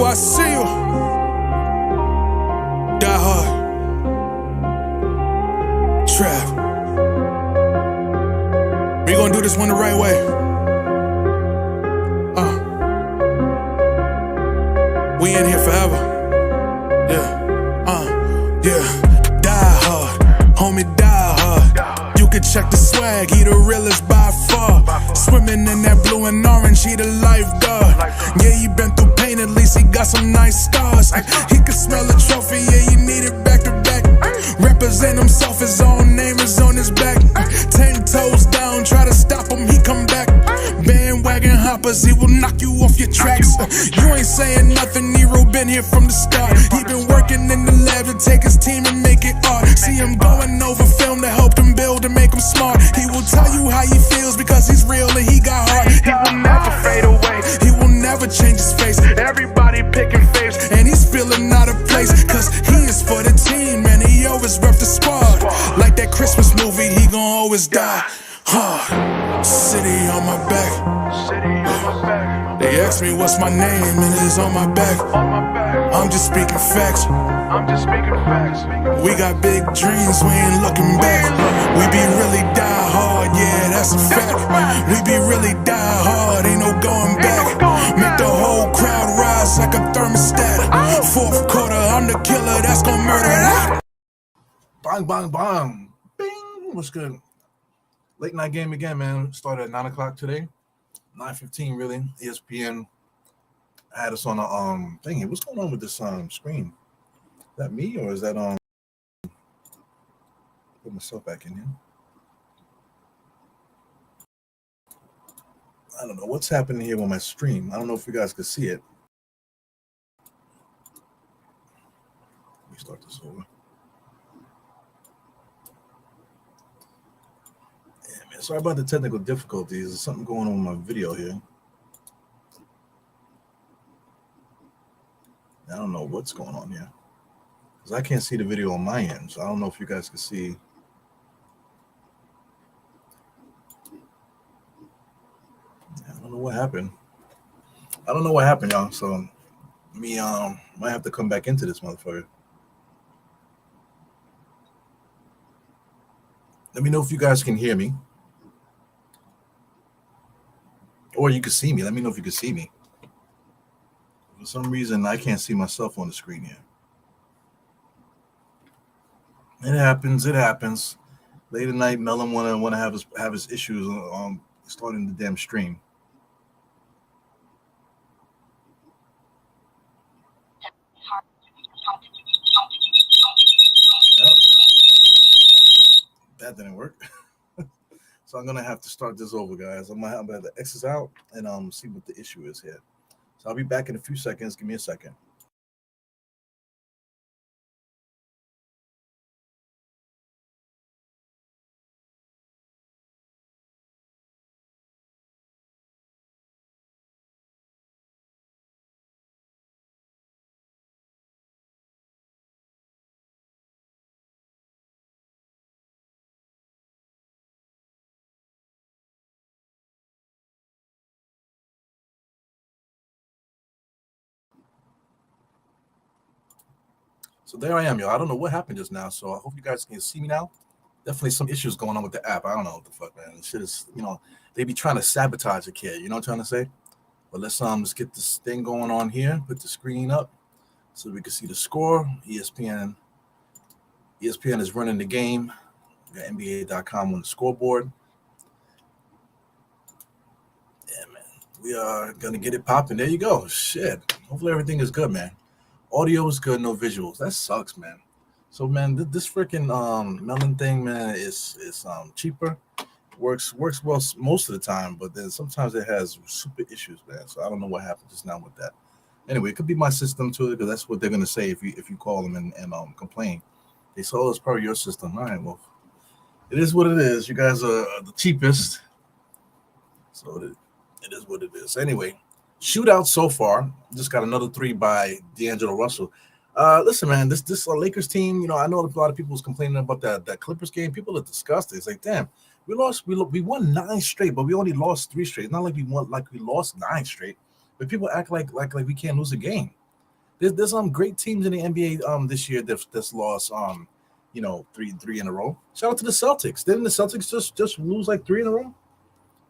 I see you. Die hard. Trav. We gonna do this one the right way. We in here forever. Yeah. Die hard. Homie, die hard. You can check the swag, he the realest by far. Swimming in that blue and orange, he the lifeguard. Yeah, he been through pain, at least he got some nice scars. He can smell a trophy, yeah, he need it back to back. Represent himself, his own name is on his back. 10 toes down, try to stop him, he come back. Bandwagon hoppers, he will knock you off your tracks. You ain't saying nothing, Nero been here from the start. He been working in the lab to take his team and make it art. See him going over film to help him build and make him smart. He will tell you how he feels because he's real and he got heart. He will never fade away, he will never change his face. Everybody picking faves and he's feeling out of place. Cause he is for the team and he always rep the squad. Like that Christmas movie, he gon' always die hard. City on my back. They ask me what's my name and it's on my back. I'm just speaking facts. We got big dreams, we ain't looking back. We be really die hard, yeah, that's a fact. We be really die hard, ain't no going back. Make the whole crowd rise like a thermostat. Fourth quarter, I'm the killer that's gon' murder that. Bang, bang, bang. Bing. What's good? Late night game again, man. Started at 9 o'clock today. 9:15 really. ESPN had us on a thing. What's going on with this screen? Is that me or is that put myself back in here? I don't know what's happening here with my stream. I don't know if you guys can see it. Let me start this over. Yeah, man. Sorry about the technical difficulties. There's something going on with my video here. I don't know what's going on here because I can't see the video on my end, so I don't know if you guys can see. I don't know what happened. Y'all. So me might have to come back into this motherfucker. Let me know if you guys can hear me, or you can see me. Let me know if you can see me. For some reason, I can't see myself on the screen here. It happens. Late at night, Melon wanna have his issues starting the damn stream. Yep. That didn't work. So I'm gonna have to start this over, guys. I'm gonna have to exit out and see what the issue is here. So I'll be back in a few seconds. Give me a second. So there I am, y'all. I don't know what happened just now, so I hope you guys can see me now. Definitely some issues going on with the app. I don't know what the fuck, man. This shit is, they be trying to sabotage a kid. You know what I'm trying to say? But let's get this thing going on here. Put the screen up so we can see the score. ESPN is running the game. We got NBA.com on the scoreboard. Yeah, man. We are gonna get it popping. There you go. Shit. Hopefully everything is good, man. Audio is good, no visuals. That sucks, man. So, man, this freaking Melon thing, man, is cheaper. Works well most of the time, but then sometimes it has super issues, man. So I don't know what happened just now with that. Anyway, it could be my system too, because that's what they're gonna say if you call them and complain. They say, "Oh, it's probably your system." All right, well, it is what it is. You guys are the cheapest, so it is what it is. Anyway. Shootout so far. Just got another 3 by D'Angelo Russell. Listen, man, this Lakers team, I know a lot of people was complaining about that Clippers game. People are disgusted. It's like, damn, we won 9 straight, but we only lost 3 straight. It's not like we lost 9 straight, but people act like we can't lose a game. There's some great teams in the NBA this year that's lost three in a row. Shout out to the Celtics. Didn't the Celtics just lose like three in a row?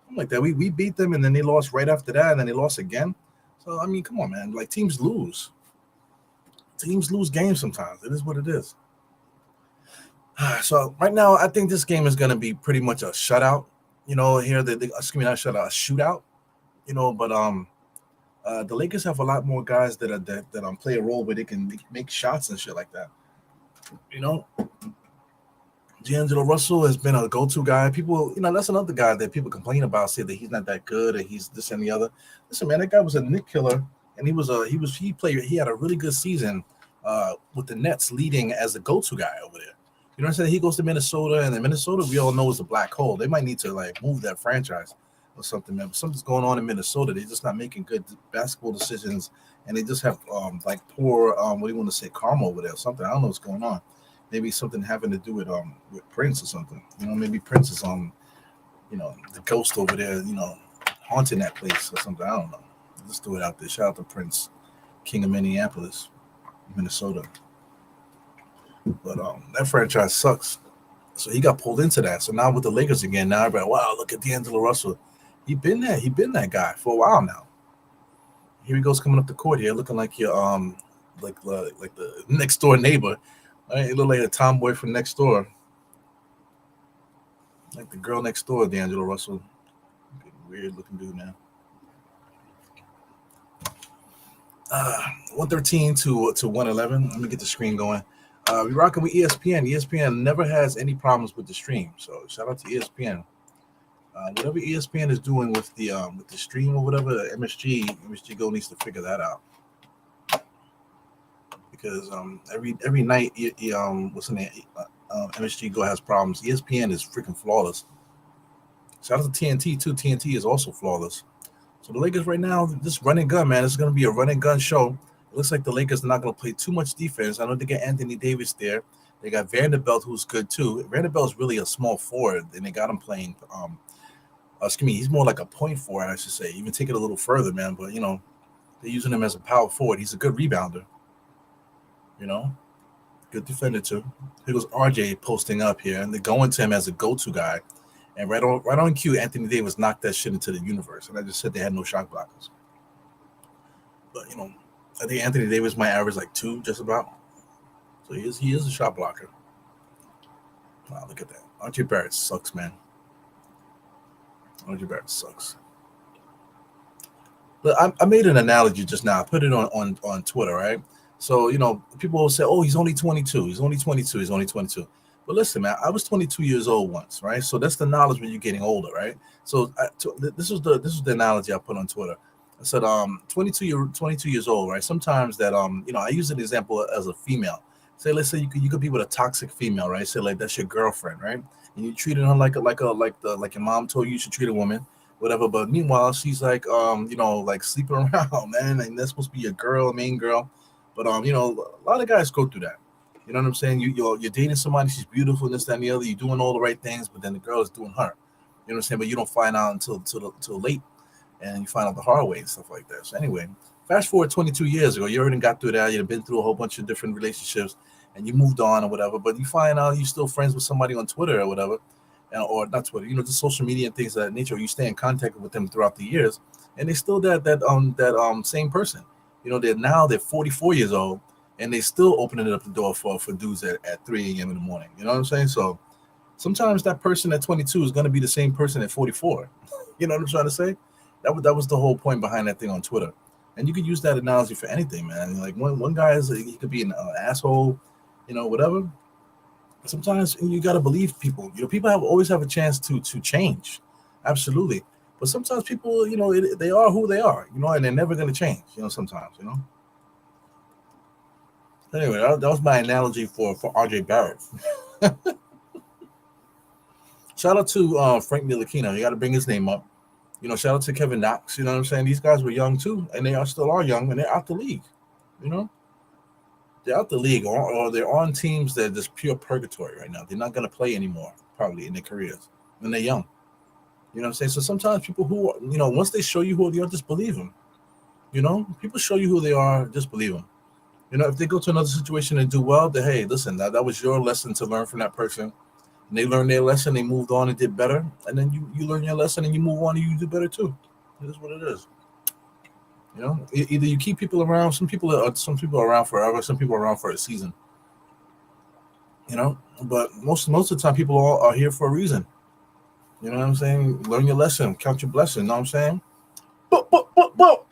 Something like that. We beat them and then they lost right after that and then they lost again. So I mean, come on, man. Like teams lose. Teams lose games sometimes. It is what it is. So right now, I think this game is going to be pretty much a shutout. Here excuse me, not shutout, a shootout. But the Lakers have a lot more guys that play a role where they can make shots and shit like that. You know, D'Angelo Russell has been a go-to guy. People, that's another guy that people complain about, say that he's not that good, or he's this and the other. Listen, man, that guy was a Nick killer, and he had a really good season with the Nets leading as a go-to guy over there. You know what I'm saying? He goes to Minnesota, and in Minnesota, we all know is a black hole. They might need to like move that franchise or something, man. But something's going on in Minnesota. They're just not making good basketball decisions, and they just have like poor what do you want to say, karma over there or something. I don't know what's going on. Maybe something having to do with Prince or something. Maybe Prince is the ghost over there, haunting that place or something. I don't know. Just throw it out there. Shout out to Prince, King of Minneapolis, Minnesota. But that franchise sucks. So he got pulled into that. So now with the Lakers again, now everybody, wow, look at D'Angelo Russell. He been there. He been that guy for a while now. Here he goes coming up the court here, looking like your like the next door neighbor. Right? He look like a tomboy from next door. Like the girl next door, D'Angelo Russell. Weird looking dude now. 113 to 111. Let me get the screen going. We're rocking with ESPN. ESPN never has any problems with the stream. So shout out to ESPN. Whatever ESPN is doing with the stream or whatever, MSG Go needs to figure that out. Because every night, what's the name? MSG Go has problems. ESPN is freaking flawless. Shout out to TNT too. TNT is also flawless. So the Lakers right now, just run and gun, man. It's going to be a run and gun show. It looks like the Lakers are not going to play too much defense. I know they got Anthony Davis there. They got Vanderbilt, who's good too. Vanderbilt's really a small forward, and they got him playing. He's more like a point forward, I should say. Even take it a little further, man. But they're using him as a power forward. He's a good rebounder. Good defender too. Here goes RJ posting up here, and they're going to him as a go-to guy. And right on cue, Anthony Davis knocked that shit into the universe. And I just said they had no shot blockers. But I think Anthony Davis might average like 2 just about. So he is a shot blocker. Wow, look at that. RJ Barrett sucks, man. RJ Barrett sucks. But I made an analogy just now. I put it on Twitter, right? So, people will say, oh, he's only 22. He's only 22. He's only 22. But listen, man, I was 22 years old once, right? So that's the knowledge when you're getting older, right? So this was the analogy I put on Twitter. I said, 22 years old, right? Sometimes that, I use an example as a female. Say, let's say you could be with a toxic female, right? Say like that's your girlfriend, right? And you treated her like your mom told you should treat a woman, whatever. But meanwhile, she's like, like sleeping around, man, and that's supposed to be your girl, main girl. But a lot of guys go through that. You know what I'm saying? You're dating somebody, she's beautiful, this, that, and the other. You're doing all the right things, but then the girl is doing her. You know what I'm saying? But you don't find out until late, and you find out the hard way and stuff like that. So anyway, fast forward 22 years ago, you already got through that. You've been through a whole bunch of different relationships, and you moved on or whatever. But you find out you're still friends with somebody on Twitter or whatever, or not Twitter. Just social media and things of that nature. You stay in contact with them throughout the years, and they still that same person. They're 44 years old. And they still opening up the door for dudes at 3 a.m. in the morning. You know what I'm saying? So sometimes that person at 22 is going to be the same person at 44. You know what I'm trying to say? That was the whole point behind that thing on Twitter. And you could use that analogy for anything, man. Like one guy he could be an asshole, whatever. Sometimes you got to believe people. People always have a chance to change. Absolutely. But sometimes people, they are who they are, and they're never going to change, sometimes. Anyway, that was my analogy for RJ Barrett. Shout out to Frank Ntilikina. You got to bring his name up. Shout out to Kevin Knox. You know what I'm saying? These guys were young too, and they still are young, and they're out the league. They're out the league, or they're on teams that are just pure purgatory right now. They're not going to play anymore, probably in their careers, when they're young. You know what I'm saying? So sometimes people who, once they show you who they are, just believe them. People show you who they are, just believe them. If they go to another situation and do well, then hey, listen, that was your lesson to learn from that person. And they learned their lesson, they moved on and did better. And then you learn your lesson and you move on and you do better too. It is what it is. Either you keep people around. Some people are around forever. Some people are around for a season. But most of the time, people are here for a reason. You know what I'm saying? Learn your lesson, count your blessing. You know what I'm saying? But.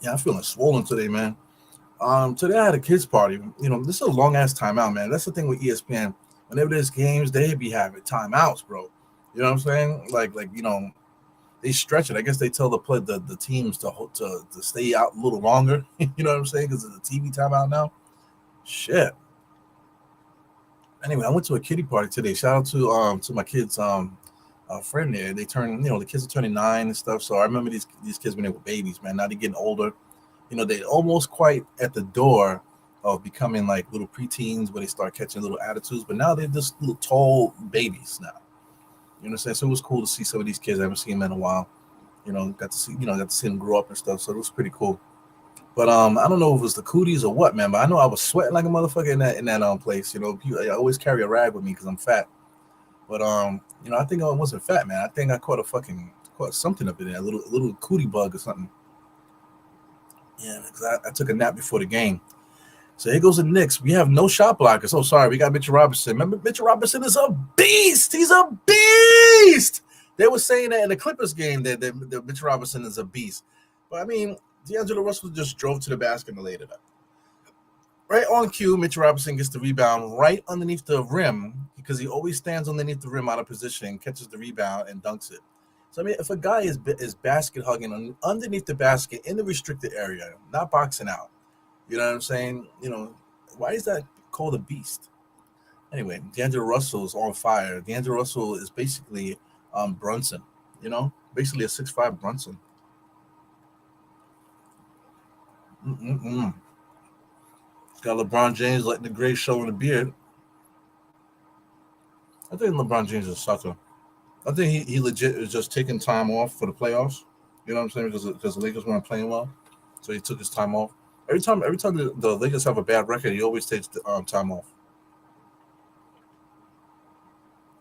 Yeah, I'm feeling swollen today, man. Today I had a kids party. This is a long ass timeout, man. That's the thing with ESPN. Whenever there's games, they be having timeouts, bro. You know what I'm saying? Like they stretch it. I guess they tell the teams to stay out a little longer. You know what I'm saying? Because it's a TV timeout now. Shit. Anyway, I went to a kiddie party today. Shout out to my kids friend there. They turn the kids are turning 9 and stuff. So I remember these kids when they were babies, man. Now they're getting older. They almost quite at the door of becoming like little preteens where they start catching little attitudes. But now they're just little tall babies now. You know what I'm saying? So it was cool to see some of these kids. I haven't seen them in a while. Got to see them grow up and stuff. So it was pretty cool. But I don't know if it was the cooties or what, man. But I know I was sweating like a motherfucker in that place. I always carry a rag with me because I'm fat. But I think I wasn't fat, man. I think I caught something up in there, a little cootie bug or something. Yeah, because I took a nap before the game. So here goes the Knicks. We have no shot blockers. Oh, sorry, we got Mitchell Robinson. Remember, Mitchell Robinson is a beast. He's a beast. They were saying that in the Clippers game that Mitchell Robinson is a beast. But I mean, D'Angelo Russell just drove to the basket and laid it up. Right on cue, Mitchell Robinson gets the rebound right underneath the rim because he always stands underneath the rim out of position, catches the rebound, and dunks it. So, I mean, if a guy is basket hugging underneath the basket in the restricted area, not boxing out, you know what I'm saying? Why is that called a beast? Anyway, D'Angelo Russell is on fire. D'Angelo Russell is basically Brunson, basically a 6'5" Brunson. Mm-mm-mm. It's got LeBron James letting the gray show in the beard. I think LeBron James is a sucker. I think he legit is just taking time off for the playoffs. You know what I'm saying? Because the Lakers weren't playing well, so he took his time off. Every time the Lakers have a bad record, he always takes the time off.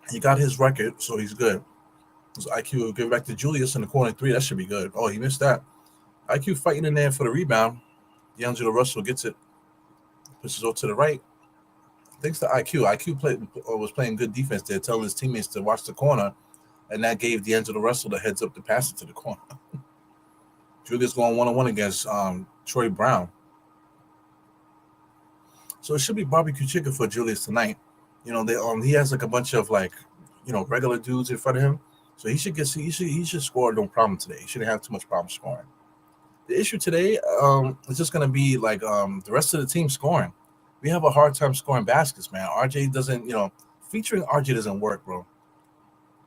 He got his record, so he's good. His IQ will give it back to Julius in the corner three. That should be good. Oh, he missed that. IQ fighting in there for the rebound. D'Angelo Russell gets it, pushes over to the right. Thanks to IQ. Was playing good defense there, telling his teammates to watch the corner, and that gave D'Angelo Russell the heads up to pass it to the corner. Julius going 1-on-1 against Troy Brown. So it should be barbecue chicken for Julius tonight. He has like a bunch of regular dudes in front of him. So he should score no problem today. He shouldn't have too much problem scoring. The issue today is just gonna be the rest of the team scoring. We have a hard time scoring baskets, man. RJ doesn't, featuring RJ doesn't work, bro.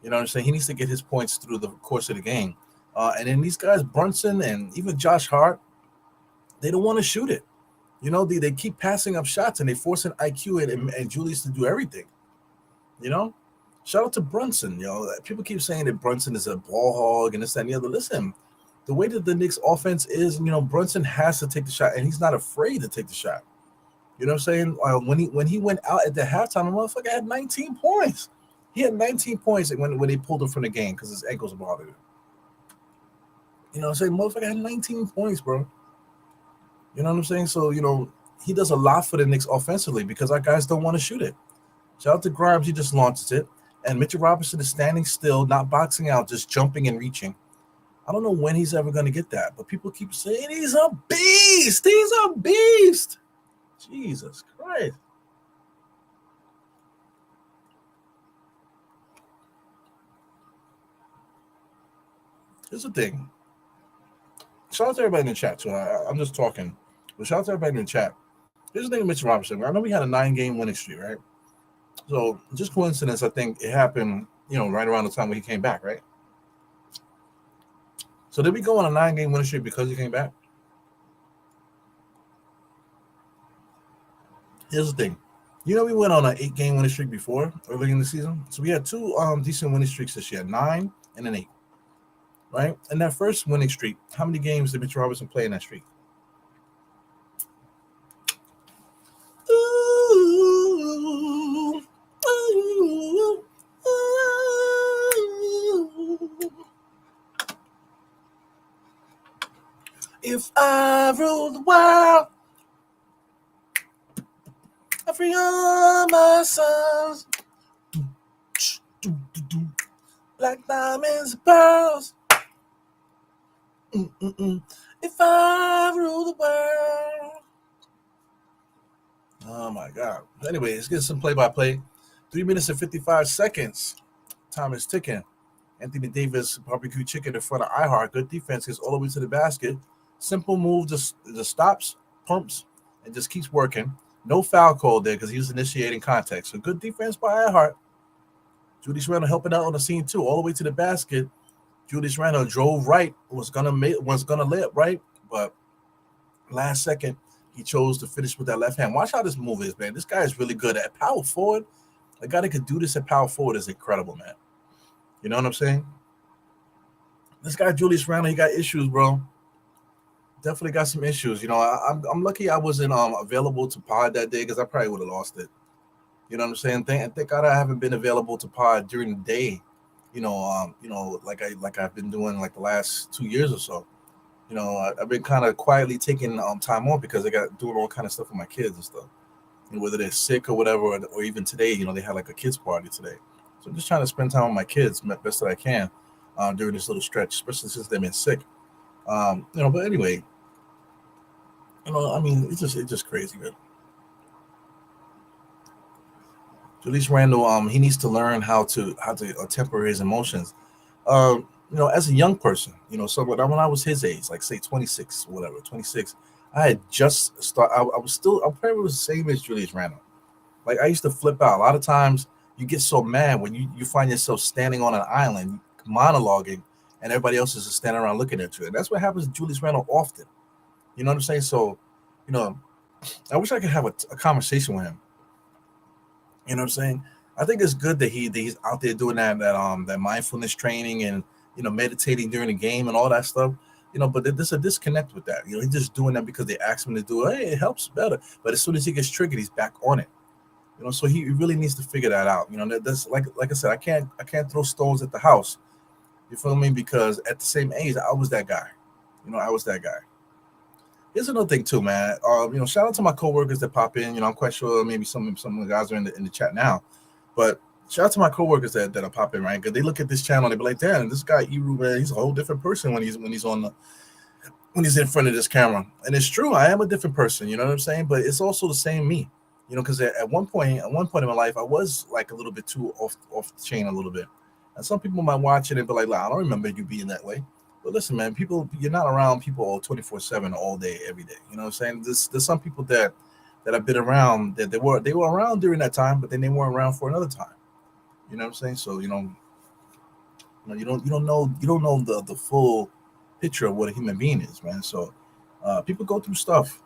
You know what I'm saying? He needs to get his points through the course of the game. And then these guys, Brunson and even Josh Hart, they don't want to shoot it. They keep passing up shots and they forcing IQ and Julius to do everything. Shout out to Brunson. People keep saying that Brunson is a ball hog and this, that, and the other. Listen, the way that the Knicks offense is, Brunson has to take the shot and he's not afraid to take the shot. You know what I'm saying? When he went out at the halftime, the motherfucker had 19 points. He had 19 points when they pulled him from the game because his ankles bothered him. You know what I'm saying? Motherfucker had 19 points, bro. You know what I'm saying? So, he does a lot for the Knicks offensively because our guys don't want to shoot it. Shout out to Grimes. He just launches it. And Mitchell Robinson is standing still, not boxing out, just jumping and reaching. I don't know when he's ever going to get that, but people keep saying he's a beast. He's a beast. Jesus Christ. Here's the thing. Shout out to everybody in the chat, too. I'm just talking. But shout out to everybody in the chat. Here's the thing with Mitchell Robinson. I know we had a 9-game winning streak, right? So just coincidence, I think it happened, right around the time when he came back, right? So did we go on a 9-game winning streak because he came back? Here's the thing. We went on an 8-game winning streak before, early in the season. So we had two decent winning streaks this year, 9 and an 8. right? In that first winning streak, how many games did Mitchell Robinson play in that streak? Ooh, ooh, ooh. If I rule the world, I free all my sons, like diamonds and pearls. If I rule the world. Oh my God. Anyway, let's get some play-by-play. 3 minutes and 55 seconds. Time is ticking. Anthony Davis barbecue chicken in front of iHeart. Good defense gets all the way to the basket. Simple move, just stops, pumps, and just keeps working. No foul call there because he was initiating contact. So good defense by iHeart. Julius Randle helping out on the scene too, all the way to the basket. Julius Randle drove right, was gonna lay up right, but last second he chose to finish with that left hand. Watch how this move is, man. This guy is really good at power forward. A guy that could do this at power forward is incredible, man. You know what I'm saying? This guy Julius Randle, he got issues, bro. Definitely got some issues. You know, I'm lucky I wasn't available to pod that day because I probably would have lost it. You know what I'm saying? Thank God I haven't been available to pod during the day. Like I've been doing like the last 2 years or so. You know, I've been kind of quietly taking time off because I got doing all kind of stuff with my kids and stuff. You know, whether they're sick or whatever, or even today, you know, they had like a kids party today. So I'm just trying to spend time with my kids best that I can during this little stretch, especially since they've been sick. But anyway, I mean, it's just crazy, man. Julius Randle, he needs to learn how to temper his emotions. As a young person, so when I was his age, like say 26, whatever, 26, I had just started. I was still, I probably was the same as Julius Randle. Like I used to flip out. A lot of times, you get so mad when you find yourself standing on an island monologuing, and everybody else is just standing around looking at you. And that's what happens to Julius Randle often. You know what I'm saying? So, you know, I wish I could have a conversation with him. You know what I'm saying? I think it's good that he's out there doing that mindfulness training and meditating during the game and all that stuff. But there's a disconnect with that. He's just doing that because they asked him to do it. Hey, it helps better. But as soon as he gets triggered, he's back on it. So he really needs to figure that out. That's like I said, I can't throw stones at the house. You feel me? Because at the same age, I was that guy. I was that guy. Here's another thing too, man. Shout out to my coworkers that pop in. I'm quite sure maybe some of the guys are in the chat now, but shout out to my coworkers that are popping, right? Because they look at this channel, they be like, "Damn, this guy Eru, man, he's a whole different person when he's when he's in front of this camera." And it's true, I am a different person. You know what I'm saying? But it's also the same me. Because at one point in my life, I was like a little bit too off the chain a little bit, and some people might watch it and be like, "I don't remember you being that way." But listen, man, you're not around people 24/7 all day, every day. You know what I'm saying? There's some people that have been around that they were around during that time, but then they weren't around for another time. You know what I'm saying? So you don't know the full picture of what a human being is, man. So people go through stuff.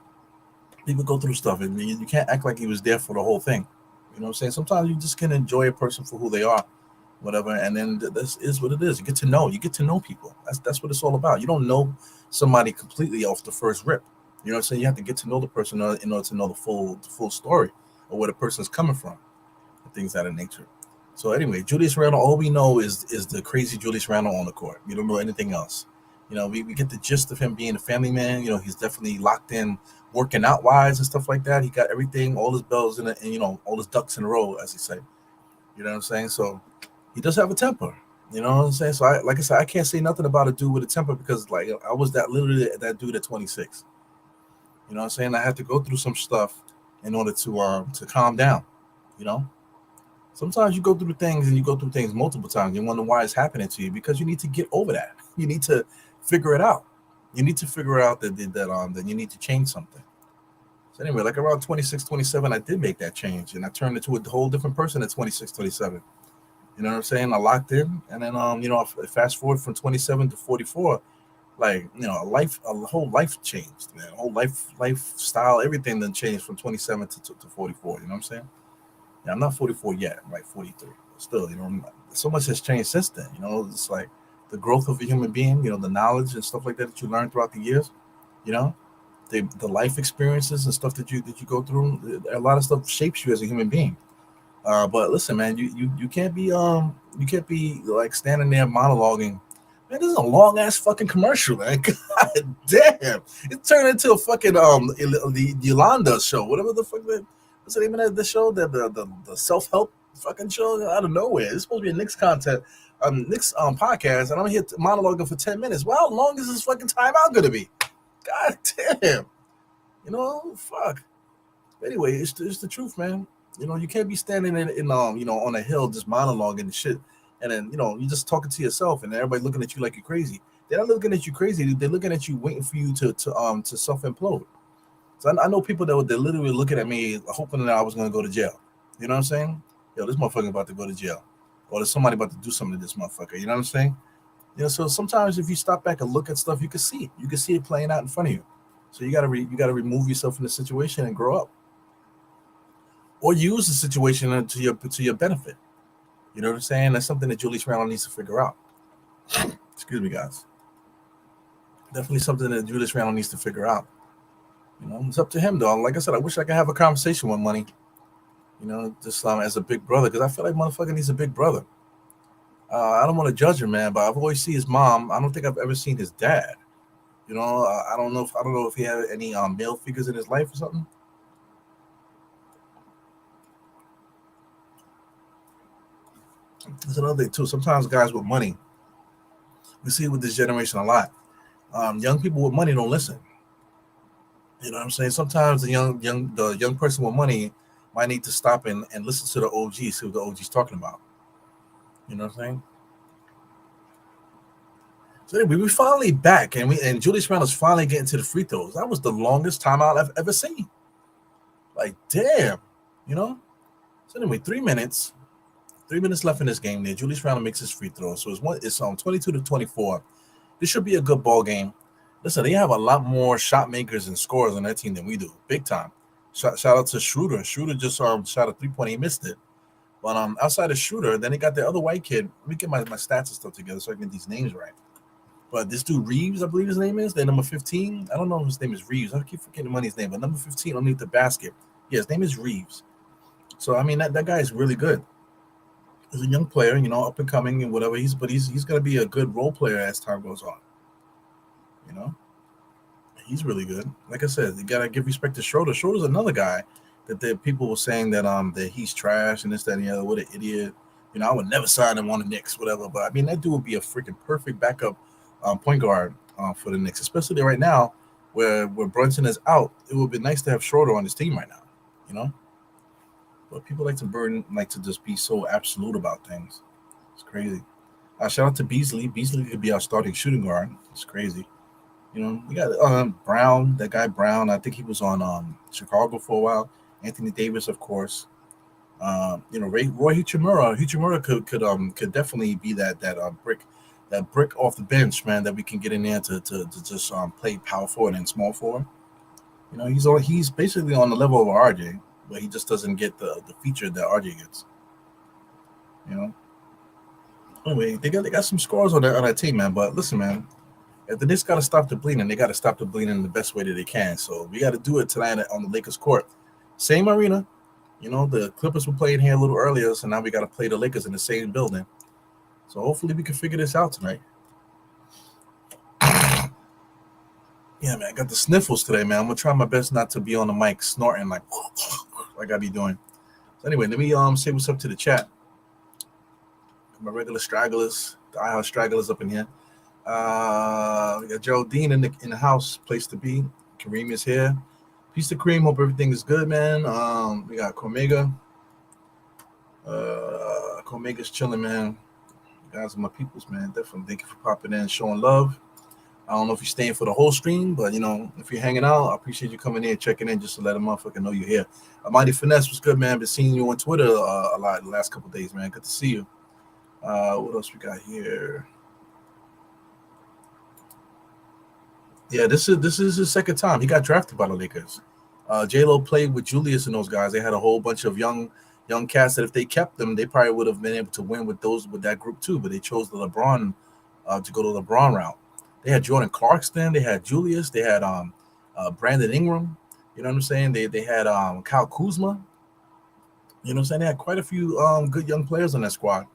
People go through stuff, and you can't act like he was there for the whole thing. You know what I'm saying? Sometimes you just can enjoy a person for who they are, whatever, and then this is what it is. You get to know people. That's what it's all about. You don't know somebody completely off the first rip. You know what I'm saying? You have to get to know the person in order to know the full story of where the person's coming from, and things of that nature. So anyway, Julius Randle, all we know is the crazy Julius Randle on the court. We don't know anything else. We get the gist of him being a family man. He's definitely locked in, working out wise and stuff like that. He got everything, all his bells and all his ducks in a row, as he say. You know what I'm saying? So he does have a temper. You know what I'm saying? So like I said, I can't say nothing about a dude with a temper because like I was literally that dude at 26. You know what I'm saying? I had to go through some stuff in order to calm down. Sometimes you go through things and you go through things multiple times. You wonder why it's happening to you because you need to get over that. You need to figure it out. You need to figure out that you need to change something. So anyway, like around 26, 27, I did make that change and I turned into a whole different person at 26, 27. You know what I'm saying? I locked in and then, fast forward from 27 to 44, like, a whole life changed, man. A whole lifestyle, everything then changed from 27 to 44. You know what I'm saying? Yeah, I'm not 44 yet. I'm like 43. Still, so much has changed since then. It's like the growth of a human being, the knowledge and stuff like that you learn throughout the years, you know, the life experiences and stuff that you go through. A lot of stuff shapes you as a human being. But listen, man, you can't be like standing there monologuing. Man, this is a long ass fucking commercial, man. God damn, it turned into a fucking the Yolanda show, whatever the fuck that. What's the name of the show? The self help fucking show out of nowhere. It's supposed to be a Knicks content, Knicks podcast, and I'm here monologuing for 10 minutes. Well, how long is this fucking timeout gonna be? God damn, fuck. Anyway, it's the truth, man. You can't be standing in on a hill just monologuing and shit, and then you just talking to yourself, and everybody looking at you like you're crazy. They're not looking at you crazy. They're looking at you, waiting for you to self implode. So I know people they're literally looking at me, hoping that I was gonna go to jail. You know what I'm saying? Yo, this motherfucker about to go to jail, or there's somebody about to do something to this motherfucker. You know what I'm saying? So sometimes if you stop back and look at stuff, you can see it. You can see it playing out in front of you. So you gotta remove yourself from the situation and grow up, or use the situation to your benefit. You know what I'm saying? That's something that Julius Randle needs to figure out. Excuse me, guys. Definitely something that Julius Randle needs to figure out. It's up to him, though. Like I said, I wish I could have a conversation with Money. Just as a big brother, because I feel like motherfucker needs a big brother. I don't want to judge him, man, but I've always seen his mom. I don't think I've ever seen his dad. I don't know if he had any male figures in his life or something. That's another thing too. Sometimes guys with money, we see it with this generation a lot. Young people with money don't listen. You know what I'm saying? Sometimes the young person with money might need to stop and listen to the OG, see what the OG's talking about. You know what I'm saying? So anyway, we finally back, and Julius Randle's finally getting to the free throws. That was the longest timeout I've ever seen. Like, damn, So anyway, 3 minutes. 3 minutes left in this game. There, Julius Randle makes his free throw. So it's 22-24. This should be a good ball game. Listen, they have a lot more shot makers and scorers on that team than we do, big time. Shout out to Schroeder. Schroeder just shot a 3-point. He missed it. But outside of Schroeder, then they got the other white kid. Let me get my stats and stuff together so I can get these names right. But this dude Reeves, I believe his name is. They're number 15. I don't know if his name is Reeves. I keep forgetting Money's name, but number 15 underneath the basket. Yeah, his name is Reeves. So I mean that guy is really good. He's a young player, up and coming and whatever. He's gonna be a good role player as time goes on. He's really good. Like I said, you gotta give respect to Schroeder. Schroeder's another guy that people were saying that he's trash and this, that, and the other. What an idiot. I would never sign him on the Knicks, whatever. But I mean, that dude would be a freaking perfect backup point guard for the Knicks, especially right now where Brunson is out. It would be nice to have Schroeder on his team right now, But people like to just be so absolute about things. It's crazy. Shout out to Beasley. Beasley could be our starting shooting guard. It's crazy. We got Brown, that guy Brown. I think he was on Chicago for a while. Anthony Davis, of course. Roy Hachimura. Hachimura could definitely be that brick off the bench, man, that we can get in there to just play power forward and small forward. He's basically on the level of RJ, but he just doesn't get the feature that RJ gets. Anyway, they got some scores on that team, man. But listen, man, if the Knicks got to stop the bleeding, they got to stop the bleeding in the best way that they can. So we got to do it tonight on the Lakers court. Same arena. The Clippers were playing here a little earlier, so now we got to play the Lakers in the same building. So hopefully we can figure this out tonight. Yeah, man, I got the sniffles today, man. I'm going to try my best not to be on the mic snorting like I be doing. So anyway, let me say what's up to the chat. My regular stragglers, the iHouse stragglers up in here. We got Geraldine in the house, place to be. Kareem is here. Piece of cream. Hope everything is good, man. We got Cormega. Cormega's chilling, man. You guys are my peoples, man. Definitely thank you for popping in, showing love. I don't know if you're staying for the whole stream, but if you're hanging out, I appreciate you coming in, checking in, just to let a motherfucker know you're here. Mighty Finesse was good, man. Been seeing you on Twitter a lot the last couple of days, man. Good to see you. What else we got here? Yeah, this is his second time. He got drafted by the Lakers. J-Lo played with Julius and those guys. They had a whole bunch of young cats that if they kept them, they probably would have been able to win with that group too. But they chose the LeBron to go to the LeBron route. They had Jordan Clarkson, they had Julius, they had Brandon Ingram. You know what I'm saying? They had Kyle Kuzma. You know what I'm saying? They had quite a few good young players on that squad.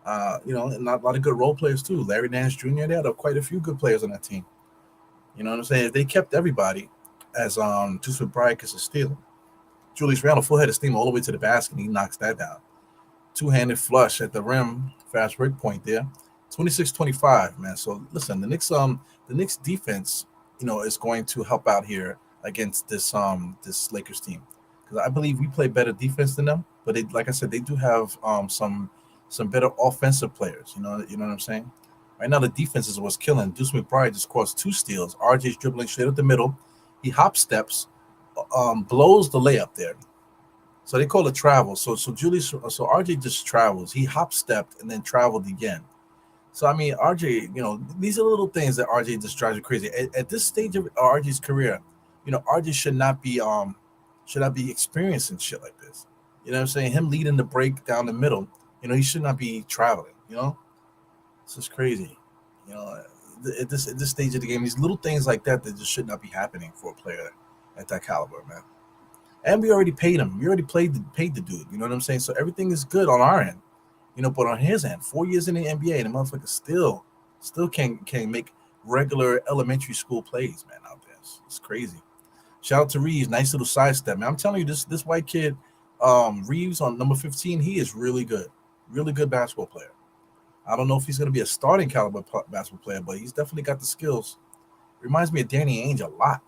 And a lot of good role players too. Larry Nance Jr. They had quite a few good players on that team. You know what I'm saying? If they kept everybody, as Deuce McBride gets a steal, Julius Randle full head of steam all the way to the basket, and he knocks that down. Two-handed flush at the rim, fast break point there. 26-25, man. So listen, the Knicks defense, is going to help out here against this Lakers team. Because I believe we play better defense than them, but they, like I said, they do have some better offensive players. You know what I'm saying? Right now the defense is what's killing. Deuce McBride just caused two steals. RJ's dribbling straight up the middle. He hop steps, blows the layup there. So they call it travel. So RJ just travels. He hop stepped and then traveled again. So I mean, RJ, these are little things that RJ just drives you crazy. At this stage of RJ's career, RJ should not be experiencing shit like this. You know what I'm saying? Him leading the break down the middle, he should not be traveling. This is crazy. You know, at this stage of the game, these little things like that just should not be happening for a player at that caliber, man. And we already paid him. We already paid the dude. You know what I'm saying? So everything is good on our end. But on his end, 4 years in the NBA, and the motherfucker still can make regular elementary school plays, man, out there. It's crazy. Shout out to Reeves, nice little sidestep, man. I'm telling you, this white kid, Reeves on number 15, he is really good basketball player. I don't know if he's going to be a starting caliber basketball player, but he's definitely got the skills. Reminds me of Danny Ainge a lot.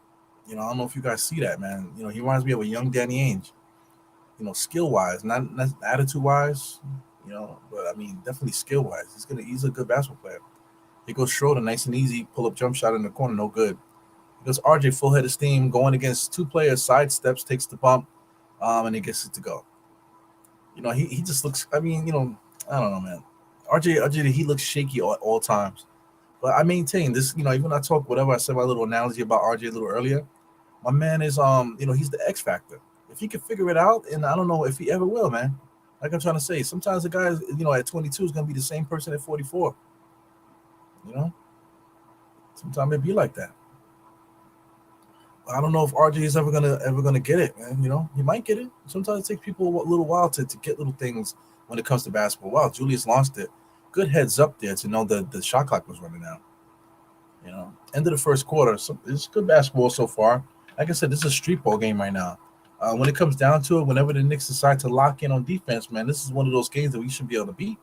I don't know if you guys see that, man. He reminds me of a young Danny Ainge. Skill wise, not attitude wise. But I mean, definitely skill wise. He's a good basketball player. He goes Schroeder, nice and easy, pull up jump shot in the corner, no good. He goes RJ full head of steam, going against two players, side steps, takes the bump, and he gets it to go. He just looks. I mean, I don't know, man. RJ, he looks shaky all times. But I maintain this. Even I talk whatever I said my little analogy about RJ a little earlier. My man is he's the X factor. If he can figure it out, and I don't know if he ever will, man. Like I'm trying to say, sometimes the guy, at 22 is gonna be the same person at 44. You know, sometimes it be like that. I don't know if RJ is ever gonna get it, man. He might get it. Sometimes it takes people a little while to get little things when it comes to basketball. Wow, Julius launched it. Good heads up there to know that the shot clock was running out. End of the first quarter. So it's good basketball so far. Like I said, this is a street ball game right now. When it comes down to it, whenever the Knicks decide to lock in on defense, man, this is one of those games that we should be able to beat.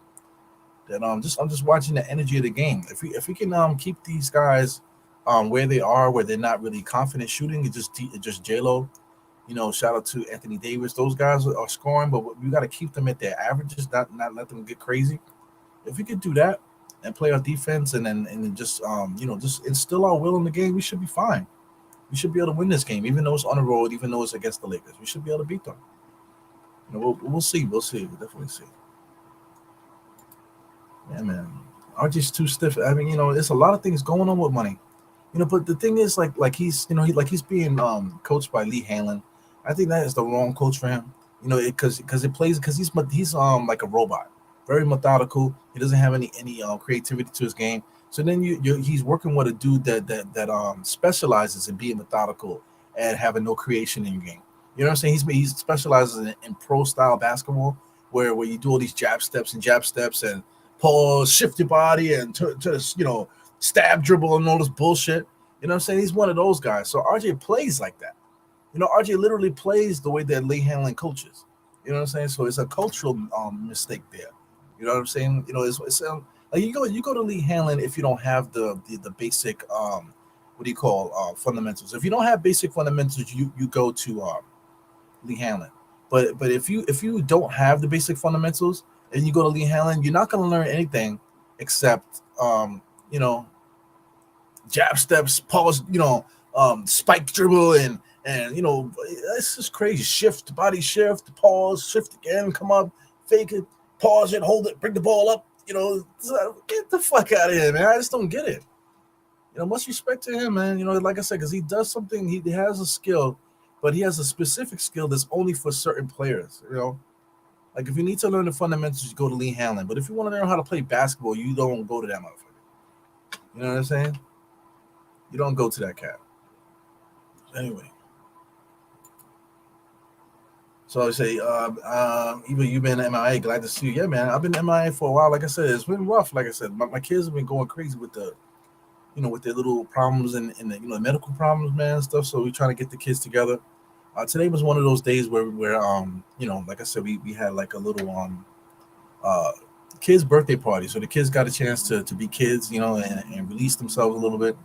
That I'm just watching the energy of the game. If we can keep these guys where they are, where they're not really confident shooting, it's just J Lo. Shout out to Anthony Davis. Those guys are scoring, but we got to keep them at their averages, not let them get crazy. If we could do that and play our defense, and then just instill our will in the game, we should be fine. We should be able to win this game, even though it's on the road, even though it's against the Lakers. We should be able to beat them. We'll see. We'll see. We'll definitely see. Yeah, man. RJ's too stiff. I mean, there's a lot of things going on with money. But the thing is, like he's, he's being coached by Lee Hanlon. I think that is the wrong coach for him. Because he's like a robot, very methodical. He doesn't have any creativity to his game. So then he's working with a dude that specializes in being methodical and having no creation in your game. You know what I'm saying? He specializes in pro style basketball where you do all these jab steps and pause, shift your body and to stab dribble and all this bullshit. You know what I'm saying? He's one of those guys. So RJ plays like that. RJ literally plays the way that Lee Hanlon coaches. You know what I'm saying? So it's a cultural mistake there. You know what I'm saying? It's like you go to Lee Hanlon if you don't have the basic what do you call fundamentals. If you don't have basic fundamentals, you go to Lee Hanlon. But if you don't have the basic fundamentals and you go to Lee Hanlon, you're not going to learn anything except you know jab steps, pause, spike dribble, and it's just crazy. Shift, body shift, pause, shift again, come up, fake it, pause it, hold it, bring the ball up. Get the fuck out of here, man. I just don't get it. Much respect to him, man. Like I said, because he does something, he has a skill, but he has a specific skill that's only for certain players. Like if you need to learn the fundamentals, you go to Lee Hanlon. But if you want to learn how to play basketball, you don't go to that motherfucker. You know what I'm saying? You don't go to that cat. Anyway, so I say, even you've been MIA. Glad to see you. Yeah, man. I've been MIA for a while. Like I said, it's been rough. Like I said, my kids have been going crazy with the, with their little problems and the, medical problems, man, and stuff. So we're trying to get the kids together. Today was one of those days where like I said, we had like a little uh kids birthday party. So the kids got a chance to be kids, and release themselves a little bit.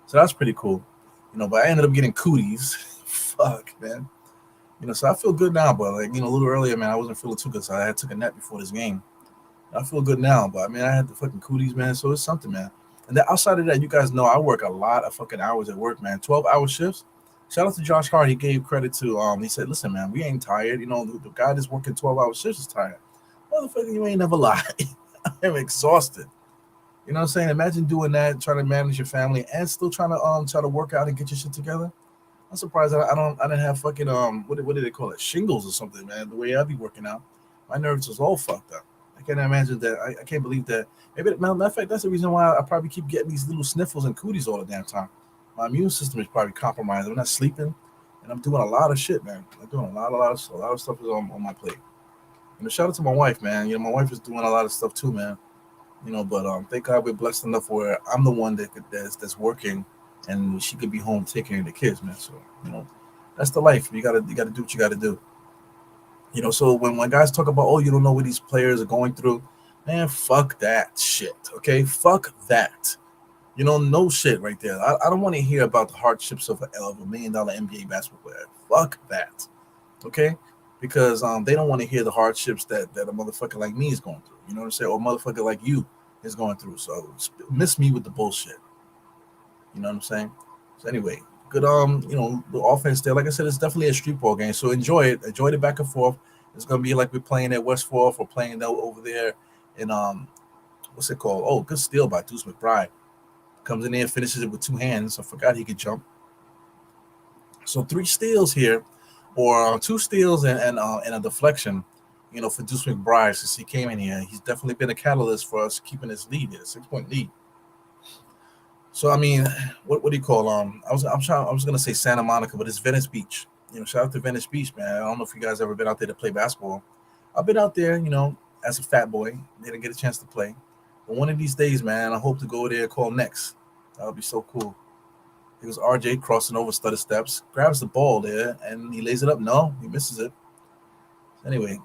So that's pretty cool. But I ended up getting cooties. Fuck, man. So I feel good now, but like, a little earlier, man, I wasn't feeling too good. So I had took a nap before this game. I feel good now, but I mean, I had the fucking cooties, man. So it's something, man. And then outside of that, you guys know I work a lot of fucking hours at work, man. 12-hour shifts. Shout out to Josh Hart. He gave credit to he said, listen, man, we ain't tired. The guy that's working 12-hour shifts is tired. Motherfucker, you ain't never lie. I'm exhausted. You know what I'm saying? Imagine doing that, trying to manage your family and still trying to work out and get your shit together. I'm surprised I didn't have fucking what did they call it, shingles or something, man. The way I be working out, my nerves was all fucked up. I can't imagine that. I can't believe that. Maybe matter of fact, that's the reason why I probably keep getting these little sniffles and cooties all the damn time. My immune system is probably compromised. I'm not sleeping, and I'm doing a lot of shit, man. I'm doing a lot of stuff is on my plate. Shout out to my wife, man. My wife is doing a lot of stuff too, man. But thank God we're blessed enough where I'm the one that's working, and she could be home taking care of the kids, man. So that's the life. You gotta do what you gotta do. So when guys talk about, oh, you don't know what these players are going through, man, fuck that shit. Okay, fuck that. No shit right there. I don't want to hear about the hardships of $1 million NBA basketball player. Fuck that. Okay, because they don't want to hear the hardships that a motherfucker like me is going through. You know what I'm saying? Or a motherfucker like you is going through. So miss me with the bullshit. You know what I'm saying? So anyway, good the offense there. Like I said, it's definitely a street ball game. So enjoy it. Enjoy the back and forth. It's gonna be like we're playing at West Fourth or playing over there in what's it called? Oh, good steal by Deuce McBride. Comes in there and finishes it with two hands. I forgot he could jump. So three steals here, or two steals and a deflection. For Deuce McBride since he came in here, he's definitely been a catalyst for us keeping this lead here, 6-point lead. So I mean, what do you call I was gonna say Santa Monica, but it's Venice Beach. Shout out to Venice Beach, man. I don't know if you guys ever been out there to play basketball. I've been out there, as a fat boy. Didn't get a chance to play. But one of these days, man, I hope to go there and call Knicks. That would be so cool. It was RJ crossing over stutter steps, grabs the ball there, and he lays it up. No, he misses it. Anyway,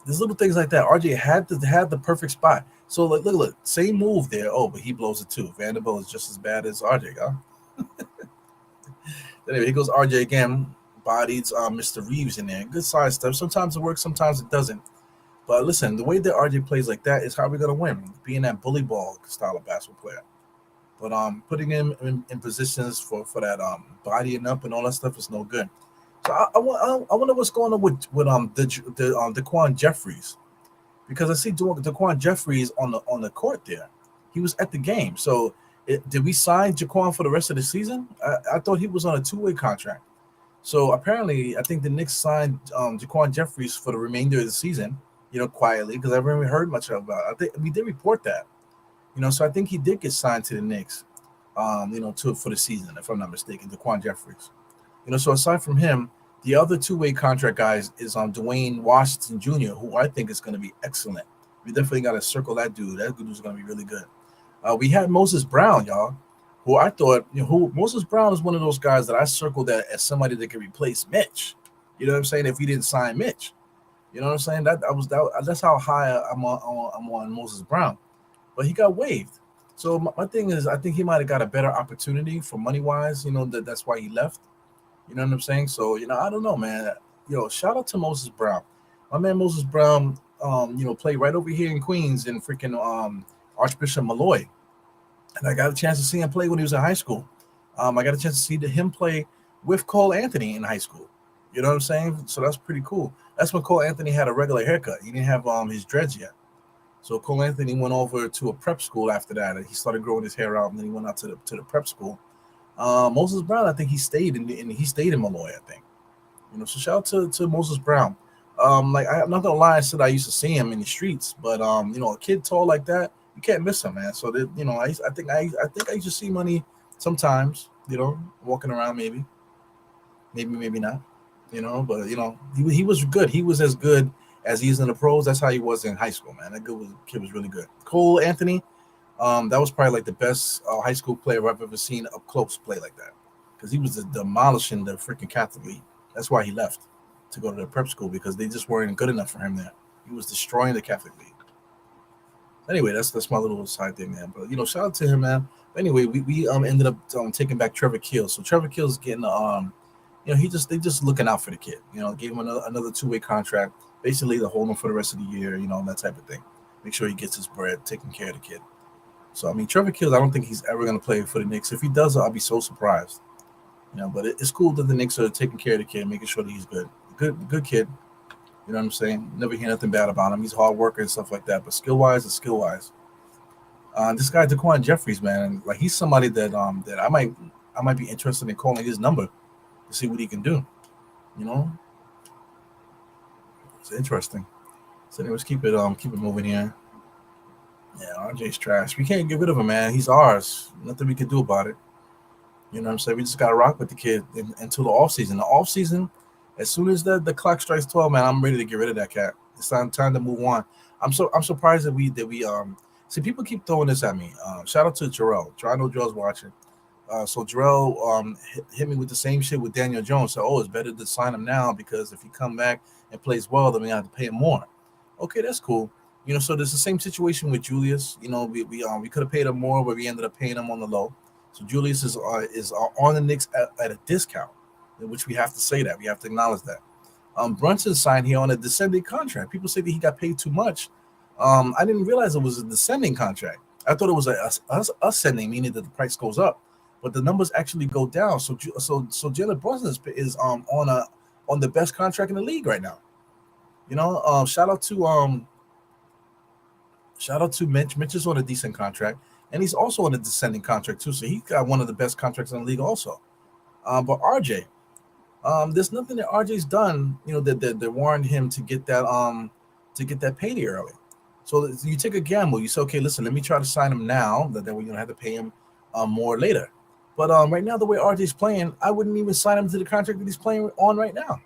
there's little things like that. RJ had the perfect spot. So look, same move there. Oh, but he blows it too. Vanderbilt is just as bad as RJ, huh? Anyway, here goes RJ again. Bodies Mr. Reeves in there. Good side step. Sometimes it works, sometimes it doesn't. But listen, the way that RJ plays like that is how we're gonna win. Being that bully ball style of basketball player. But putting him in positions for that bodying up and all that stuff is no good. So I wonder what's going on with the Daquan Jeffries, because I see Daquan Jeffries on the court there. He was at the game. So did we sign Jaquan for the rest of the season? I thought he was on a 2-way contract. So apparently, I think the Knicks signed Jaquan Jeffries for the remainder of the season. Quietly, because I haven't really heard much about it. I think we did report that. So I think he did get signed to the Knicks. For the season, if I'm not mistaken, Daquan Jeffries. So aside from him, the other 2-way contract guys is Dwayne Washington Jr., who I think is going to be excellent. We definitely got to circle that dude. That dude is going to be really good. We had Moses Brown, y'all, who I thought, Moses Brown is one of those guys that I circled as somebody that could replace Mitch. You know what I'm saying? If we didn't sign Mitch, you know what I'm saying? That's how high I'm on Moses Brown, but he got waived. So my thing is, I think he might have got a better opportunity for money wise. That's why he left. You know what I'm saying? So I don't know, man. Shout out to Moses Brown. My man Moses Brown, played right over here in Queens in freaking Archbishop Malloy. And I got a chance to see him play when he was in high school. I got a chance to see him play with Cole Anthony in high school. You know what I'm saying? So that's pretty cool. That's when Cole Anthony had a regular haircut. He didn't have his dreads yet. So Cole Anthony went over to a prep school after that. And he started growing his hair out, and then he went out to the prep school. Moses Brown, I think he stayed in Malloy, I think. So shout out to Moses Brown. I'm not gonna lie, I said I used to see him in the streets, but a kid tall like that, you can't miss him, man. So that I think I used to see money sometimes, walking around maybe not, but he was good. He was as good as he's in the pros. That's how he was in high school, man. Kid was really good. Cole Anthony, that was probably like the best high school player I've ever seen up close play like that, because he was demolishing the freaking Catholic League. That's why he left to go to the prep school, because they just weren't good enough for him there. He was destroying the Catholic League. Anyway, that's my little side thing, man. But shout out to him, man. But anyway, we ended up taking back Trevor Keels. So Trevor Keels getting they just looking out for the kid. Gave him another 2-way contract, basically to hold him for the rest of the year. That type of thing. Make sure he gets his bread, taking care of the kid. So I mean, Trevor Keels, I don't think he's ever going to play for the Knicks. If he does, I'll be so surprised. But it's cool that the Knicks are taking care of the kid, making sure that he's good. Good kid. You know what I'm saying? Never hear nothing bad about him. He's a hard worker and stuff like that. But skill-wise is skill-wise. This guy Daquan Jeffries, man, like he's somebody that that I might be interested in calling his number to see what he can do. It's interesting. So anyways, keep it moving here. Yeah, RJ's trash. We can't get rid of him, man. He's ours. Nothing we can do about it. You know what I'm saying? We just gotta rock with the kid until the offseason. The offseason, as soon as the clock strikes 12, man, I'm ready to get rid of that cat. It's time to move on. I'm surprised that we see people keep throwing this at me. Shout out to Jarrell. I know Jarrell's watching. So Jarrell hit me with the same shit with Daniel Jones. So it's better to sign him now, because if he come back and plays well, then we have to pay him more. Okay, that's cool. So there's the same situation with Julius. We could have paid him more, but we ended up paying him on the low. So Julius is on the Knicks at a discount, which we have to say that. We have to acknowledge that. Brunson signed here on a descending contract. People say that he got paid too much. I didn't realize it was a descending contract. I thought it was a ascending, meaning that the price goes up, but the numbers actually go down. So Jalen Brunson is on the best contract in the league right now. Shout out to Mitch. Mitch is on a decent contract, and he's also on a descending contract too. So he got one of the best contracts in the league also. But RJ, there's nothing that RJ's done, that warranted him to get that payday early. So you take a gamble. You say, okay, listen, let me try to sign him now, that way you don't have to pay him more later. But right now, the way RJ's playing, I wouldn't even sign him to the contract that he's playing on right now.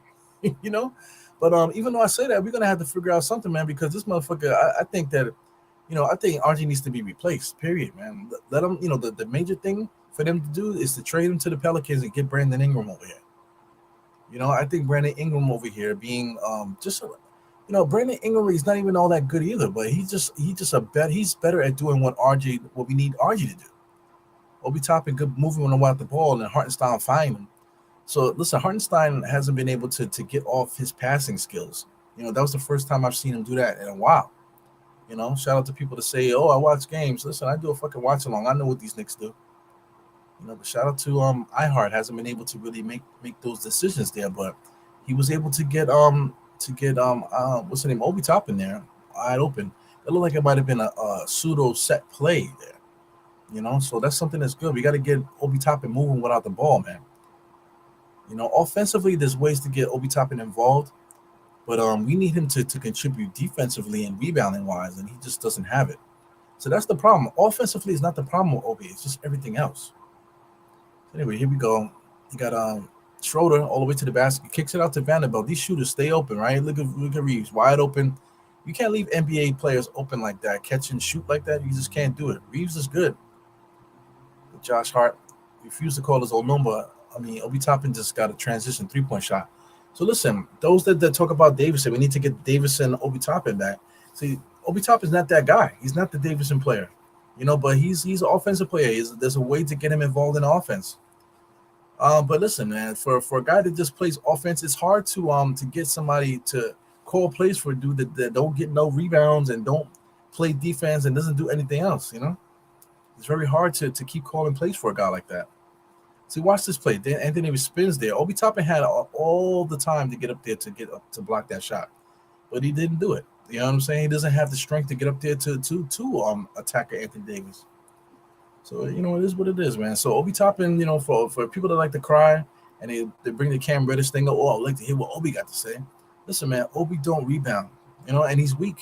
But even though I say that, we're gonna have to figure out something, man, because this motherfucker, I think that, I think RJ needs to be replaced. Period, man. Let him, the major thing for them to do is to trade him to the Pelicans and get Brandon Ingram over here. I think Brandon Ingram over here being Brandon Ingram is not even all that good either, but he's better at doing what we need RJ to do. Obi Toppin good moving when I want the ball, and Hartenstein find him. So listen, Hartenstein hasn't been able to get off his passing skills. That was the first time I've seen him do that in a while. Shout out to people that say, "Oh, I watch games." Listen, I do a fucking watch along. I know what these Knicks do. But shout out to iHeart, hasn't been able to really make those decisions there, but he was able to get what's the name, Obi Toppin there, wide open. It looked like it might have been a pseudo set play there. So that's something that's good. We got to get Obi Toppin moving without the ball, man. Offensively, there's ways to get Obi Toppin involved, but we need him to contribute defensively and rebounding wise, and he just doesn't have it. So that's the problem. Offensively is not the problem with Obi; it's just everything else. Anyway, here we go. You got Schroeder all the way to the basket, kicks it out to Vanderbilt. These shooters stay open, right? Look at Reeves, wide open. You can't leave NBA players open like that, catch and shoot like that. You just can't do it. Reeves is good. But Josh Hart refused to call his old number. I mean, Obi Toppin just got a transition 3-point shot. So listen, those that talk about Davison, we need to get Davison, Obi Toppin back. See, Obi Toppin's not that guy. He's not the Davison player, but he's an offensive player. There's a way to get him involved in offense. But listen, man, for a guy that just plays offense, it's hard to get somebody to call plays for a dude that don't get no rebounds and don't play defense and doesn't do anything else. It's very hard to keep calling plays for a guy like that. See, watch this play. Anthony Davis spins there. Obi Toppin had all the time to get up there to block that shot, but he didn't do it. You know what I'm saying? He doesn't have the strength to get up there to attack Anthony Davis. So, it is what it is, man. So Obi Toppin, for people that like to cry and they bring the Cam Reddish thing up, I'd like to hear what Obi got to say. Listen, man, Obi don't rebound, and he's weak.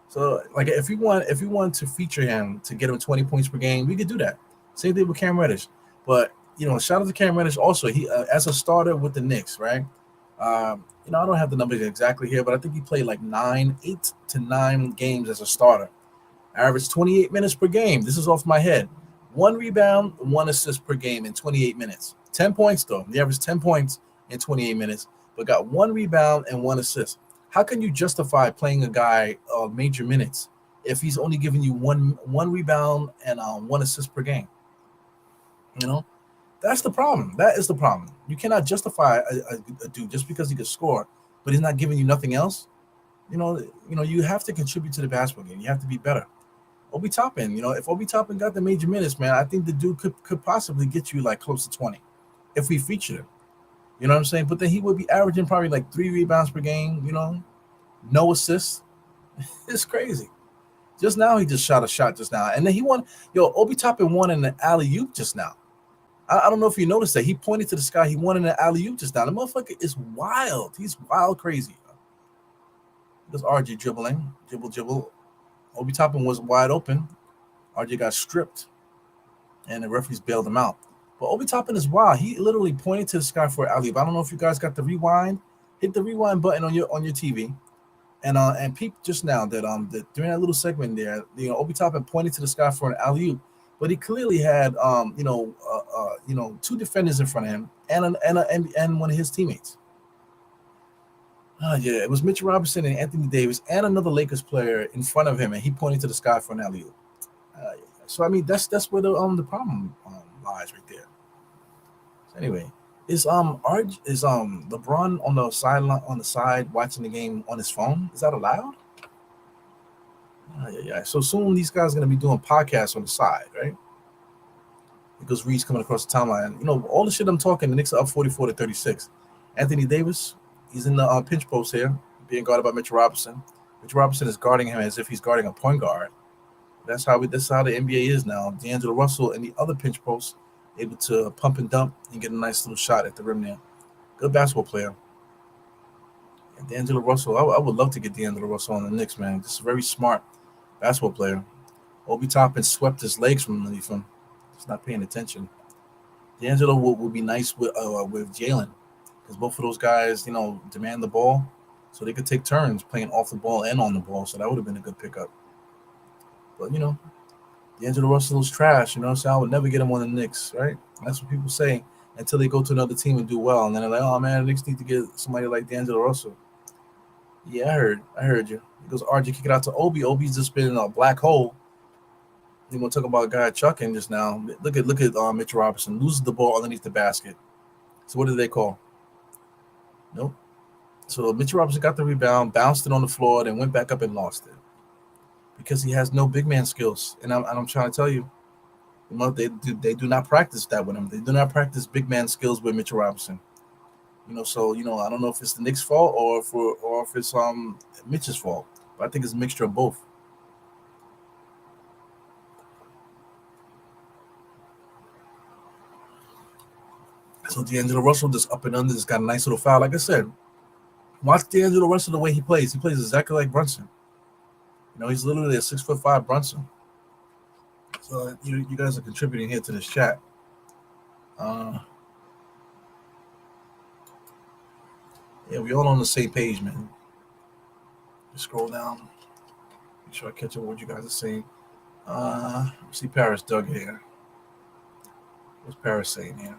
So like if we want to feature him to get him 20 points per game, we could do that. Same thing with Cam Reddish. But shout out to Cam Reddish also. He as a starter with the Knicks, right? I don't have the numbers exactly here, but I think he played like 8 to 9 games as a starter. Averaged 28 minutes per game. This is off my head. 1 rebound, 1 assist per game in 28 minutes. 10 points though. He averaged 10 points in 28 minutes, but got 1 rebound and 1 assist. How can you justify playing a guy major minutes if he's only giving you one rebound and 1 assist per game? You know, that's the problem. That is the problem. You cannot justify a dude just because he can score, but he's not giving you nothing else. You have to contribute to the basketball game. You have to be better. Obi Toppin, if Obi Toppin got the major minutes, man, I think the dude could possibly get you like close to 20 if we featured him. You know what I'm saying? But then he would be averaging probably like 3 rebounds per game, no assists. It's crazy. Just now he just shot a shot just now. And then he won. Obi Toppin won in the alley oop just now. I don't know if you noticed that. He pointed to the sky. He won in the alley oop just now. The motherfucker is wild. He's wild crazy. There's RJ dribbling. Dribble. Obi Toppin was wide open. RJ got stripped. And the referees bailed him out. But Obi Toppin is wild. He literally pointed to the sky for alley oop. I don't know if you guys got the rewind. Hit the rewind button on your TV. And peep just now that during that little segment there, Obi Toppin pointed to the sky for an alley oop, but he clearly had two defenders in front of him and one of his teammates. Yeah, it was Mitchell Robinson and Anthony Davis and another Lakers player in front of him, and he pointed to the sky for an alley oop. So I mean that's where the problem lies right there. So anyway. Is LeBron on the sideline on the side watching the game on his phone? Is that allowed? Yeah. So soon these guys are gonna be doing podcasts on the side, right? Because Reed's coming across the timeline. All the shit I'm talking. The Knicks are up 44-36. Anthony Davis, he's in the pinch post here, being guarded by Mitchell Robinson. Mitchell Robinson is guarding him as if he's guarding a point guard. That's how the NBA is now. D'Angelo Russell and the other pinch post able to pump and dump and get a nice little shot at the rim there. Good basketball player. And D'Angelo Russell, I would love to get D'Angelo Russell on the Knicks, man. Just a very smart basketball player. Obi Toppin swept his legs from underneath him. Just not paying attention. D'Angelo would be nice with Jalen because both of those guys, demand the ball, so they could take turns playing off the ball and on the ball. So that would have been a good pickup. But D'Angelo Russell's trash, so I would never get him on the Knicks, right? That's what people say until they go to another team and do well. And then they're like, oh, man, the Knicks need to get somebody like D'Angelo Russell. Yeah, I heard you. Because RJ kick it out to Obi. Obi's just been in a black hole. You're going to talk about a guy chucking just now. Look at Mitchell Robinson. Loses the ball underneath the basket. So what did they call? Nope. So Mitchell Robinson got the rebound, bounced it on the floor, then went back up and lost it. Because he has no big man skills. And I'm trying to tell you, they do not practice that with him. They do not practice big man skills with Mitchell Robinson. So I don't know if it's the Knicks' fault or if it's Mitch's fault. But I think it's a mixture of both. So D'Angelo Russell just up and under, just got a nice little foul. Like I said, watch D'Angelo Russell the way he plays. He plays exactly like Brunson. He's literally a 6'5" Brunson. So you guys are contributing here to this chat. Yeah, we all on the same page, man. Just scroll down. Make sure I catch up with what you guys are saying. See Paris Doug here. What's Paris saying here?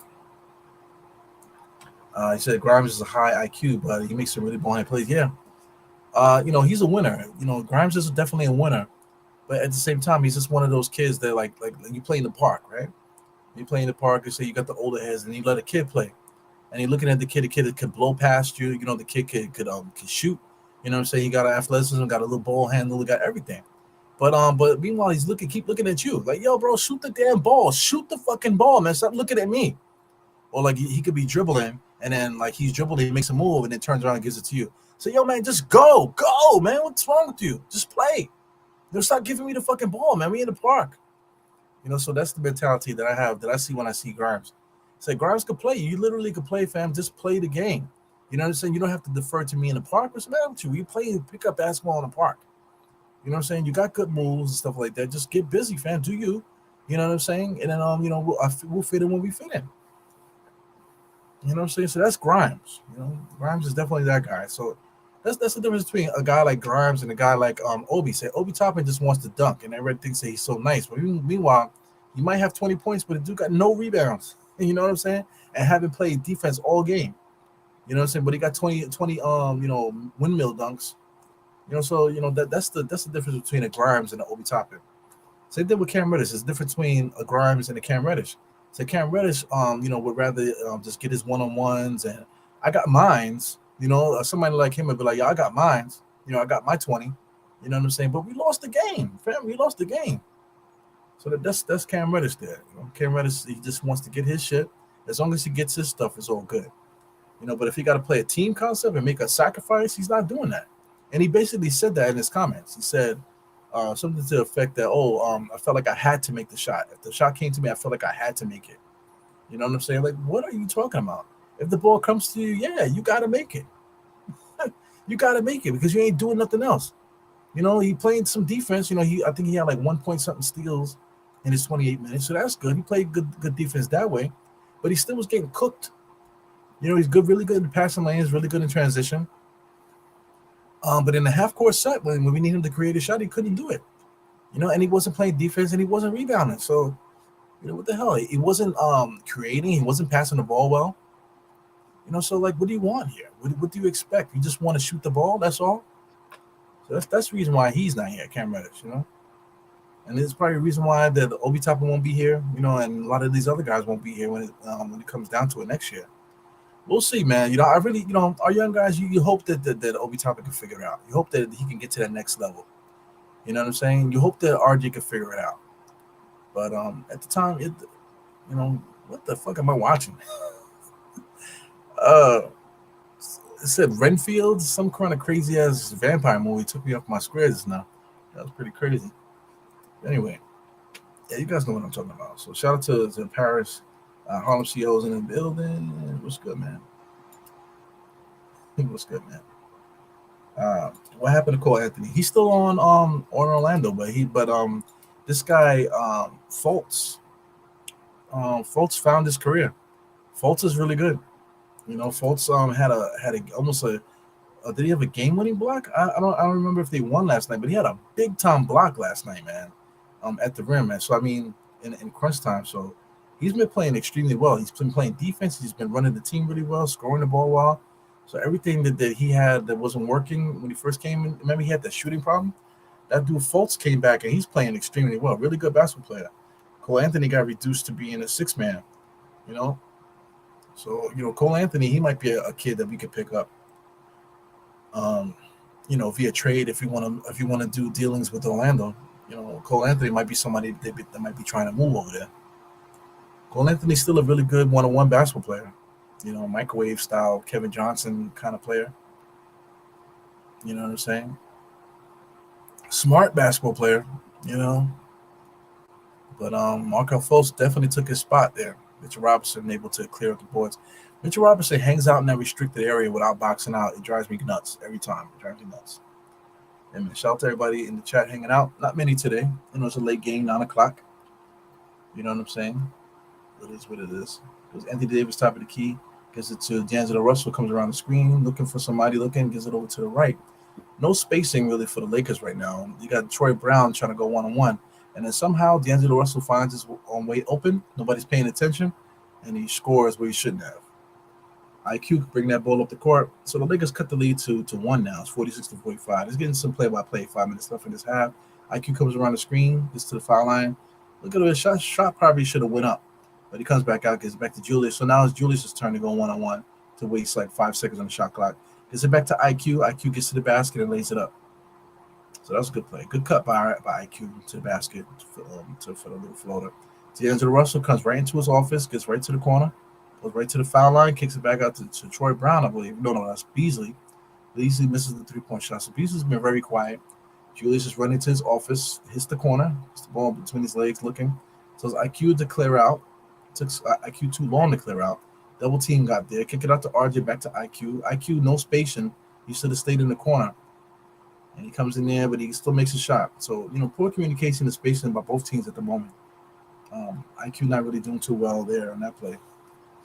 He said Grimes is a high IQ, but he makes some really bonehead plays. Yeah. He's a winner. Grimes is definitely a winner, but at the same time, he's just one of those kids that like you play in the park, right? You play in the park, you say you got the older heads, and you let a kid play, and you're looking at the kid that could blow past you. The kid could shoot. You know what I'm saying? He got athleticism, got a little ball handle, got everything. But meanwhile, keep looking at you like, yo, bro, shoot the damn ball, shoot the fucking ball, man. Stop looking at me. Or like he could be dribbling, and then like he's dribbling, he makes a move, and then turns around and gives it to you. So, yo, man, just go, man. What's wrong with you? Just play. Stop giving me the fucking ball, man. We in the park. So that's the mentality that I have, that I see when I see Grimes. Say, Grimes could play. You literally could play, fam. Just play the game. You know what I'm saying? You don't have to defer to me in the park. What's the matter with you? You play and pick up basketball in the park. You know what I'm saying? You got good moves and stuff like that. Just get busy, fam. Do you? You know what I'm saying? And then we'll fit in when we fit in. You know what I'm saying? So that's Grimes. Grimes is definitely that guy. So that's the difference between a guy like Grimes and a guy like Obi. Say Obi Toppin just wants to dunk, and everybody thinks that he's so nice. But meanwhile, he might have 20 points, but the dude got no rebounds. You know what I'm saying? And haven't played defense all game. You know what I'm saying? But he got 20 windmill dunks. So that's the difference between a Grimes and an Obi Toppin. Same thing with Cam Reddish. There's a difference between a Grimes and a Cam Reddish. So Cam Reddish, would rather just get his one-on-ones, and I got mines. Somebody like him would be like, "Yeah, I got mines. I got my 20." You know what I'm saying? But we lost the game, fam. We lost the game. So that's Cam Reddish there. Cam Reddish, he just wants to get his shit. As long as he gets his stuff, it's all good. But if he got to play a team concept and make a sacrifice, he's not doing that. And he basically said that in his comments. He said something to the effect that, I felt like I had to make the shot. If the shot came to me, I felt like I had to make it. You know what I'm saying? Like, what are you talking about? If the ball comes to you, yeah, you got to make it. You got to make it because you ain't doing nothing else. He played some defense. I think he had like 1 point something steals in his 28 minutes. So that's good. He played good defense that way. But he still was getting cooked. He's good, really good in passing lanes, really good in transition. But in the half-court set, when we need him to create a shot, he couldn't do it. And he wasn't playing defense and he wasn't rebounding. So, what the hell? He wasn't creating. He wasn't passing the ball well. So like, what do you want here? What do you expect? You just want to shoot the ball? That's all. So that's the reason why he's not here, Cam Reddish. And it's probably the reason why the Obi Toppin won't be here. And a lot of these other guys won't be here when it comes down to it next year. We'll see, man. I really, our young guys, you hope that Obi Toppin can figure it out. You hope that he can get to that next level. You know what I'm saying? You hope that RJ can figure it out. But at the time, what the fuck am I watching? It said Renfield, some kind of crazy ass vampire movie took me off my squares now. That was pretty crazy. Anyway, yeah, you guys know what I'm talking about. So shout out to Paris, Harlem CEOs in the building. What's good, man? What's good, man? What happened to Cole Anthony? He's still on Orlando, but this guy Fultz found his career. Fultz is really good. Fultz had a almost a did he have a game-winning block? I don't remember if they won last night, but he had a big-time block last night, man. At the rim, man. So I mean, in crunch time, so he's been playing extremely well. He's been playing defense. He's been running the team really well, scoring the ball well. So everything that he had that wasn't working when he first came in, remember he had that shooting problem? That dude Fultz came back and he's playing extremely well. Really good basketball player. Cole Anthony got reduced to being a six-man, So, Cole Anthony, he might be a kid that we could pick up. Via trade if you want to do dealings with Orlando. Cole Anthony might be somebody that might be trying to move over there. Cole Anthony's still a really good one-on-one basketball player. Microwave style Kevin Johnson kind of player. You know what I'm saying? Smart basketball player, But Markel Fultz definitely took his spot there. Mitchell Robinson able to clear up the boards. Mitchell Robinson hangs out in that restricted area without boxing out. It drives me nuts every time. It drives me nuts. And man, shout out to everybody in the chat hanging out. Not many today. It's a late game, 9 o'clock. You know what I'm saying? It is what it is. Because Anthony Davis top of the key. Gives it to D'Angelo Russell, comes around the screen, looking for somebody gives it over to the right. No spacing really for the Lakers right now. You got Troy Brown trying to go one-on-one. And then somehow D'Angelo Russell finds his own way open. Nobody's paying attention. And he scores where he shouldn't have. IQ could bring that ball up the court. So the Lakers cut the lead to 1 now. It's 46-45. It's getting some play-by-play. 5 minutes left in this half. IQ comes around the screen, gets to the foul line. Look at it. Shot probably should have went up. But he comes back out, gets back to Julius. So now it's Julius' turn to go one-on-one to waste like 5 seconds on the shot clock. Gets it back to IQ. IQ gets to the basket and lays it up. So that's a good play. Good cut by IQ to the basket for the little floater. D'Angelo Russell comes right into his office, gets right to the corner, goes right to the foul line, kicks it back out to Troy Brown, I believe. No, that's Beasley. Beasley misses the three-point shot. So Beasley's been very quiet. Julius is running to his office, hits the corner, hits the ball between his legs looking. So it's IQ to clear out. It took IQ too long to clear out. Double team got there. Kick it out to RJ, back to IQ. IQ, no spacing. He should have stayed in the corner. and he comes in there, but he still makes a shot. So poor communication and spacing by both teams at the moment. IQ not really doing too well there on that play.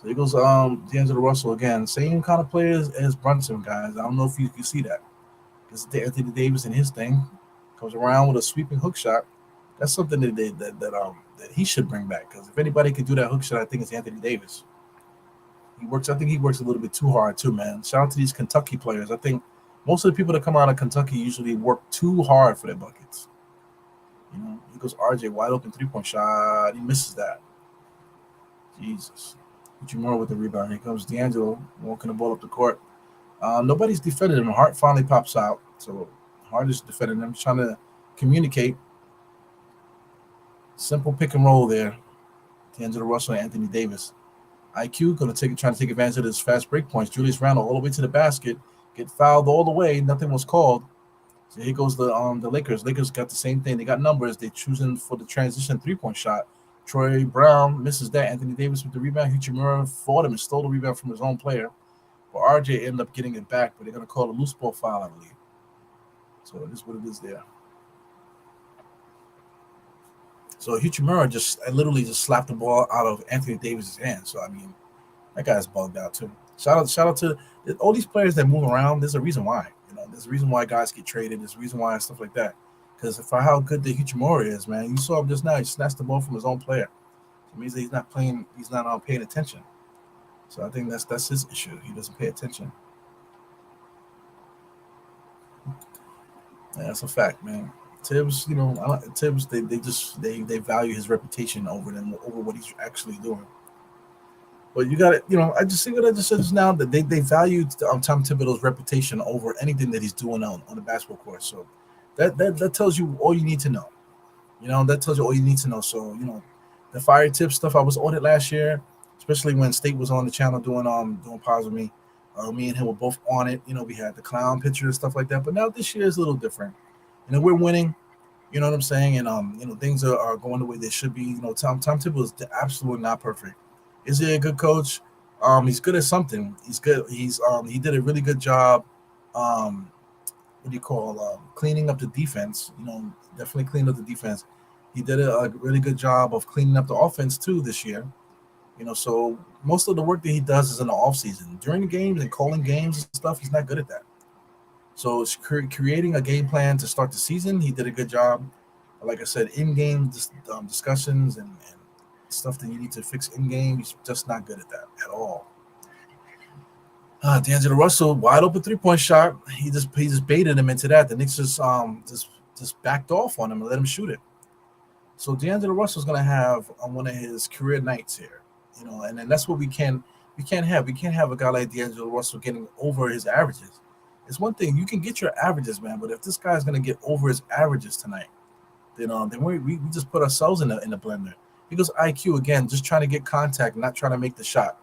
So he goes D'Angelo Russell again, same kind of players as Brunson, guys. I don't know if you can see that. Because Anthony Davis and his thing comes around with a sweeping hook shot. That's something that he should bring back. Because if anybody could do that hook shot, I think it's Anthony Davis. He works. I think he works a little bit too hard too, man. Shout out to these Kentucky players. I think most of the people that come out of Kentucky usually work too hard for their buckets. He goes RJ wide open 3-point shot. He misses that. Jesus. Uchimura with the rebound. Here comes D'Angelo walking the ball up the court. Nobody's defending him. Hart finally pops out. So Hart is defending him, trying to communicate. Simple pick and roll there. D'Angelo Russell and Anthony Davis. IQ trying to take advantage of his fast break points. Julius Randle all the way to the basket, get fouled all the way. Nothing was called. So here goes the Lakers. Lakers got the same thing. They got numbers. They choosing for the transition 3-point shot. Troy Brown misses that. Anthony Davis with the rebound. Uchimura fought him and stole the rebound from his own player. But RJ ended up getting it back. But they're gonna call a loose ball foul, I believe. So it is what it is there. So Uchimura literally just slapped the ball out of Anthony Davis's hand. So I mean, that guy's bugged out too. Shout out to all these players that move around. There's a reason why. There's a reason why guys get traded. There's a reason why stuff like that. Because for how good the Uchimura is, man, you saw him just now. He snatched the ball from his own player. It means that he's not playing. He's not paying attention. So I think that's his issue. He doesn't pay attention. Yeah, that's a fact, man. Tibbs, Tibbs, they value his reputation over what he's actually doing. But you got it, I just see what I just said just now, that they valued Tom Thibodeau's reputation over anything that he's doing on the basketball court. So that tells you all you need to know. That tells you all you need to know. So the fire tip stuff, I was on it last year, especially when State was on the channel doing pause with me. Me and him were both on it. We had the clown picture and stuff like that. But now this year is a little different. We're winning. You know what I'm saying? And things are going the way they should be. Tom Thibodeau is absolutely not perfect. Is he a good coach? He's good at something. He's good. He did a really good job. Cleaning up the defense? Definitely cleaning up the defense. He did a really good job of cleaning up the offense too this year. So most of the work that he does is in the off season. During the games and calling games and stuff, he's not good at that. So it's creating a game plan to start the season. He did a good job. Like I said, in-game discussions and stuff that you need to fix in-game, he's just not good at that at all. D'Angelo Russell, wide open 3-point shot. He just baited him into that. The Knicks just backed off on him and let him shoot it. So D'Angelo Russell's gonna have one of his career nights here, and then that's what we can't have. We can't have a guy like D'Angelo Russell getting over his averages. It's one thing you can get your averages, man, but if this guy's gonna get over his averages tonight, then we just put ourselves in the blender. He goes IQ again, just trying to get contact, not trying to make the shot.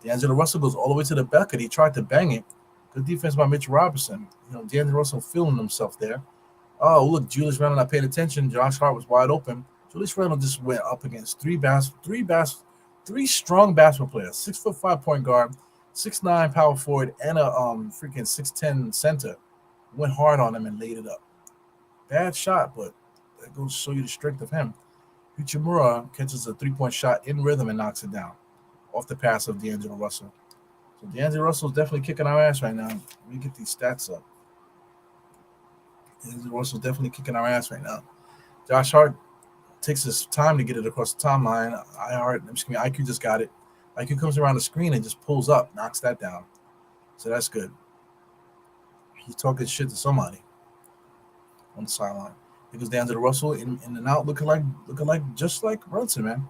D'Angelo Russell goes all the way to the bucket. He tried to bang it. Good defense by Mitch Robinson. D'Angelo Russell feeling himself there. Oh, look, Julius Randle not paying attention. Josh Hart was wide open. Julius Randle just went up against three strong basketball players, 6'5" point guard, 6'9" power forward, and a freaking 6'10" center. Went hard on him and laid it up. Bad shot, but that goes to show you the strength of him. Uchimura catches a 3-point shot in rhythm and knocks it down off the pass of D'Angelo Russell. So D'Angelo Russell's definitely kicking our ass right now. Let me get these stats up. D'Angelo Russell's definitely kicking our ass right now. Josh Hart takes his time to get it across the timeline. IQ just got it. IQ comes around the screen and just pulls up, knocks that down. So that's good. He's talking shit to somebody on the sideline. It goes down to the Russell in and out, looking like just like Brunson, man.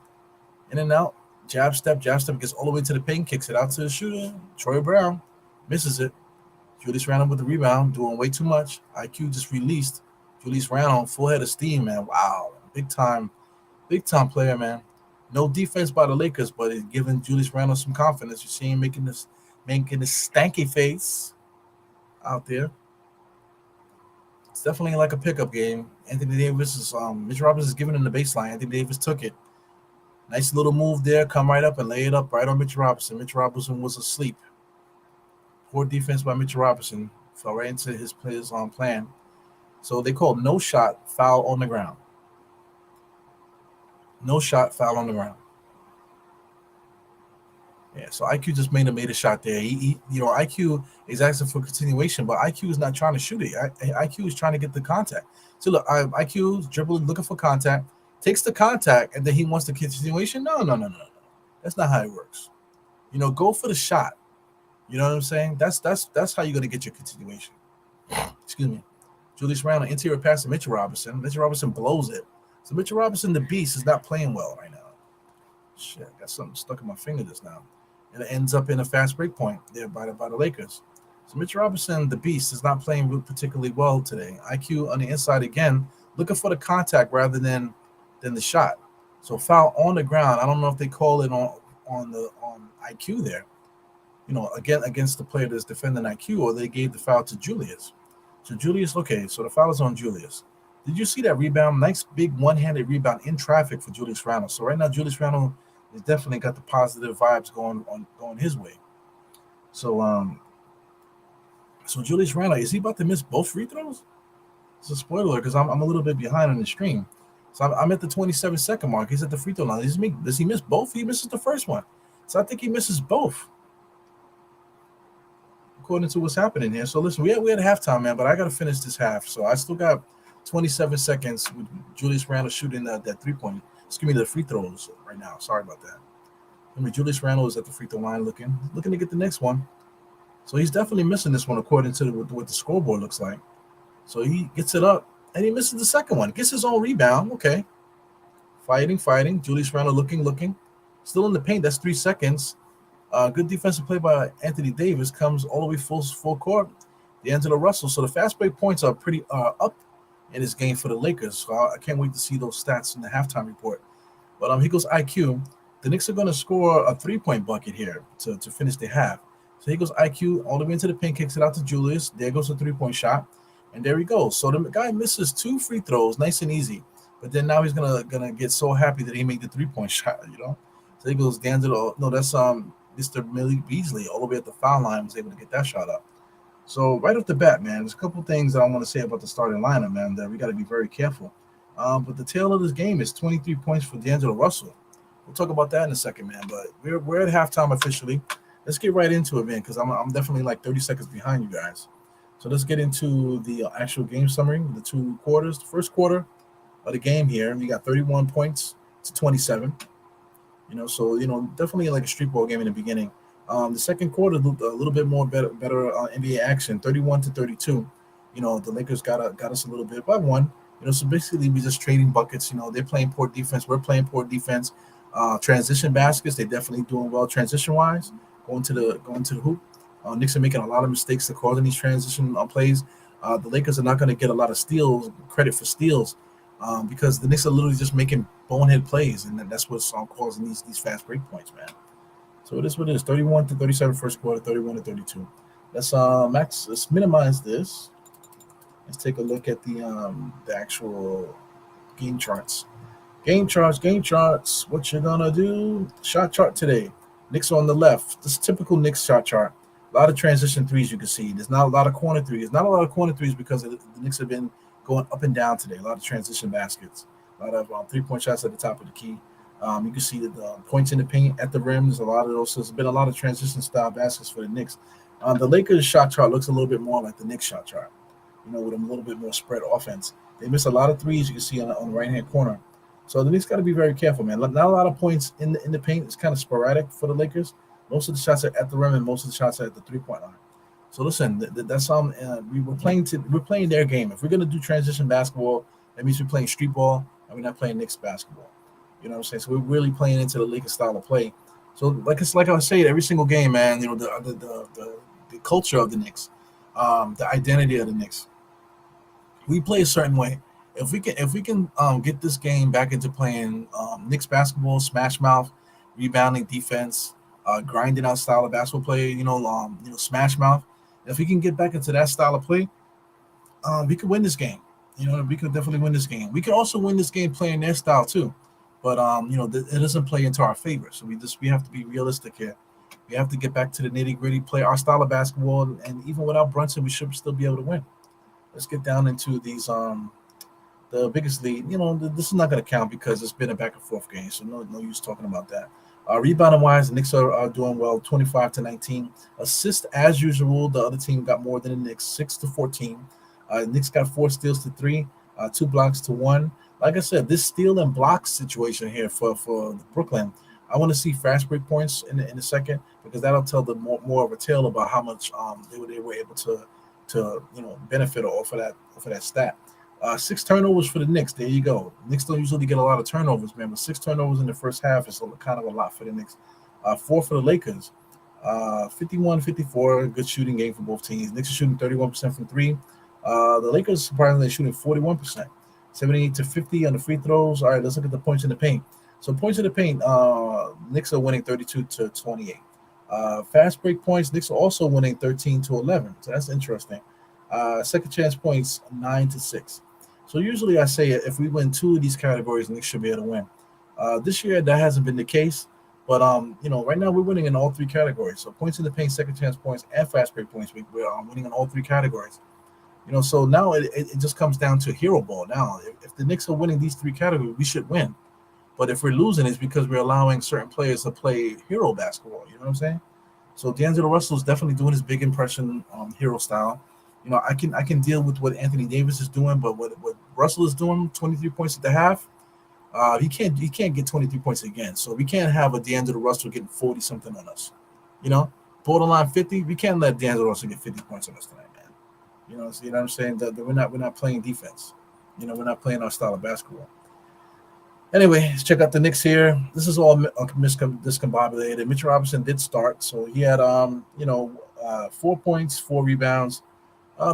In and out, jab step, gets all the way to the paint, kicks it out to the shooter. Troy Brown misses it. Julius Randle with the rebound, doing way too much. IQ just released. Julius Randle, full head of steam, man. Wow, big time player, man. No defense by the Lakers, but it's giving Julius Randle some confidence. You see him making this stanky face out there. It's definitely like a pickup game. Anthony Davis is Mitch Robinson is giving him the baseline. Anthony Davis took it. Nice little move there. Come right up and lay it up right on Mitch Robinson. Mitch Robinson was asleep. Poor defense by Mitch Robinson. Fell right into his player's plan. So they call no shot foul on the ground. No shot foul on the ground. Yeah, so IQ just made a shot there. IQ is asking for continuation, but IQ is not trying to shoot it. IQ is trying to get the contact. So look, IQ is dribbling, looking for contact, takes the contact, and then he wants the continuation. No, no, no, no, no. That's not how it works. Go for the shot. You know what I'm saying? That's how you're gonna get your continuation. Excuse me. Julius Randle, interior pass to Mitchell Robinson. Mitchell Robinson blows it. So Mitchell Robinson, the beast, is not playing well right now. Shit, I got something stuck in my finger just now. And it ends up in a fast break point there by the Lakers. So Mitchell Robinson, the beast, is not playing particularly well today. IQ on the inside again, looking for the contact rather than the shot. So foul on the ground. I don't know if they call it on IQ there. Again against the player that's defending IQ, or they gave the foul to Julius. So Julius, okay, so the foul is on Julius. Did you see that rebound? Nice big one-handed rebound in traffic for Julius Randle. So right now, Julius Randle has definitely got the positive vibes going his way. So Julius Randle, is he about to miss both free throws? It's a spoiler because I'm a little bit behind on the stream. So I'm at the 27-second mark. He's at the free throw line. Does he miss both? He misses the first one. So I think he misses both, according to what's happening here. So listen, we had halftime, man, but I got to finish this half. So I still got 27 seconds with Julius Randle shooting that 3-point. Excuse me, the free throws right now. Sorry about that. Julius Randle is at the free throw line looking to get the next one. So he's definitely missing this one according to what the scoreboard looks like. So he gets it up, and he misses the second one. Gets his own rebound. Okay. Fighting. Julius Randle looking. Still in the paint. That's 3 seconds. Good defensive play by Anthony Davis. Comes all the way full court. D'Angelo Russell. So the fast break points are pretty up in this game for the Lakers. So I can't wait to see those stats in the halftime report. But here goes IQ. The Knicks are going to score a 3-point bucket here to finish the half. So here goes IQ all the way into the paint, kicks it out to Julius. There goes a 3-point shot. And there he goes. So the guy misses 2 free throws, nice and easy. But then now he's gonna get so happy that he made the 3-point shot, So he goes D'Angelo. No, that's Mr. Millie Beasley all the way at the foul line was able to get that shot up. So right off the bat, man, there's a couple things that I want to say about the starting lineup, man, that we got to be very careful. But the tail of this game is 23 points for D'Angelo Russell. We'll talk about that in a second, man. But we're at halftime officially. Let's get right into it, man, because I'm definitely like 30 seconds behind you guys. So let's get into the actual game summary, the 2 quarters. The first quarter of the game here, we got 31 points to 27. So definitely like a street ball game in the beginning. The second quarter looked a little bit more better NBA action, 31 to 32. The Lakers got us a little bit by 1. So basically we just trading buckets. They're playing poor defense, we're playing poor defense. Transition baskets, they're definitely doing well transition wise. Going to the hoop. Knicks are making a lot of mistakes to causing these transition plays. The Lakers are not going to get a lot of credit for steals, because the Knicks are literally just making bonehead plays, and that's what's causing these fast break points, man. So it is what it is. 31 to 37 first quarter, 31 to 32. Let's minimize this. Let's take a look at the actual game charts. Game charts. What you're gonna do? Shot chart today. Knicks on the left. This is typical Knicks shot chart. A lot of transition threes you can see. There's not a lot of corner threes. Not a lot of corner threes because the Knicks have been going up and down today. A lot of transition baskets. A lot of 3-point shots at the top of the key. You can see that the points in the paint at the rim. There's a lot of those. So there's been a lot of transition style baskets for the Knicks. The Lakers shot chart looks a little bit more like the Knicks shot chart. With a little bit more spread offense. They miss a lot of threes. You can see on the right-hand corner. So the Knicks got to be very careful, man. Not a lot of points in the paint. It's kind of sporadic for the Lakers. Most of the shots are at the rim, and most of the shots are at the 3-point line. So listen, that's we're playing their game. If we're gonna do transition basketball, that means we're playing street ball, and we're not playing Knicks basketball. You know what I'm saying? So we're really playing into the Lakers style of play. So like I say, every single game, man. The culture of the Knicks, the identity of the Knicks. We play a certain way. If we can get this game back into playing Knicks basketball, smash mouth, rebounding defense, grinding out style of basketball play, smash mouth. If we can get back into that style of play, we could win this game. We could definitely win this game. We could also win this game playing their style too, but it doesn't play into our favor. So we have to be realistic here. We have to get back to the nitty gritty, play our style of basketball, and even without Brunson, we should still be able to win. Let's get down into these the biggest lead. This is not going to count because it's been a back and forth game, so no use talking about that. Rebounding wise, the Knicks are doing well, 25-19. Assist as usual. The other team got more than the Knicks, 6-14. Knicks got 4 steals to 3, 2 blocks to 1. Like I said, this steal and block situation here for Brooklyn, I want to see fast break points in a second because that'll tell the more of a tale about how much they were able to benefit off of that stat. 6 turnovers for the Knicks. There you go. Knicks don't usually get a lot of turnovers, man, but 6 turnovers in the first half is kind of a lot for the Knicks. 4 for the Lakers. 51-54, good shooting game for both teams. Knicks are shooting 31% from three. The Lakers surprisingly shooting 41%, 78-50 on the free throws. All right, let's look at the points in the paint. So points in the paint, Knicks are winning 32-28. Fast break points, Knicks are also winning 13-11. So that's interesting. Second chance points, 9-6. So usually I say if we win 2 of these categories, Knicks should be able to win. This year that hasn't been the case, but right now we're winning in all 3 categories. So points in the paint, second chance points, and fast break points, we're winning in all 3 categories. So now it just comes down to hero ball. Now, if the Knicks are winning these 3 categories, we should win. But if we're losing, it's because we're allowing certain players to play hero basketball. You know what I'm saying? So D'Angelo Russell is definitely doing his big impression hero style. I can deal with what Anthony Davis is doing, but what Russell is doing, 23 points at the half, he can't get 23 points again. So we can't have a D'Angelo Russell getting 40 something on us. Borderline 50. We can't let D'Angelo Russell get 50 points on us tonight, man. So what I'm saying? That we're not playing defense. We're not playing our style of basketball. Anyway, let's check out the Knicks here. This is all discombobulated. Mitchell Robinson did start, so he had 4 points, 4 rebounds.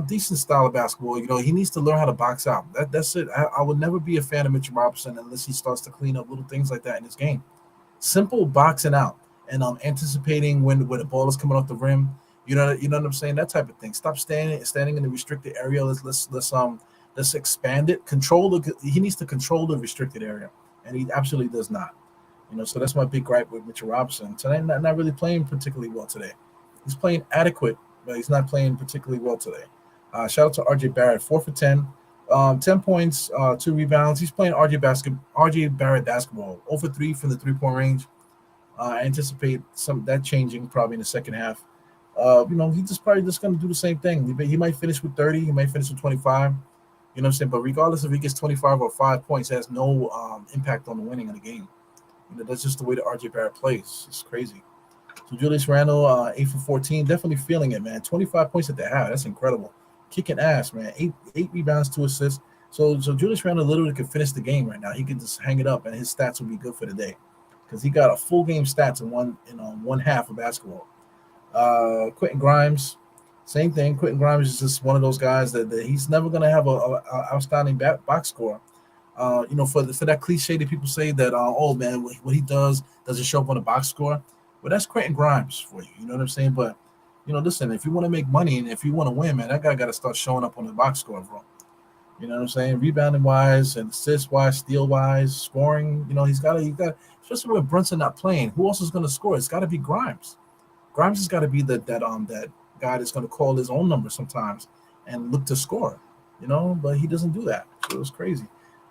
Decent style of basketball. He needs to learn how to box out. That's it. I would never be a fan of Mitchell Robinson unless he starts to clean up little things like that in his game. Simple boxing out and anticipating when the ball is coming off the rim. You know what I'm saying? That type of thing. Stop standing in the restricted area. Let's expand it. He needs to control the restricted area, and he absolutely does not. So that's my big gripe with Mitchell Robinson. Tonight, not really playing particularly well today. He's playing adequate, but he's not playing particularly well today. Shout out to RJ Barrett, 4 for 10, 10 points, 2 rebounds. He's playing RJ Barrett basketball, 0 for 3 from the 3-point range. I anticipate that changing probably in the second half. He's probably just going to do the same thing. He might finish with 30. He might finish with 25. You know what I'm saying? But regardless if he gets 25 or 5 points, it has no impact on the winning of the game. That's just the way that RJ Barrett plays. It's crazy. So Julius Randle, 8 for 14, definitely feeling it, man. 25 points at the half. That's incredible. Kicking ass, man. 8 rebounds, 2 assists. So Julius Randle literally could finish the game right now. He could just hang it up, and his stats would be good for the day because he got a full game stats in one half of basketball. Quentin Grimes, same thing. Quentin Grimes is just one of those guys that he's never going to have a outstanding box score. For that cliche that people say that, oh man, what he doesn't show up on the box score. Well, that's Quentin Grimes for you. You know what I'm saying? But listen, if you want to make money and if you want to win, man, that guy got to start showing up on the box score, bro. You know what I'm saying? Rebounding wise and assist wise, steal wise, scoring. He's got, especially with Brunson not playing. Who else is going to score? It's got to be Grimes. Grimes has got to be that guy that's going to call his own number sometimes and look to score. But he doesn't do that. So it was crazy.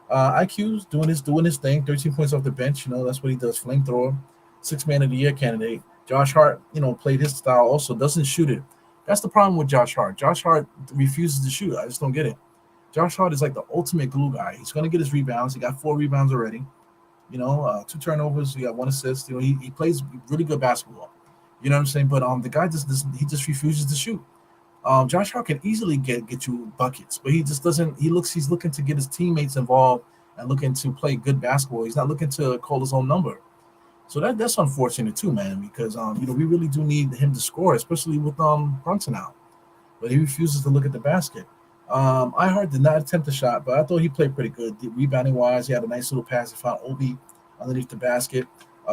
IQ's doing his thing. 13 points off the bench. That's what he does. Flamethrower. 6th man of the year candidate. Josh Hart, played his style also, doesn't shoot it. That's the problem with Josh Hart. Josh Hart refuses to shoot. I just don't get it. Josh Hart is like the ultimate glue guy. He's going to get his rebounds. He got 4 rebounds already. 2 turnovers. He got 1 assist. He plays really good basketball. You know what I'm saying? But the guy just refuses to shoot. Josh Hart can easily get you buckets, but he just doesn't. He's looking to get his teammates involved and looking to play good basketball. He's not looking to call his own number. So that's unfortunate too, man, because we really do need him to score, especially with Brunson out. But he refuses to look at the basket. Ihart did not attempt a shot, but I thought he played pretty good. Rebounding wise, he had a nice little pass. He found Obi underneath the basket.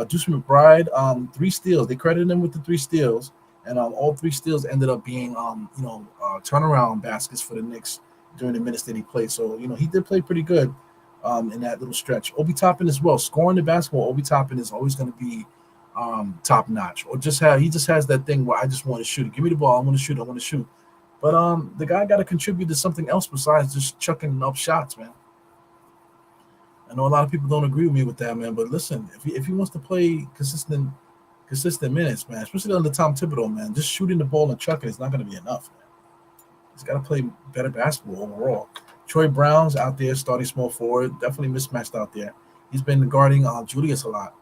Deuce McBride, 3 steals. They credited him with the 3 steals, and all 3 steals ended up being turnaround baskets for the Knicks during the minutes that he played. So he did play pretty good. In that little stretch. Obi Toppin as well. Scoring the basketball, Obi Toppin is always going to be top notch. Or he just has that thing where I just want to shoot it. Give me the ball. I want to shoot. But the guy got to contribute to something else besides just chucking up shots, man. I know a lot of people don't agree with me with that, man. But listen, if he wants to play consistent minutes, man, especially under Tom Thibodeau, man, just shooting the ball and chucking is not going to be enough, man. He's got to play better basketball overall. Troy Brown's out there starting small forward, definitely mismatched out there. He's been guarding Julius a lot,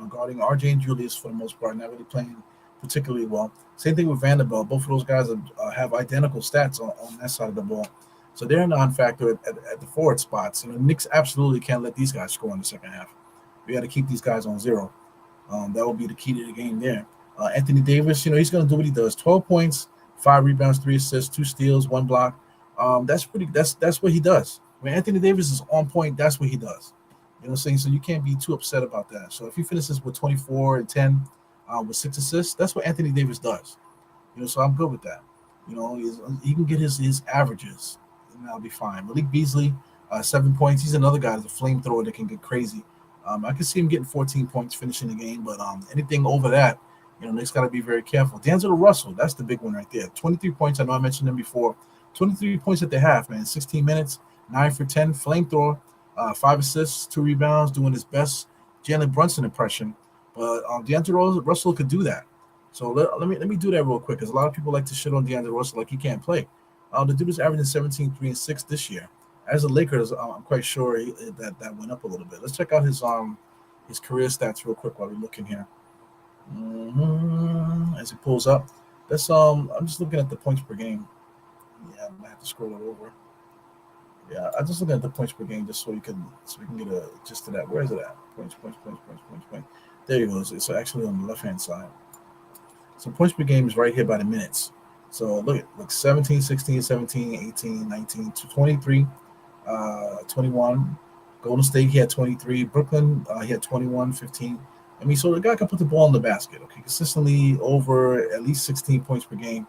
guarding RJ and Julius for the most part, not really playing particularly well. Same thing with Vanderbilt. Both of those guys have identical stats on that side of the ball. So they're a non-factor at the forward spots. Knicks absolutely can't let these guys score in the second half. We got to keep these guys on zero. That will be the key to the game there. Anthony Davis, he's going to do what he does: 12 points, 5 rebounds, 3 assists, 2 steals, 1 block. That's what he does. When Anthony Davis is on point, that's what he does. You know what I'm saying? So you can't be too upset about that. So if he finishes with 24 and 10 with 6 assists, that's what Anthony Davis does. So I'm good with that. He can get his averages, and that'll be fine. Malik Beasley, 7 points. He's another guy that's a flamethrower that can get crazy. I can see him getting 14 points finishing the game, but anything over that, Nick's got to be very careful. D'Angelo Russell, that's the big one right there. 23 points. I know I mentioned him before. 23 points at the half, man. 16 minutes, 9 for 10, flamethrower, 5 assists, 2 rebounds, doing his best Jalen Brunson impression. But D'Angelo Russell could do that. So let me do that real quick, because a lot of people like to shit on D'Angelo Russell like he can't play. The dude is averaging 17, 3, and 6 this year. As a Lakers, I'm quite sure that went up a little bit. Let's check out his career stats real quick while we're looking here. As he pulls up, I'm just looking at the points per game. Yeah, I might have to scroll it over. Yeah, I'm just looking at the points per game just so we can get a gist of that. Where is it at? Points. There you go. It's actually on the left hand side. So points per game is right here by the minutes. So look 17, 16, 17, 18, 19, 23, 21. Golden State, he had 23. Brooklyn, he had 21, 15. I mean, so the guy can put the ball in the basket, okay, consistently over at least 16 points per game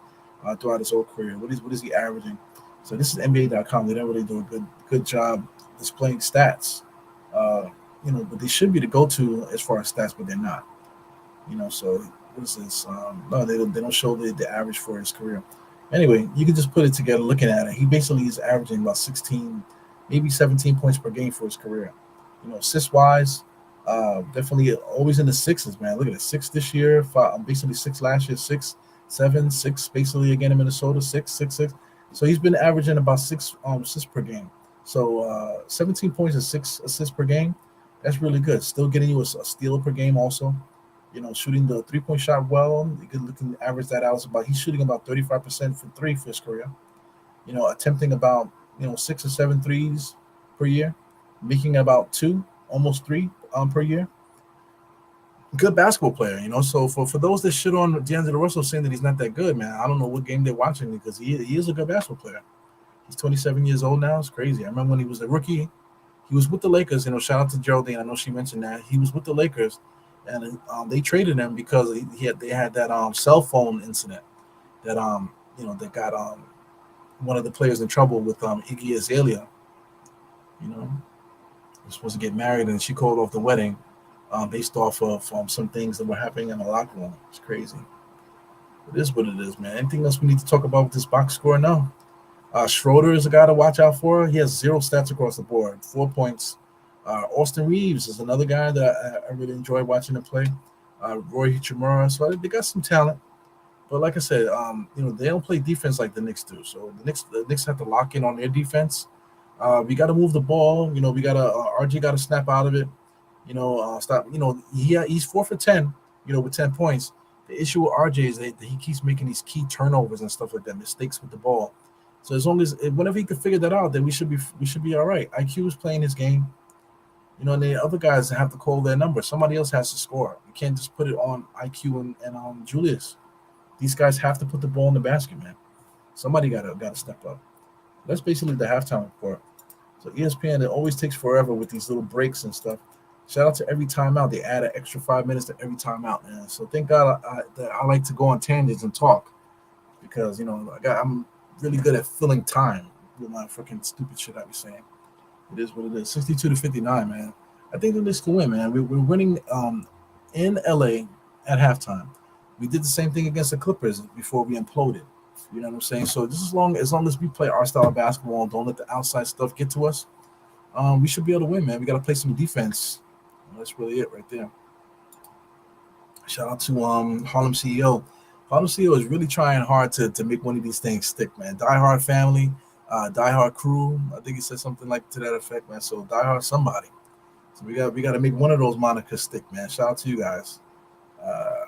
throughout his whole career. What is he averaging? So this is NBA.com. They don't really do a good job displaying stats. But they should be the go-to as far as stats, but they're not. So what is this? No, they don't show the average for his career. Anyway, you can just put it together looking at it. He basically is averaging about 16, maybe 17 points per game for his career. Assist-wise, definitely always in the sixes, man. Look at it, 6 this year, basically 6 last year, 6, 7, 6 basically again in Minnesota, 6, 6, 6. So he's been averaging about 6 assists per game. So 17 points and 6 assists per game. That's really good. Still getting you a steal per game also. Shooting the 3-point shot well. You can average that out. He's shooting about 35% from 3 for his career. Attempting about 6 or 7 threes per year, making about 2, almost 3 per year. Good basketball player, So for those that shit on D'Angelo Russell saying that he's not that good, man, I don't know what game they're watching, because he is a good basketball player. He's 27 years old now. It's crazy. I remember when he was a rookie, he was with the Lakers. Shout out to Geraldine. I know she mentioned that he was with the Lakers, and they traded him because they had that cell phone incident that that got one of the players in trouble with Iggy Azalea. They're supposed to get married, and she called off the wedding based off of some things that were happening in the locker room. It's crazy. It is what it is, man. Anything else we need to talk about with this box score? No. Schroeder is a guy to watch out for. He has 0 stats across the board, 4 points. Austin Reeves is another guy that I really enjoy watching him play. Roy Hachimura. So they got some talent. But like I said, they don't play defense like the Knicks do. So the Knicks have to lock in on their defense. We got to move the ball. We got to RJ got to snap out of it. Stop. He's 4 for 10. With 10 points. The issue with RJ is that he keeps making these key turnovers and stuff like that, mistakes with the ball. So as long as whenever he can figure that out, then we should be all right. IQ is playing his game. And the other guys have to call their number. Somebody else has to score. You can't just put it on IQ and Julius. These guys have to put the ball in the basket, man. Somebody got to step up. That's basically the halftime report. So ESPN, it always takes forever with these little breaks and stuff. Shout out to every timeout. They add an extra 5 minutes to every timeout, man. So thank God that I like to go on tangents and talk, because I'm really good at filling time with my freaking stupid shit I be saying. It is what it is. 62-59, man. I think the Knicks can win, man. We're winning in LA at halftime. We did the same thing against the Clippers before we imploded. You know what I'm saying? So just as long as we play our style of basketball and don't let the outside stuff get to us, we should be able to win, man. We got to play some defense. That's really it right there. Shout out to Harlem CEO. Harlem CEO is really trying hard to make one of these things stick, man. Die Hard family, Die Hard crew. I think he said something like to that effect, man. So Die Hard somebody. So we got to make one of those monikers stick, man. Shout out to you guys. Uh,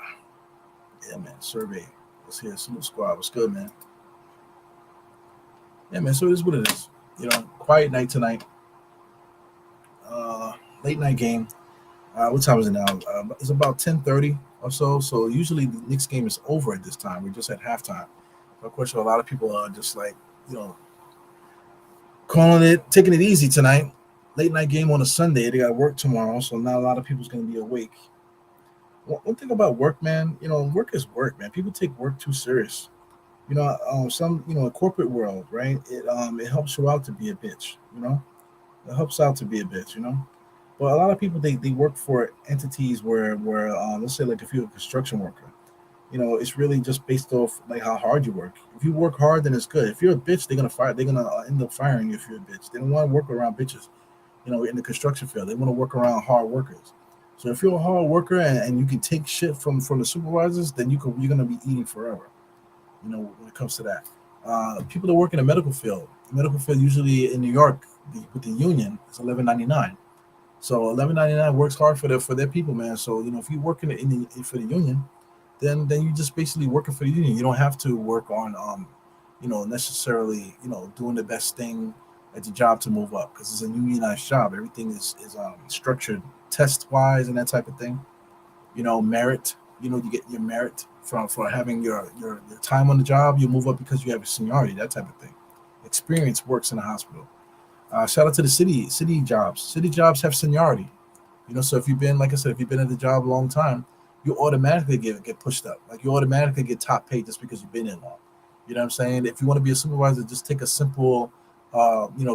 yeah, man. Survey. Let's hear Salute Squad. What's good, man? Yeah, man. So it is what it is. Quiet night tonight. Late night game. What time is it now? It's about 10:30 or so. So usually the Knicks game is over at this time. We're just at halftime. Of course, a lot of people are just like, calling it, taking it easy tonight. Late night game on a Sunday. They got to work tomorrow, so not a lot of people's going to be awake. One thing about work, man, work is work, man. People take work too serious. In corporate world, right? It helps you out to be a bitch. It helps out to be a bitch. But a lot of people they work for entities where let's say like if you're a construction worker, it's really just based off like how hard you work. If you work hard, then it's good. If you're a bitch, they're gonna fire. They're gonna end up firing you if you're a bitch. They don't want to work around bitches. In the construction field, they want to work around hard workers. So if you're a hard worker and you can take shit from the supervisors, then you're gonna be eating forever. When it comes to that. People that work in the medical field usually in New York with the union is 11.99. So 11.99 works hard for their people, man. So if you work for the union, then you just basically working for the union. You don't have to work on necessarily doing the best thing at the job to move up because it's a unionized job. Everything is structured test wise and that type of thing. Merit. You get your merit for having your time on the job. You move up because you have a seniority, that type of thing. Experience works in a hospital. Shout out to the city jobs. City jobs have seniority. So if you've been, like I said, if you've been at the job a long time, you automatically get pushed up. Like you automatically get top paid just because you've been in long. You know what I'm saying? If you want to be a supervisor, just take a simple,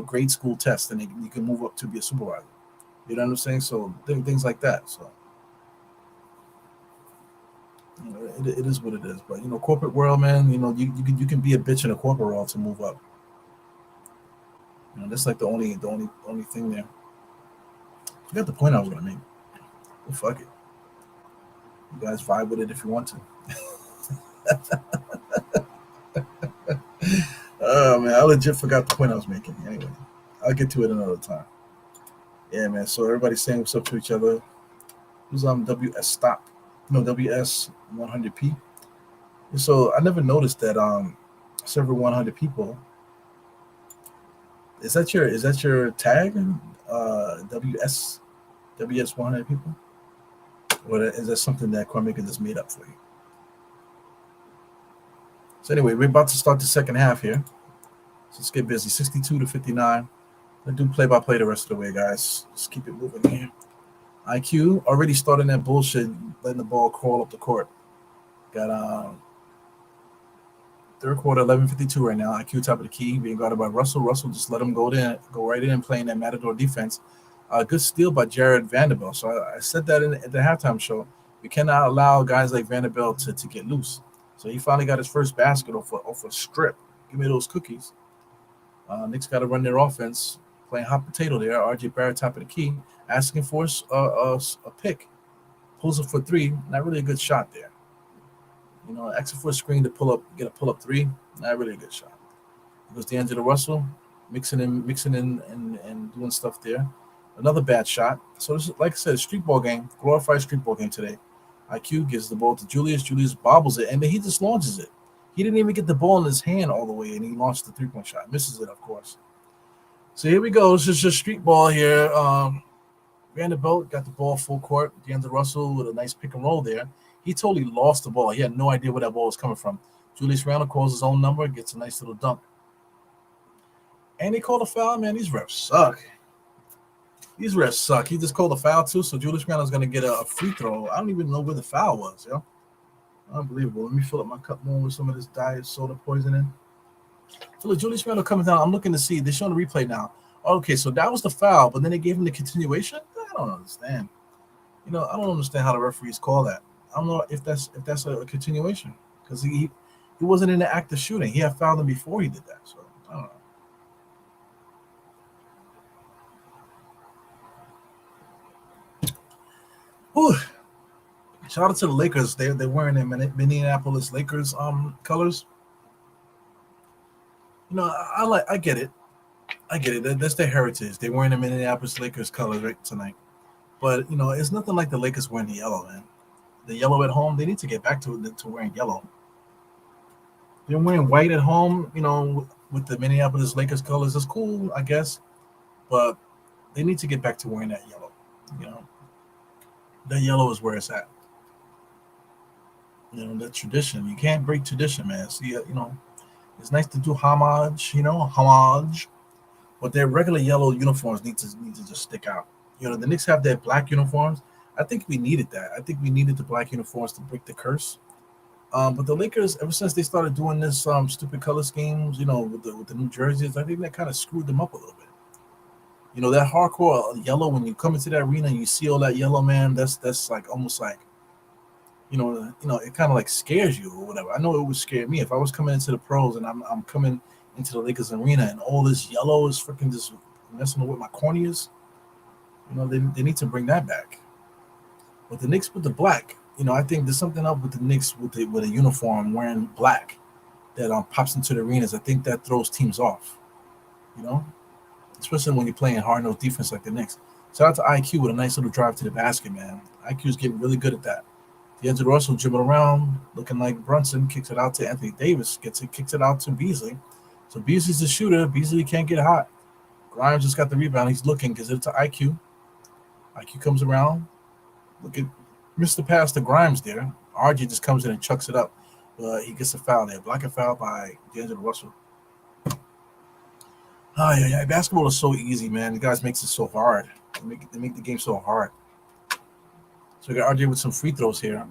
grade school test, and you can move up to be a supervisor. You know what I'm saying? So things like that. So it is what it is. But corporate world, man. You can be a bitch in a corporate world to move up. That's like the only thing there. I forgot the point I was gonna make. Well, fuck it. You guys vibe with it if you want to. Oh man, I legit forgot the point I was making. Anyway, I'll get to it another time. Yeah, man. So everybody's saying what's up to each other. Who's WS stop? No, WS 100P. So I never noticed that server 100 people. Is that your tag? WS 100 people, or is that something that Cormaker just made up for you? So anyway, we're about to start the second half here. So let's get busy. 62-59. Let's do play-by-play the rest of the way, guys. Let's keep it moving here. IQ already starting that bullshit, letting the ball crawl up the court. Got third quarter, 11:52 right now. IQ top of the key, being guarded by Russell. Russell just let him go right in and playing that Matador defense. Good steal by Jared Vanderbilt. So I said that at the halftime show. We cannot allow guys like Vanderbilt to get loose. So he finally got his first basket off a strip. Give me those cookies. Knicks got to run their offense, playing hot potato there. RJ Barrett top of the key, asking for a pick. Pulls up for three. Not really a good shot there. Exit for a screen to get a pull up three. Not really a good shot. It goes D'Angelo Russell, mixing in and doing stuff there. Another bad shot. So this is, like I said, a street ball game, glorified street ball game today. IQ gives the ball to Julius. Julius bobbles it, and then he just launches it. He didn't even get the ball in his hand all the way, and he launched the three-point shot. Misses it, of course. So here we go. This is just street ball here. Vanderbilt got the ball full court. D'Angelo Russell with a nice pick and roll there. He totally lost the ball. He had no idea where that ball was coming from. Julius Randle calls his own number, gets a nice little dunk. And they called a foul, man. These refs suck. He just called a foul, too, so Julius Randle's going to get a free throw. I don't even know where the foul was, yo. Unbelievable. Let me fill up my cup more with some of this diet soda poisoning. So look, Julius Randle coming down. I'm looking to see. They're showing the replay now. Okay, so that was the foul, but then they gave him the continuation? I don't understand. I don't understand how the referees call that. I don't know if that's a continuation because he He wasn't in the act of shooting. He had fouled him before he did that. So I don't know. Whew. Shout out to the Lakers. They're wearing their Minneapolis Lakers colors. I get it. I get it. That's their heritage. They're wearing the Minneapolis Lakers colors right tonight. But it's nothing like the Lakers wearing the yellow, man. The yellow at home, they need to get back to wearing yellow. They're wearing white at home, with the Minneapolis Lakers colors. It's cool, I guess, but they need to get back to wearing that yellow. You know, that yellow is where it's at. That tradition. You can't break tradition, man. See, it's nice to do homage, homage, but their regular yellow uniforms need to just stick out. The Knicks have their black uniforms. I think we needed that. I think we needed the black uniforms to break the curse. But the Lakers, ever since they started doing this stupid color schemes, with the new jerseys, I think that kind of screwed them up a little bit. That hardcore yellow, when you come into that arena and you see all that yellow, man, that's like almost like it kind of like scares you or whatever. I know it would scare me if I was coming into the pros and I'm coming into the Lakers arena and all this yellow is freaking just messing with my corneas. They need to bring that back. But the Knicks with the black, I think there's something up with the Knicks with a uniform wearing black that pops into the arenas. I think that throws teams off. You know, especially when you're playing hard-nosed defense like the Knicks. Shout out to IQ with a nice little drive to the basket, man. IQ's getting really good at that. D'Angelo Russell dribbling around, looking like Brunson, kicks it out to Anthony Davis, kicks it out to Beasley. So Beasley's the shooter. Beasley can't get hot. Grimes just got the rebound. He's looking, gives it to IQ. IQ comes around. Look at Mr. Pass to Grimes there. RJ just comes in and chucks it up. He gets a foul there. Block a foul by D'Angelo Russell. Oh, yeah. Basketball is so easy, man. The guys makes it so hard. They make the game so hard. So we got RJ with some free throws here.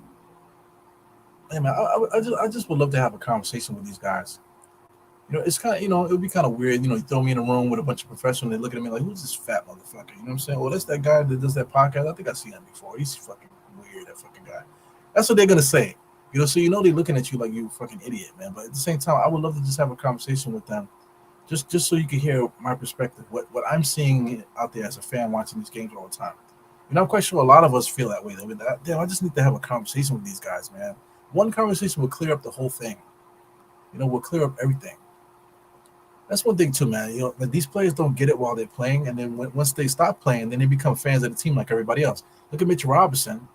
Hey, man, I just would love to have a conversation with these guys. It's kind of, it would be kind of weird. You throw me in a room with a bunch of professionals. They look at me like, who's this fat motherfucker? You know what I'm saying? Well, that's that guy that does that podcast. I think I've seen him before. He's fucking weird, that fucking guy. That's what they're going to say. So they're looking at you like you fucking idiot, man. But at the same time, I would love to just have a conversation with them. Just so you can hear my perspective, what I'm seeing out there as a fan watching these games all the time. I'm quite sure a lot of us feel that way. Damn, I just need to have a conversation with these guys, man. One conversation will clear up the whole thing. Will clear up everything. That's one thing too, man. Like these players don't get it while they're playing, and then once they stop playing, then they become fans of the team like everybody else. Look at Mitchell Robinson,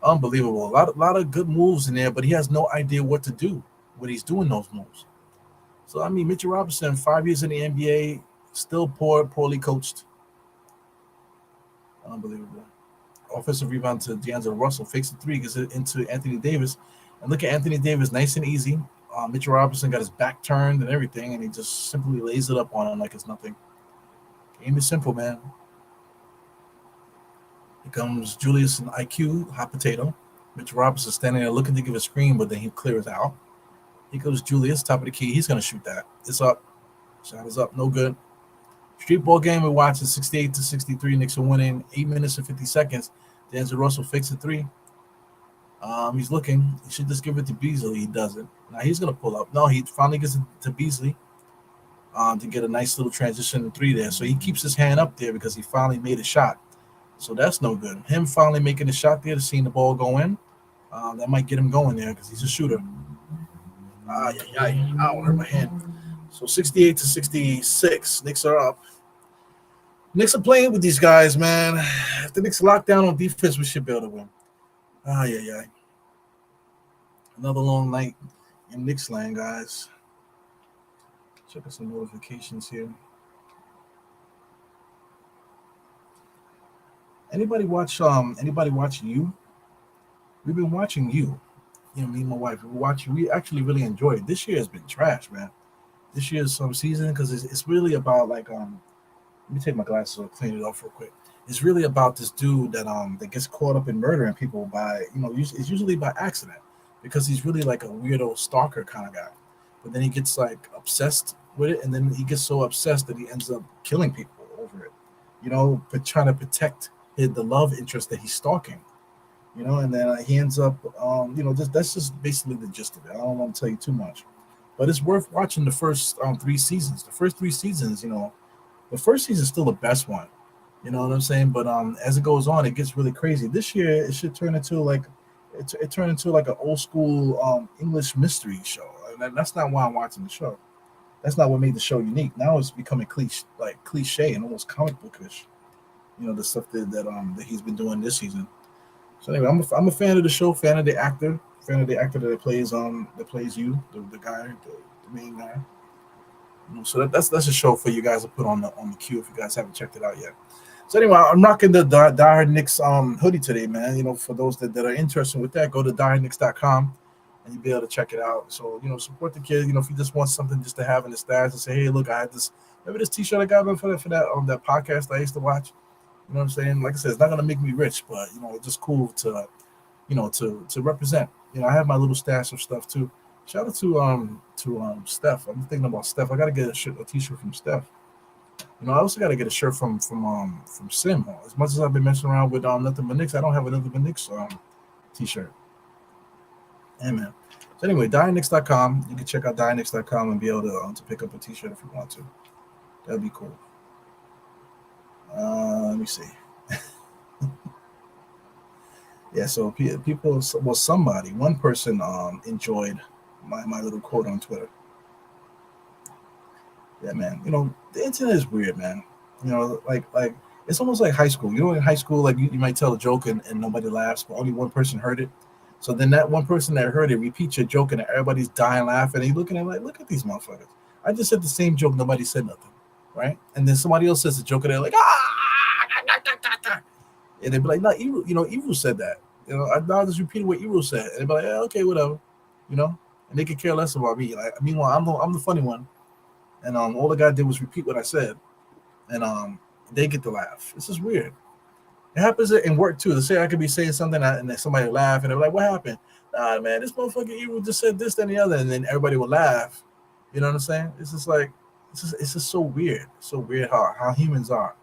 unbelievable. A lot of good moves in there, but he has no idea what to do when he's doing those moves. So Mitchell Robinson, 5 years in the NBA, still poorly coached. Unbelievable. Offensive rebound to D'Angelo Russell, fakes the three, gets it into Anthony Davis, and look at Anthony Davis, nice and easy. Mitchell Robinson got his back turned and everything, and he just simply lays it up on him like it's nothing. Game is simple, man. Here comes Julius and IQ, hot potato. Mitchell Robinson standing there looking to give a screen, but then he clears out. Here goes Julius, top of the key. He's going to shoot that. It's up. Shot is up. No good. Street ball game we're watching, 68-63. Knicks are winning. 8 minutes and 50 seconds. D'Angelo Russell fakes a three. He's looking. He should just give it to Beasley. He doesn't. Now he's going to pull up. No, he finally gets it to Beasley to get a nice little transition three there. So he keeps his hand up there because he finally made a shot. So that's no good. Him finally making a shot there to seeing the ball go in, that might get him going there because he's a shooter. Ow, hurt my hand. So 68-66. Knicks are up. Knicks are playing with these guys, man. If the Knicks lock down on defense, we should be able to win. Another long night in Knicks land, guys. Check out some notifications here. Anybody watch You? We've been watching You. Me and my wife, we actually really enjoy it. This year has been trash, man. This year's season, because it's really about like let me take my glasses off, clean it off real quick. It's really about this dude that gets caught up in murdering people by it's usually by accident, because he's really like a weirdo stalker kind of guy. But then he gets like obsessed with it, and then he gets so obsessed that he ends up killing people over it. But trying to protect the love interest that he's stalking. And then he ends up, that's just basically the gist of it. I don't want to tell you too much, but it's worth watching the first 3 seasons. The first 3 seasons, the first season is still the best one. You know what I'm saying? But as it goes on, it gets really crazy. This year, it should turn into like it turned into like an old school English mystery show, and that's not why I'm watching the show. That's not what made the show unique. Now it's becoming cliche and almost comic bookish. The stuff that he's been doing this season. So anyway, I'm a fan of the show, fan of the actor that plays you, the guy, the main guy. So that's a show for you guys to put on the queue if you guys haven't checked it out yet. So anyway, I'm rocking the Die Hard Knicks hoodie today, man. For those that are interested with that, go to diehardknicks.com and you'll be able to check it out. So support the kid. If you just want something just to have in the stash and say, hey, look, I had this. Remember this T-shirt I got for that podcast I used to watch. You know what I'm saying? Like I said, it's not gonna make me rich, but it's just cool to to represent. I have my little stash of stuff too. Shout out to Steph. I'm thinking about Steph. I gotta get a T-shirt from Steph. I also gotta get a shirt from Sim. As much as I've been messing around with nothing but Knicks, I don't have a nothing but Knicks T-shirt. Hey man. So anyway, diehardknicks.com. You can check out diehardknicks.com and be able to pick up a T-shirt if you want to. That'd be cool. Let me see. Yeah, so people, well, one person enjoyed my little quote on Twitter. Yeah, man. The internet is weird, man. Like it's almost like high school. In high school, like you might tell a joke and nobody laughs, but only one person heard it. So then that one person that heard it repeats your joke and everybody's dying laughing. And you're looking at it like, look at these motherfuckers. I just said the same joke, nobody said nothing, right? And then somebody else says the joke and they're like, and they'd be like, no, Ebru said that. I just repeated what Ebru said. And they'd be like, yeah, okay, whatever. And they could care less about me. Like, meanwhile, I'm the funny one. And all the guy did was repeat what I said. And they get to laugh. This is weird. It happens in work too. Let's say I could be saying something and then somebody would laugh and they're like, what happened? Nah, man, this motherfucker Ebru just said this, then the other, and then everybody would laugh. You know what I'm saying? It's just like it's just so weird. So weird how humans are.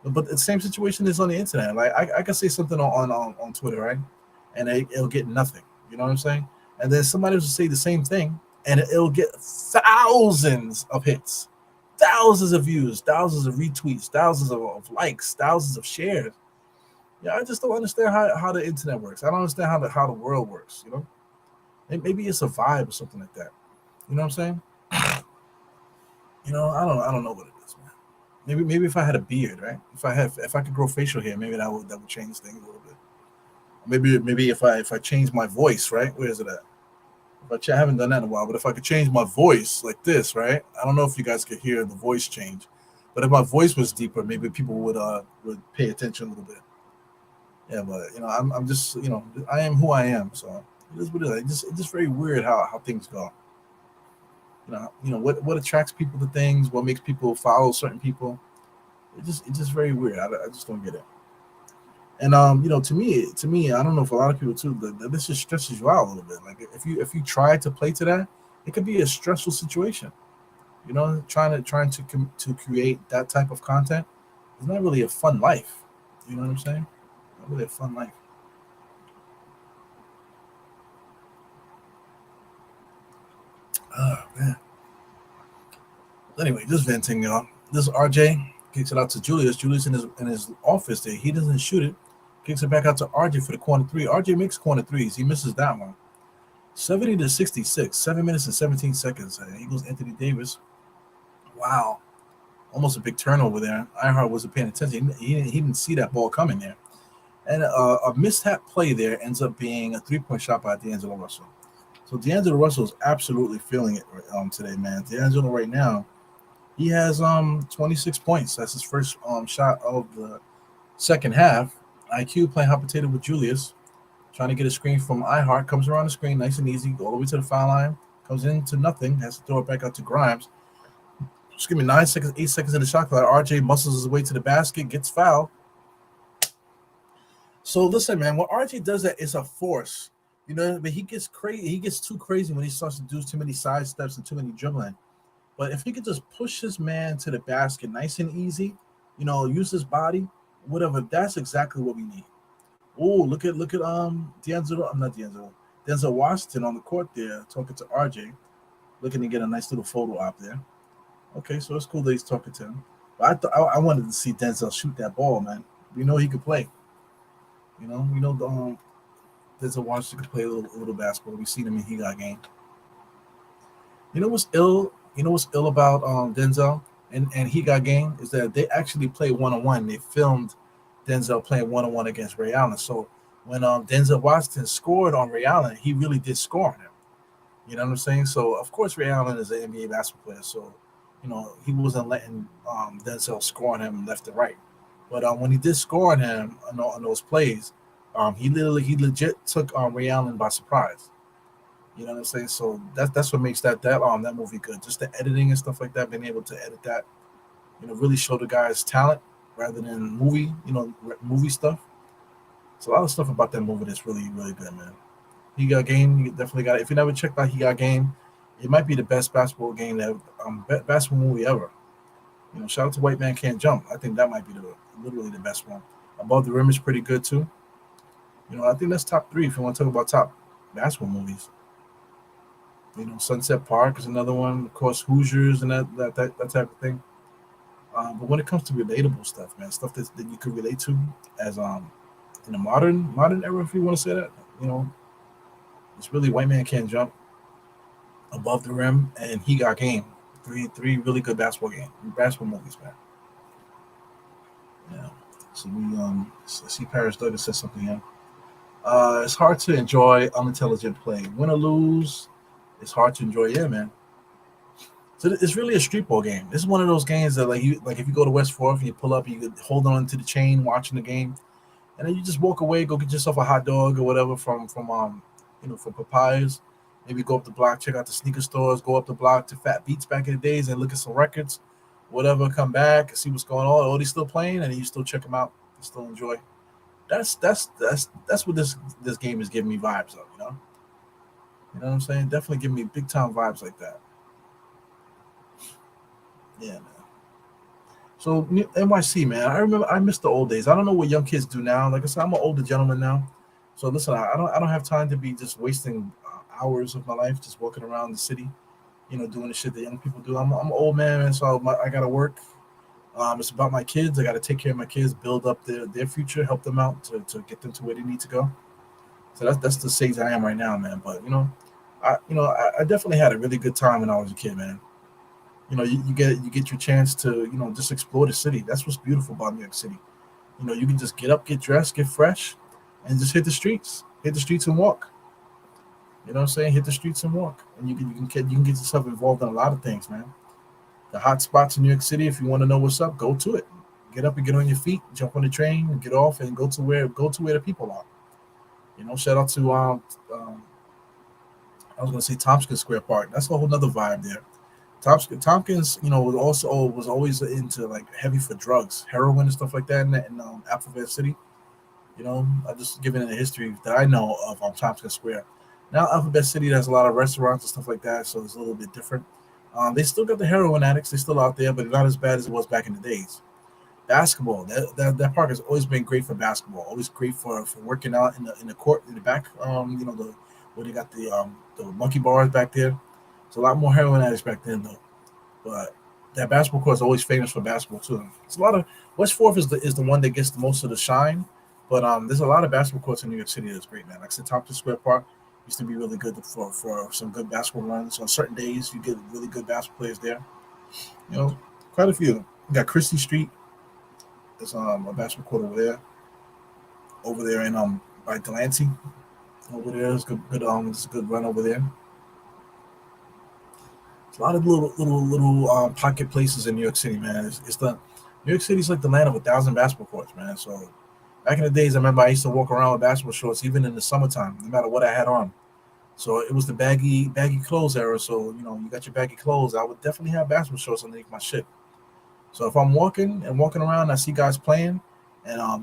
But the same situation is on the internet. Like I can say something on Twitter, right? And it'll get nothing. You know what I'm saying? And then somebody will say the same thing and it'll get thousands of hits, thousands of views, thousands of retweets, thousands of likes, thousands of shares. Yeah, I just don't understand how the internet works. I don't understand how the world works, Maybe it's a vibe or something like that. You know what I'm saying? I don't know what it is, man. Maybe if I had a beard, right? If I could grow facial hair, maybe that would change things a little bit. Maybe if I change my voice, right? Where is it at? I haven't done that in a while, but if I could change my voice like this, right? I don't know if you guys could hear the voice change, but if my voice was deeper, maybe people would pay attention a little bit. Yeah, but I'm just I am who I am, so it is what it is. It's just very weird how things go. What attracts people to things, what makes people follow certain people. It's just very weird. I just don't get it. And to me, I don't know if a lot of people too. This just stresses you out a little bit. Like if you try to play to that, it could be a stressful situation. Trying to create that type of content is not really a fun life. You know what I'm saying? Not really a fun life. Oh man. Anyway, just venting, y'all. This RJ kicks it out to Julius. Julius in his office there. He doesn't shoot it. Kicks it back out to RJ for the corner three. RJ makes corner threes. He misses that one. 70-66. 7 minutes and 17 seconds. He goes Anthony Davis. Wow. Almost a big turnover there. Ironheart wasn't paying attention. He didn't see that ball coming there. And a mishap play there ends up being a three-point shot by D'Angelo Russell. So D'Angelo Russell is absolutely feeling it today, man. D'Angelo right now, he has 26 points. That's his first shot of the second half. IQ playing hot potato with Julius, trying to get a screen from iHeart. Comes around the screen, nice and easy, all the way to the foul line. Comes into nothing, has to throw it back out to Grimes. Just give me 9 seconds, 8 seconds in the shot clock. RJ muscles his way to the basket, gets fouled. So listen, man, when RJ does that, it's a force. But he gets crazy. He gets too crazy when he starts to do too many side steps and too many dribbling. But if he could just push his man to the basket nice and easy, use his body, whatever, that's exactly what we need. Oh, look at D'Angelo. I'm not D'Angelo. Denzel Washington on the court there talking to RJ, looking to get a nice little photo out there. Okay, so it's cool that he's talking to him. But I wanted to see Denzel shoot that ball, man. We know he could play. We know Denzel Washington could play a little basketball. We seen him in He Got Game. You know what's ill? You know what's ill about Denzel and He Got Game is that they actually play one on one. They filmed Denzel playing one on one against Ray Allen. So when Denzel Washington scored on Ray Allen, he really did score on him. You know what I'm saying? So of course Ray Allen is an NBA basketball player, so he wasn't letting Denzel score on him left and right. But when he did score on him on those plays, he legit took Ray Allen by surprise. You know what I'm saying? So that's what makes that movie good. Just the editing and stuff like that, being able to edit that, really show the guy's talent rather than movie stuff. So a lot of stuff about that movie that's really really good, man. He Got Game. You definitely got it. If you never checked out He Got Game, it might be the best basketball game that basketball movie ever. Shout out to White Man Can't Jump. I think that might be literally the best one. Above the Rim is pretty good too. I think that's top three if you want to talk about top basketball movies. Sunset Park is another one. Of course, Hoosiers and that type of thing. But when it comes to relatable stuff, man, stuff that you could relate to as in the modern era, if you want to say that, you know, it's really White Man Can't Jump, Above the Rim, and He Got Game. Three really good basketball movies, man. Yeah. So see Paris Douglas said something here. It's hard to enjoy unintelligent play. Win or lose, it's hard to enjoy. Yeah, man. So it's really a street ball game. This is one of those games that like if you go to West Fourth and you pull up, you could hold on to the chain watching the game, and then you just walk away, go get yourself a hot dog or whatever from Papayas. Maybe go up the block, check out the sneaker stores, go up the block to Fat Beats back in the days and look at some records, whatever. Come back, see what's going on. Oh, they still playing, and you still check them out, you still enjoy. That's what this game is giving me vibes of. You know what I'm saying? Definitely giving me big time vibes like that. Yeah, man. So NYC, man, I miss the old days. I don't know what young kids do now. Like I said, I'm an older gentleman now. So listen, I don't have time to be just wasting hours of my life just walking around the city, doing the shit that young people do. I'm an old man, and so I gotta work. It's about my kids. I gotta take care of my kids, build up their future, help them out to get them to where they need to go. So that's the stage I am right now, man. But I definitely had a really good time when I was a kid, man. You get your chance to just explore the city. That's what's beautiful about New York City. You can just get up, get dressed, get fresh, and just hit the streets and walk. You know what I'm saying? Hit the streets and walk, and you can get yourself involved in a lot of things, man. The hot spots in New York City. If you want to know what's up, go to it. Get up and get on your feet, jump on the train, and get off, and go to where the people are. Shout out to I was gonna say Tompkins Square Park. That's a whole nother vibe there. Tompkins, was always into like heavy for drugs, heroin and stuff like that in Alphabet City. I just giving it a history that I know of on Tompkins Square. Now Alphabet City has a lot of restaurants and stuff like that, so it's a little bit different. They still got the heroin addicts; they're still out there, but not as bad as it was back in the days. Basketball, that park has always been great for basketball. Always great for working out in the court in the back. The where they got the monkey bars back there. It's a lot more heroin addicts back then though. But that basketball court is always famous for basketball too. It's a lot of West Fourth is the one that gets the most of the shine. But there's a lot of basketball courts in New York City that's great, man. Like I said, Tompkins Square Park used to be really good for some good basketball runs. On certain days, you get really good basketball players there. Quite a few. You got Christie Street. There's a basketball court over there in by Delancey. Over there, it's a good run over there. It's a lot of little pocket places in New York City, man. It's the New York City's like the land of 1,000 basketball courts, man. So back in the days, I remember I used to walk around with basketball shorts, even in the summertime, no matter what I had on. So it was the baggy clothes era. So you got your baggy clothes. I would definitely have basketball shorts underneath my shit. So if I'm walking around, I see guys playing, and I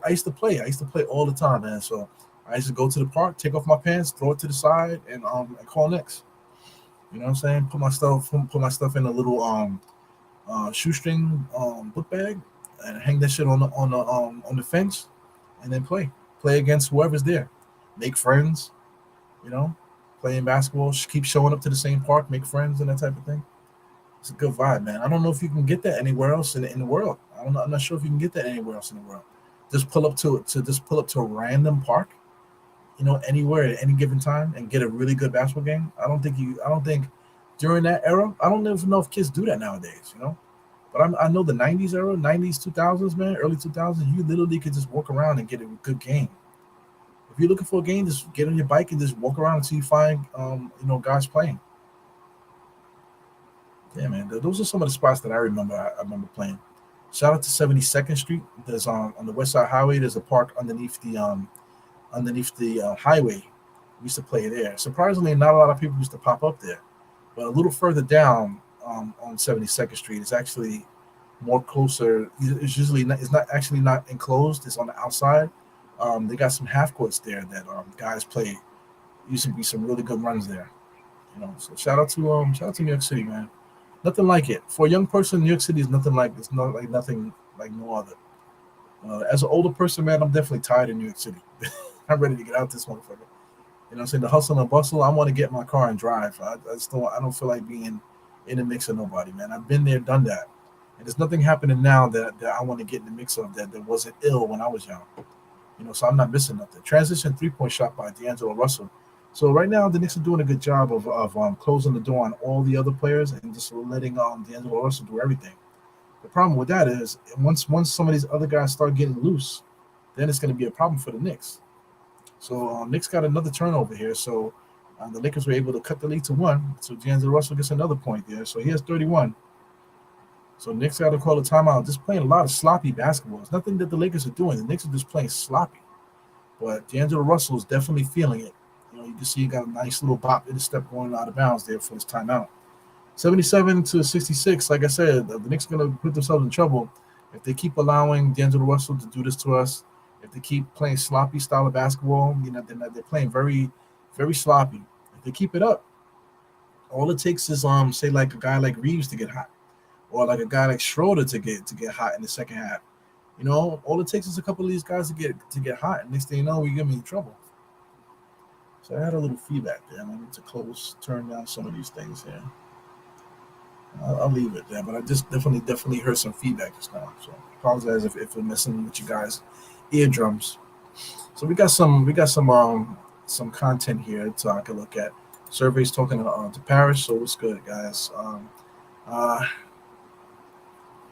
used to play. I used to play all the time, man. So I used to go to the park, take off my pants, throw it to the side, and call Knicks. You know what I'm saying? Put my stuff in a little shoestring book bag and hang that shit on the fence, and then play play against whoever's there, make friends, you know, playing basketball, keep showing up to the same park, make friends and that type of thing. It's a good vibe, man. I don't know if you can get that anywhere else in the world. I'm not sure if you can get that anywhere else in the world. Just pull up to a random park, anywhere at any given time and get a really good basketball game. I don't think during that era, I don't even know if kids do that nowadays. But I know the '90s era, '90s, 2000s, man, early 2000s, you literally could just walk around and get a good game. If you're looking for a game, just get on your bike and just walk around until you find, guys playing. Yeah, man, those are some of the spots that I remember. I remember playing. Shout out to 72nd Street. There's on the West Side Highway. There's a park underneath the highway. We used to play there. Surprisingly, not a lot of people used to pop up there. But a little further down on 72nd Street, it's actually more closer. It's usually not, it's not actually not enclosed. It's on the outside. They got some half courts there that guys play. Used to be some really good runs there. So shout out to New York City, man. Nothing like it for a young person. New York City is nothing like it's not like nothing like no other. As an older person, man, I'm definitely tired of New York City. I'm ready to get out this motherfucker. What I'm saying? The hustle and bustle. I want to get in my car and drive. I don't feel like being in the mix of nobody, man. I've been there, done that. And there's nothing happening now that I want to get in the mix of that wasn't ill when I was young. So I'm not missing nothing. Transition 3-point shot by D'Angelo Russell. So right now the Knicks are doing a good job of closing the door on all the other players and just letting D'Angelo Russell do everything. The problem with that is once some of these other guys start getting loose, then it's going to be a problem for the Knicks. So Knicks got another turnover here. So the Lakers were able to cut the lead to 1. So D'Angelo Russell gets another point there. So he has 31. So Knicks got to call a timeout. Just playing a lot of sloppy basketball. It's nothing that the Lakers are doing. The Knicks are just playing sloppy. But D'Angelo Russell is definitely feeling it. You can see he got a nice little bop in the step going out of bounds there for his timeout. 77-66. Like I said, the Knicks are going to put themselves in trouble if they keep allowing D'Angelo Russell to do this to us. If they keep playing sloppy style of basketball, they're playing very, very sloppy. If they keep it up, all it takes is say like a guy like Reeves to get hot, or like a guy like Schroeder to get hot in the second half. All it takes is a couple of these guys to get hot, and next thing you know, we get me in trouble. So I had a little feedback there. I need to turn down some of these things here. I'll leave it there, but I just definitely heard some feedback just now. So I apologize if I'm messing with you guys' eardrums. So we got some content here to take a look at. Surveys talking to Paris. So what's good, guys?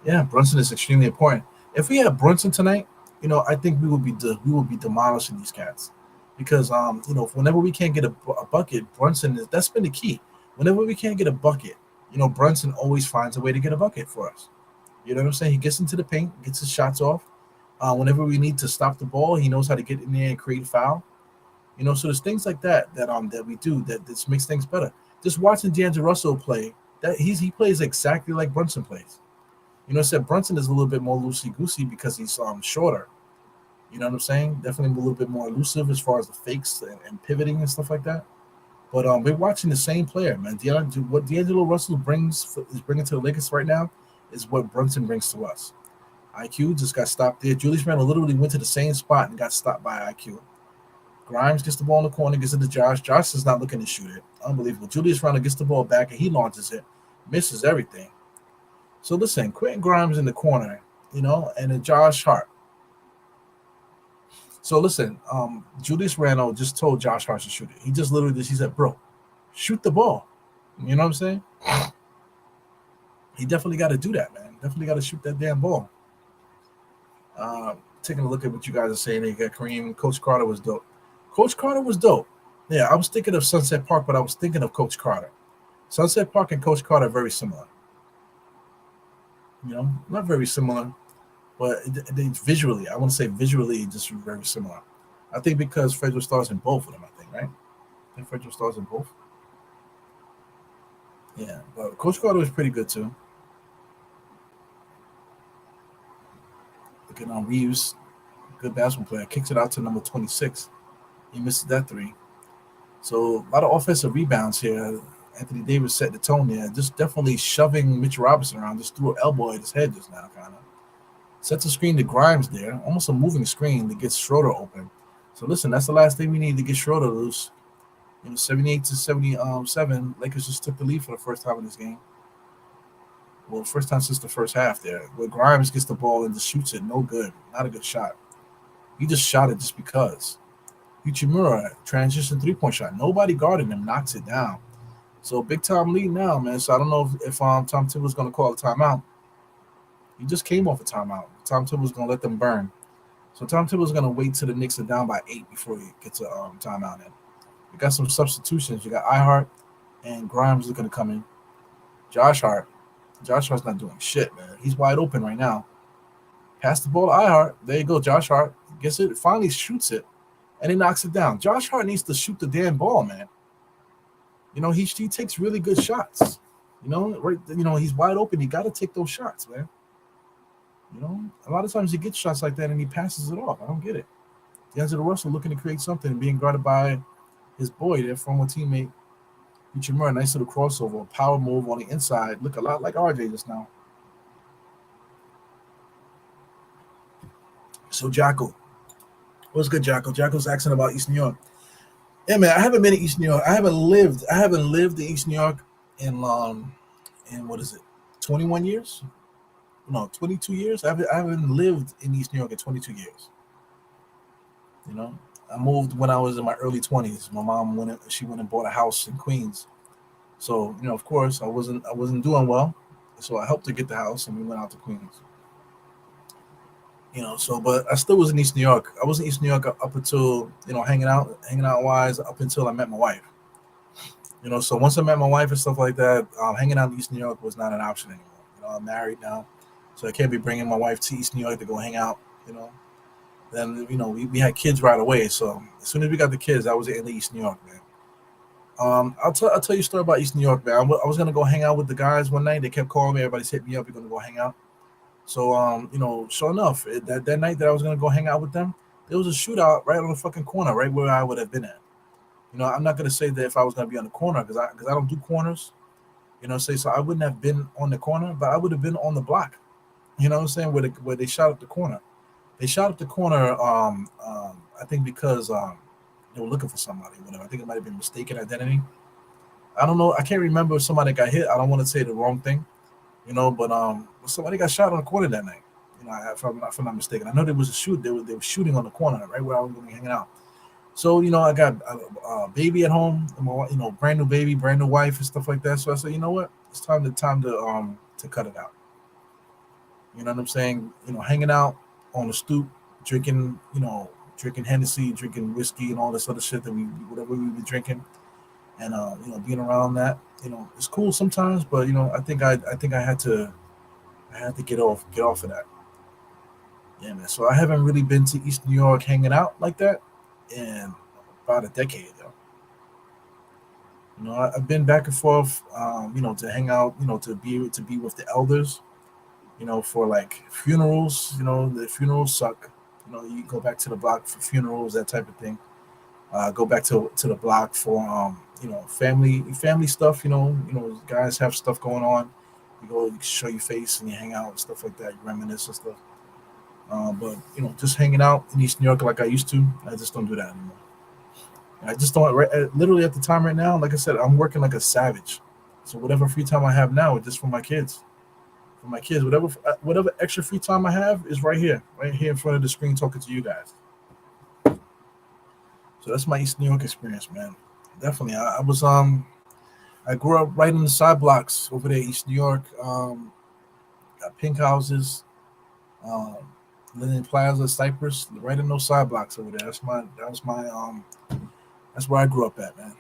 Yeah, Brunson is extremely important. If we had Brunson tonight, I think we would be demolishing these cats. Because whenever we can't get a bucket, that's been the key. Whenever we can't get a bucket, Brunson always finds a way to get a bucket for us. You know what I'm saying? He gets into the paint, gets his shots off. Whenever we need to stop the ball, he knows how to get in there and create foul. So there's things like that we do that just makes things better. Just watching D'Angelo Russell play, he plays exactly like Brunson plays. Except Brunson is a little bit more loosey goosey because he's shorter. You know what I'm saying? Definitely a little bit more elusive as far as the fakes and pivoting and stuff like that. But we're watching the same player, man. What D'Angelo Russell is bringing to the Lakers right now is what Brunson brings to us. IQ just got stopped there. Julius Randle literally went to the same spot and got stopped by IQ. Grimes gets the ball in the corner, gets it to Josh. Josh is not looking to shoot it. Unbelievable. Julius Randle gets the ball back and he launches it, misses everything. So listen, Quentin Grimes in the corner, and then Josh Hart. So listen, Julius Randle just told Josh Hart to shoot it. He just literally he said, bro, shoot the ball. You know what I'm saying? He definitely got to do that, man. Definitely got to shoot that damn ball. Taking a look at what you guys are saying. You got Kareem. Coach Carter was dope. Coach Carter was dope. Yeah, I was thinking of Sunset Park, but I was thinking of Coach Carter. Sunset Park and Coach Carter are very similar. Not very similar. But they visually, I want to say visually, just very similar. I think because Fredro stars in both of them, I think, right? I think Fredro stars in both. Yeah, but Coach Carter was pretty good, too. Looking on Reeves, good basketball player, kicks it out to number 26. He misses that 3. So a lot of offensive rebounds here. Anthony Davis set the tone there. Just definitely shoving Mitch Robinson around. Just threw an elbow at his head just now, kind of. Sets a screen to Grimes there, almost a moving screen that gets Schroeder open. So listen, that's the last thing we need to get Schroeder loose. 78 to 77. Lakers just took the lead for the first time in this game. Well, first time since the first half there. Where Grimes gets the ball and just shoots it. No good. Not a good shot. He just shot it just because. Uchimura, transition 3-point shot. Nobody guarding him, knocks it down. So big time lead now, man. So I don't know if Tom Thibodeau's going to call a timeout. He just came off a timeout. Tom Thibodeau's going to let them burn. So Tom Thibodeau's going to wait till the Knicks are down by 8 before he gets a timeout in. We got some substitutions. You got Ihart and Grimes is going to come in. Josh Hart. Josh Hart's not doing shit, man. He's wide open right now. Pass the ball to Ihart. There you go. Josh Hart gets it. Finally shoots it. And he knocks it down. Josh Hart needs to shoot the damn ball, man. He takes really good shots. He's wide open. He got to take those shots, man. A lot of times he gets shots like that and he passes it off. I don't get it. D'Angelo Russell looking to create something and being guarded by his boy, their former teammate, Uchimura. Nice little crossover, power move on the inside. Look a lot like RJ just now. So Jacko. What's good, Jacko? Jacko's asking about East New York. Yeah, man, I haven't been to East New York. I haven't lived in East New York in what is it, 21 years? No, 22 years. I haven't lived in East New York in 22 years. I moved when I was in my early 20s. My mom went and bought a house in Queens. So, of course, I wasn't doing well. So I helped her get the house and we went out to Queens. But I still was in East New York. I was in East New York up until, hanging out wise, up until I met my wife. So once I met my wife and stuff like that, hanging out in East New York was not an option anymore. I'm married now, so I can't be bringing my wife to East New York to go hang out. Then we had kids right away. So as soon as we got the kids, I was in East New York, man. I'll tell you a story about East New York, man. I was gonna go hang out with the guys one night. They kept calling me. Everybody's hit me up. We're gonna go hang out. So sure enough, that night that I was gonna go hang out with them, there was a shootout right on the fucking corner, right where I would have been at. I'm not gonna say that if I was gonna be on the corner because I don't do corners. So I wouldn't have been on the corner, but I would have been on the block. You know what I'm saying? Where they shot up the corner. They shot up the corner. I think because they were looking for somebody. Whatever. I think it might have been mistaken identity. I don't know. I can't remember if somebody got hit. I don't want to say the wrong thing. But somebody got shot on the corner that night. If I'm not mistaken. I know there was a shoot. They were shooting on the corner, right where I was going to be hanging out. So I got a baby at home. Brand new baby, brand new wife, and stuff like that. So I said, you know what? It's time to cut it out. You know what I'm saying? Hanging out on the stoop, drinking Hennessy, drinking whiskey, and all this other shit whatever we be drinking, and being around that. It's cool sometimes, but I think I had to get off of that. Yeah, man. So I haven't really been to East New York hanging out like that in about a decade, though. I've been back and forth, to hang out, to be with the elders, for like funerals. The funerals suck. You go back to the block for funerals, that type of thing. Go back to the block for family stuff. Guys have stuff going on. You show your face and you hang out and stuff like that. You reminisce and stuff. But just hanging out in East New York like I used to, I just don't do that anymore. I just don't. Literally at the time right now, like I said, I'm working like a savage. So whatever free time I have now is just for my kids. For my kids, whatever extra free time I have is right here in front of the screen, talking to you guys. So that's my East New York experience, man. Definitely, I grew up right in the side blocks over there, East New York. Got pink houses, Linden Plaza, Cypress, right in those side blocks over there. That's where I grew up at, man.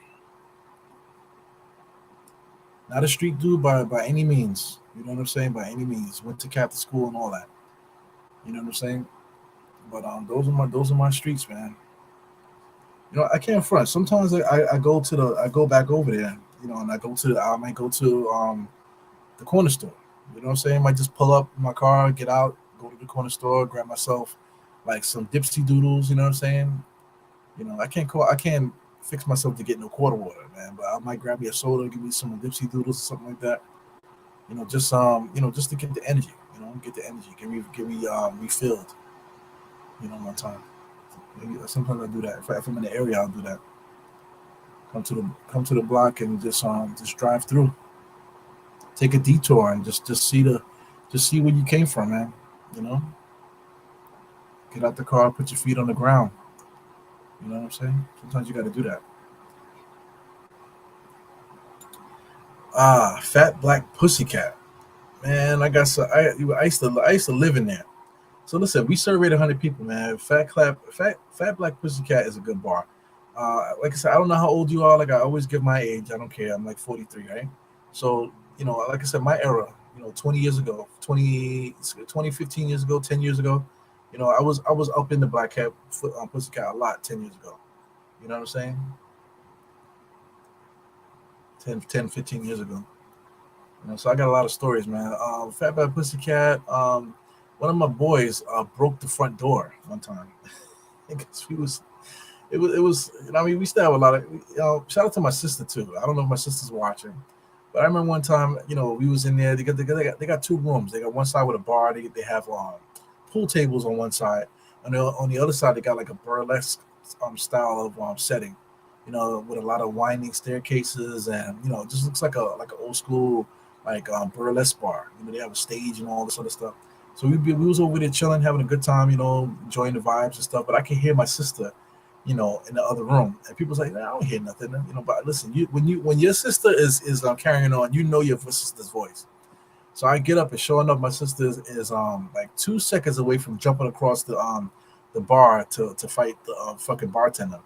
Not a street dude by any means. You know what I'm saying? By any means. Went to Catholic school and all that. You know what I'm saying? But those are my streets, man. I can't front. Sometimes I go back over there, and I might go to the corner store. You know what I'm saying? I might just pull up in my car, get out, go to the corner store, grab myself like some dipsy doodles, you know what I'm saying? I can't fix myself to get no quarter water, man. But I might grab me a soda, give me some dipsy doodles or something like that. Just to get the energy, get me refilled, one time. Sometimes I do that. If I'm in the area, I'll do that. Come to the block and just drive through. Take a detour and just see where you came from, man. You know, get out the car, put your feet on the ground. You know what I'm saying? Sometimes you got to do that. Fat Black Pussycat. Man, I got so I used to live in there. So listen, we surveyed 100 people, man. Fat Black Pussycat is a good bar. Like I said, I don't know how old you are. Like I always give my age. I don't care. I'm like 43, right? So like I said, my era, 20 years ago, 15 years ago, 10 years ago, I was up in the Black Cat Pussycat a lot 10 years ago. You know what I'm saying? 15 years ago. So I got a lot of stories, man. Fat Bad Pussycat. One of my boys broke the front door one time because we was it was. I mean, we still have a lot of. Shout out to my sister too. I don't know if my sister's watching, but I remember one time. We was in there. They got two rooms. They got one side with a bar. They have pool tables on one side. On the other side, they got like a burlesque style of setting. With a lot of winding staircases, and it just looks like an old school like burlesque bar. They have a stage and all this other stuff. So we was over there chilling, having a good time, enjoying the vibes and stuff. But I could hear my sister, in the other room, and people's like, nah, I don't hear nothing, But listen, when your sister is carrying on, your sister's voice. So I get up, and showing up, my sister is like 2 seconds away from jumping across the bar to fight the fucking bartender.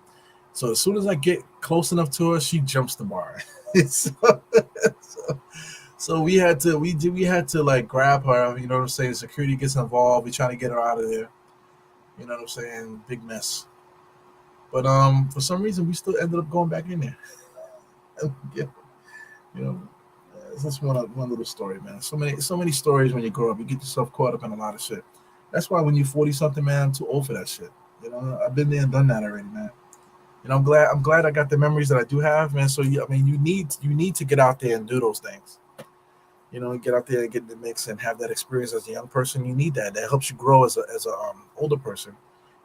So as soon as I get close enough to her, she jumps the bar. so, so, so we had to like grab her. You know what I'm saying? Security gets involved. We trying to get her out of there. You know what I'm saying? Big mess. But for some reason, we still ended up going back in there. Yeah, you know, it's just one little story, man. So many stories when you grow up. You get yourself caught up in a lot of shit. That's why when you're 40 something, man, I'm too old for that shit. I've been there and done that already, man. I'm glad I got the memories that I do have, man. So I mean, you need to get out there and do those things. Get out there and get in the mix and have that experience as a young person. You need that. That helps you grow as a older person,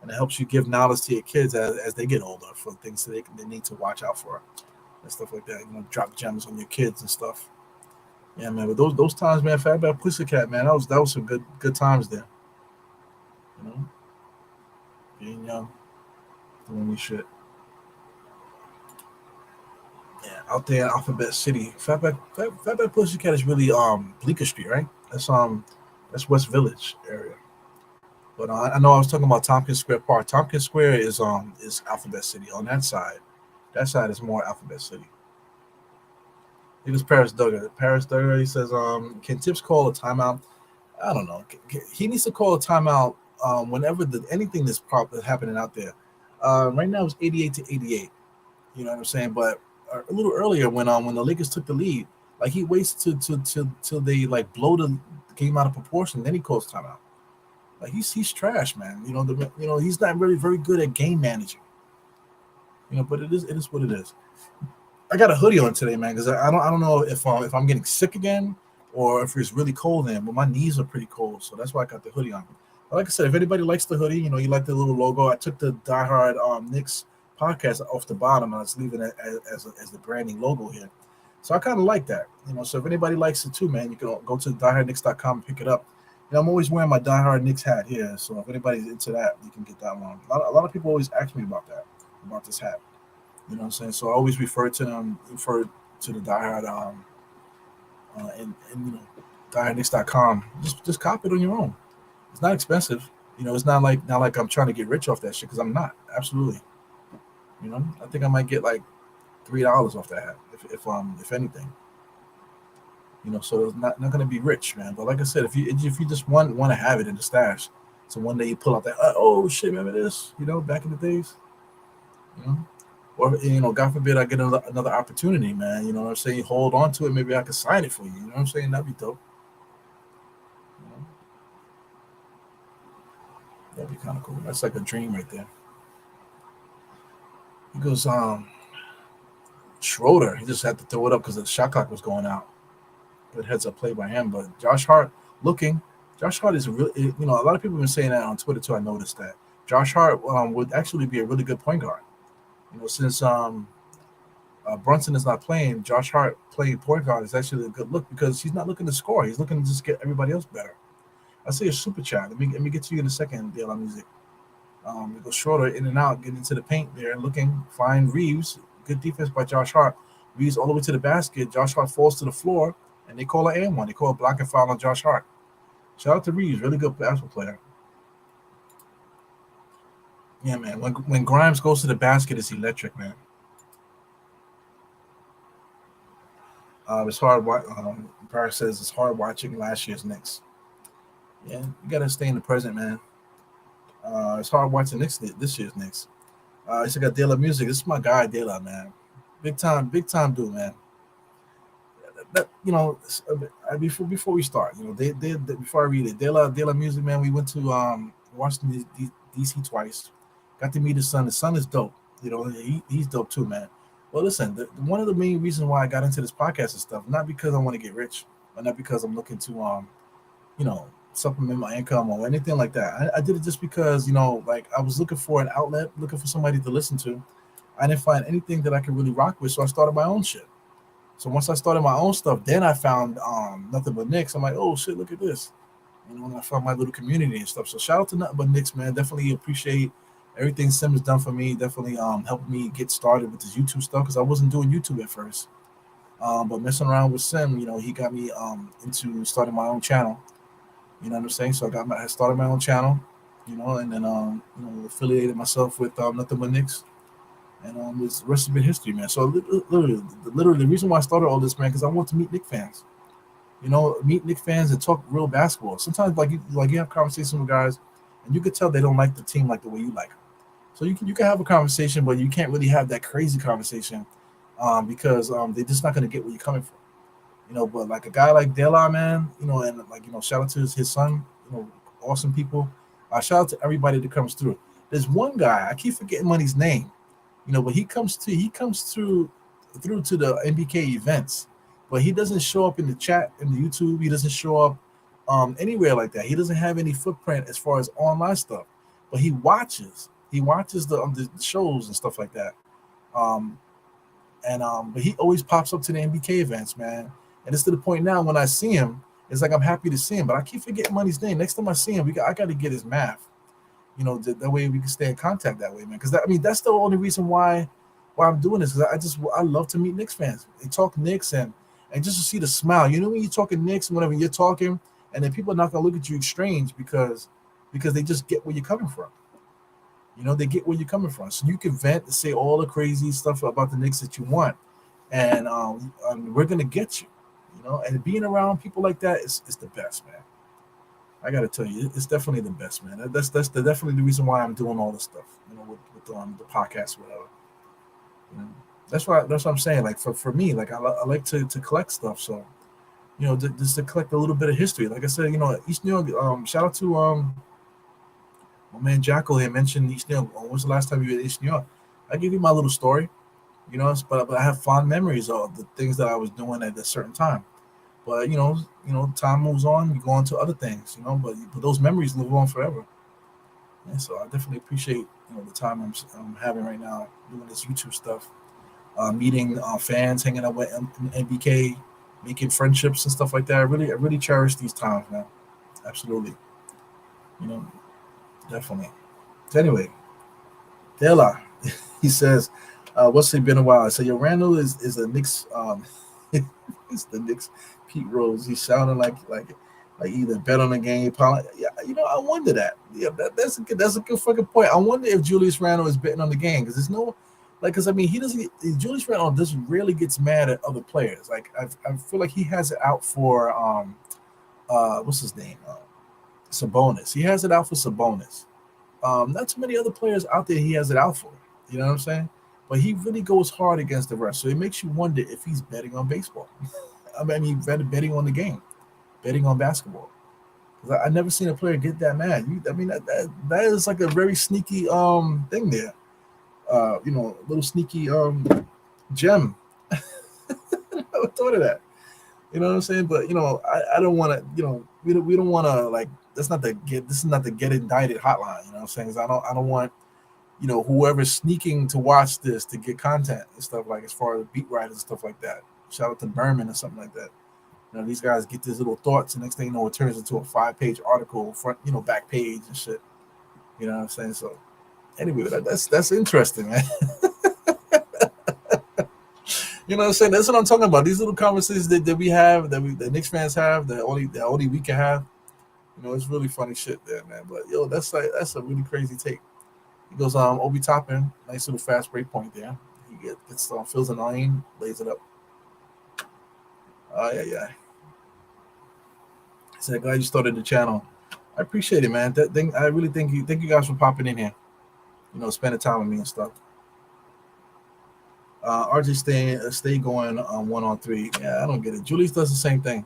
and it helps you give knowledge to your kids as they get older for things that they need to watch out for and stuff like that. Drop gems on your kids and stuff. Yeah, man. But those times, man, Fat Bad Pussycat, man, that was some good times there. You know, being young, doing your shit. Yeah, out there in Alphabet City, Fatback Pussycat is really Bleecker Street, right? That's West Village area. But I know I was talking about Tompkins Square Park. Tompkins Square is Alphabet City on that side. That side is more Alphabet City. It is Paris Duggar. Paris Duggar. He says, can Tips call a timeout? I don't know. He needs to call a timeout whenever anything that's happening out there. Right now it's 88-88. You know what I'm saying? But a little earlier when the Lakers took the lead, like he waits till they like blow the game out of proportion, then he calls timeout. Like he's trash, man. He's not really very good at game managing. But it is what it is. I got a hoodie on today, man, because I don't know if I'm getting sick again or if it's really cold in, but my knees are pretty cold, so that's why I got the hoodie on. But like I said, if anybody likes the hoodie, you like the little logo. I took the Die Hard Knicks podcast off the bottom and I was leaving it as the branding logo here. So I kind of like that. So if anybody likes it too, man, you can go to diehardknicks.com and pick it up. I'm always wearing my Die Hard Knicks hat here, so if anybody's into that, you can get that one. A lot of people always ask me about this hat. You know what I'm saying? So I always refer to the Die Hard and diehardknicks.com. Just copy it on your own. It's not expensive. It's not like I'm trying to get rich off that shit, because I'm not. Absolutely. I think I might get like $3 off that hat, if anything. So it's not going to be rich, man. But like I said, if you just want to have it in the stash, so one day you pull out that, oh shit, remember this? Back in the days, or God forbid I get another opportunity, man. You know what I'm saying? Hold on to it. Maybe I can sign it for you. You know what I'm saying? That'd be dope. That'd be kind of cool. That's like a dream right there. He goes, Schroeder. He just had to throw it up because the shot clock was going out. Good heads up play by him. But Josh Hart looking. Josh Hart is really, a lot of people have been saying that on Twitter too. I noticed that Josh Hart would actually be a really good point guard. Since Brunson is not playing, Josh Hart playing point guard is actually a good look because he's not looking to score. He's looking to just get everybody else better. I see a super chat. Let me get to you in a second, DLR Music. We go shorter, in and out, get into the paint there, looking, find Reeves. Good defense by Josh Hart. Reeves all the way to the basket. Josh Hart falls to the floor, and they call an and one. They call a block and foul on Josh Hart. Shout out to Reeves, really good basketball player. Yeah, man. When Grimes goes to the basket, it's electric, man. It's hard. Barrett says it's hard watching last year's Knicks. Yeah, you gotta stay in the present, man. It's hard watching this year's Knicks. I still got De La Music. This is my guy, De La, man. Big time dude, man. Before we start, before I read it, De La Music, man. We went to Washington D.C. twice. Got to meet his son. His son is dope. He's dope too, man. Well, listen, one of the main reasons why I got into this podcast and stuff, not because I want to get rich, or not because I'm looking to you know, supplement my income or anything like that. I did it just because, like I was looking for an outlet, looking for somebody to listen to. I didn't find anything that I could really rock with, so I started my own shit. So once I started my own stuff, then I found Nothing But Knicks. I'm like, oh shit, look at this. And I found my little community and stuff. So shout out to Nothing But Knicks, man. Definitely appreciate everything Sim has done for me. Definitely helped me get started with this YouTube stuff because I wasn't doing YouTube at first. But messing around with Sim, he got me into starting my own channel. You know what I'm saying? So I started my own channel, and then affiliated myself with Nothing But Knicks, and it's the rest of it history, man. So literally, the reason why I started all this, man, because I want to meet Knicks fans. Meet Knicks fans and talk real basketball. Sometimes, you have conversations with guys, and you could tell they don't like the team like the way you like them. So you can have a conversation, but you can't really have that crazy conversation because they're just not going to get where you're coming from. But like a guy like Dela, man, and shout out to his son, awesome people. Shout out to everybody that comes through. There's one guy I keep forgetting Money's name, but he comes through to the NBK events, but he doesn't show up in the chat in the YouTube. He doesn't show up anywhere like that. He doesn't have any footprint as far as online stuff, but he watches. He watches the shows and stuff like that. Um, but he always pops up to the NBK events, man. And it's to the point now when I see him, it's like I'm happy to see him, but I keep forgetting Money's name. Next time I see him, I got to get his math. That way we can stay in contact that way, man. Because that's the only reason why I'm doing this. Because I love to meet Knicks fans. They talk Knicks and just to see the smile. When you're talking Knicks, whenever you're talking, and then people are not gonna look at you strange because they just get where you're coming from. They get where you're coming from. So you can vent and say all the crazy stuff about the Knicks that you want, and we're gonna get you. And being around people like that is the best, man. I gotta tell you, it's definitely the best, man. Definitely the reason why I'm doing all this stuff, with the podcast, whatever. That's what I'm saying. Like for me, like I like to collect stuff, so just to collect a little bit of history. Like I said, East New York. Shout out to my man Jackal here mentioned East New York. When was the last time you were in East New York? I give you my little story, but I have fond memories of the things that I was doing at a certain time. But time moves on. You go on to other things. But those memories live on forever. And so I definitely appreciate the time I'm having right now doing this YouTube stuff, meeting fans, hanging out with NBK, making friendships and stuff like that. I really cherish these times, man. Absolutely, you know, definitely. So anyway, Dela, he says, "What's it been a while?" I said, "Yo, Randall is the Knicks. It's the Knicks. Pete Rose. He sounded like either bet on the game. Yeah, I wonder that. Yeah, that's a good fucking point. I wonder if Julius Randle is betting on the game because there's no, because he doesn't. Julius Randle doesn't really gets mad at other players. Like I feel like he has it out for what's his name, Sabonis. He has it out for Sabonis. Not too many other players out there he has it out for. You know what I'm saying? But he really goes hard against the rest. So it makes you wonder if he's betting on baseball. I mean, he's betting on the game, betting on basketball. I never seen a player get that mad. That is like a very sneaky thing there. Little sneaky gem. I never thought of that. You know what I'm saying? But I don't want to. We don't want to like that's not the get. This is not the get indicted hotline. You know what I'm saying? 'Cause I don't want whoever's sneaking to watch this to get content and stuff like as far as beat writers and stuff like that. Shout out to Berman or something like that. These guys get these little thoughts, and next thing you know, it turns into a 5-page article, front, back page and shit. You know what I'm saying? So anyway, that's interesting, man. You know what I'm saying? That's what I'm talking about. These little conversations that we have, that Knicks fans have, that only we can have. It's really funny shit there, man. But yo, that's a really crazy take. He goes, Obi Toppin, nice little fast break point there. He gets fills an lane, lays it up. Oh yeah. He said, glad you started the channel. I appreciate it, man. That thing, I really thank you guys for popping in here. Spending time with me and stuff. RJ stay going on 1-on-3. Yeah, I don't get it. Julius does the same thing.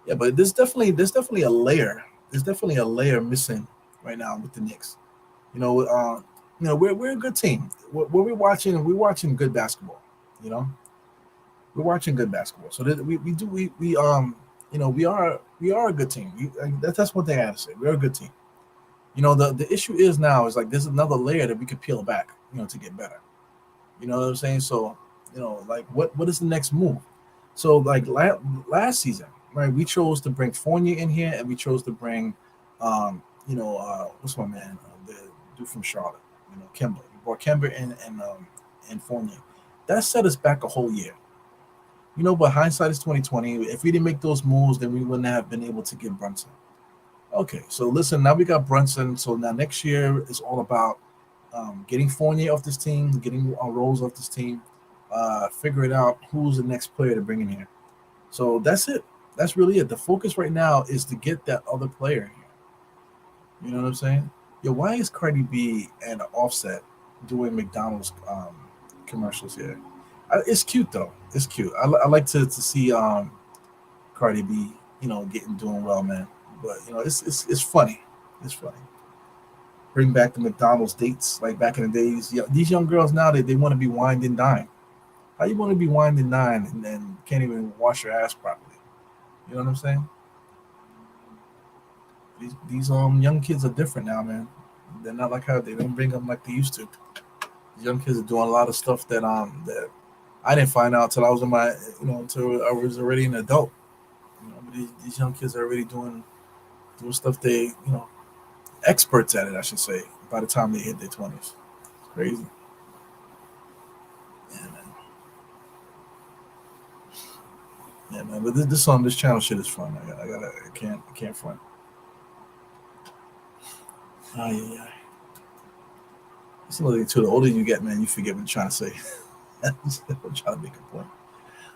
Yeah, but there's definitely a layer. There's definitely a layer missing right now with the Knicks. We're a good team. We're watching good basketball. You know, we're watching good basketball. So that we are a good team. That's one thing I have to say. We're a good team. The issue is now is like there's another layer that we could peel back. To get better. You know what I'm saying? So like what is the next move? So like last season, right? We chose to bring Fournier in here, and we chose to bring, what's my man, the dude from Charlotte, Kemba. We brought Kemba and Fournier. That set us back a whole year. But hindsight is 2020. If we didn't make those moves, then we wouldn't have been able to get Brunson. Okay, so listen, now we got Brunson. So now next year is all about getting Fournier off this team, getting Rose off this team, figuring out who's the next player to bring in here. So that's it. That's really it. The focus right now is to get that other player here. You know what I'm saying? Yo, why is Cardi B and Offset doing McDonald's commercials here? It's cute though. It's cute. I like to see Cardi B, doing well, man. But it's funny. It's funny. Bring back the McDonald's dates like back in the days. Yeah, these young girls now they want to be wined and dined. How you want to be wined and dined and then can't even wash your ass properly? You know what I'm saying? These young kids are different now, man. They're not like how they don't bring them like they used to. These young kids are doing a lot of stuff that I didn't find out till I was until I was already an adult. These young kids are already doing stuff they experts at it, I should say, by the time they hit their 20s. It's crazy. Yeah, man. But this channel shit is fun. I can't front. Oh yeah. It's another thing too. The older you get, man, you forget what you're trying to say. I'm trying to make a point.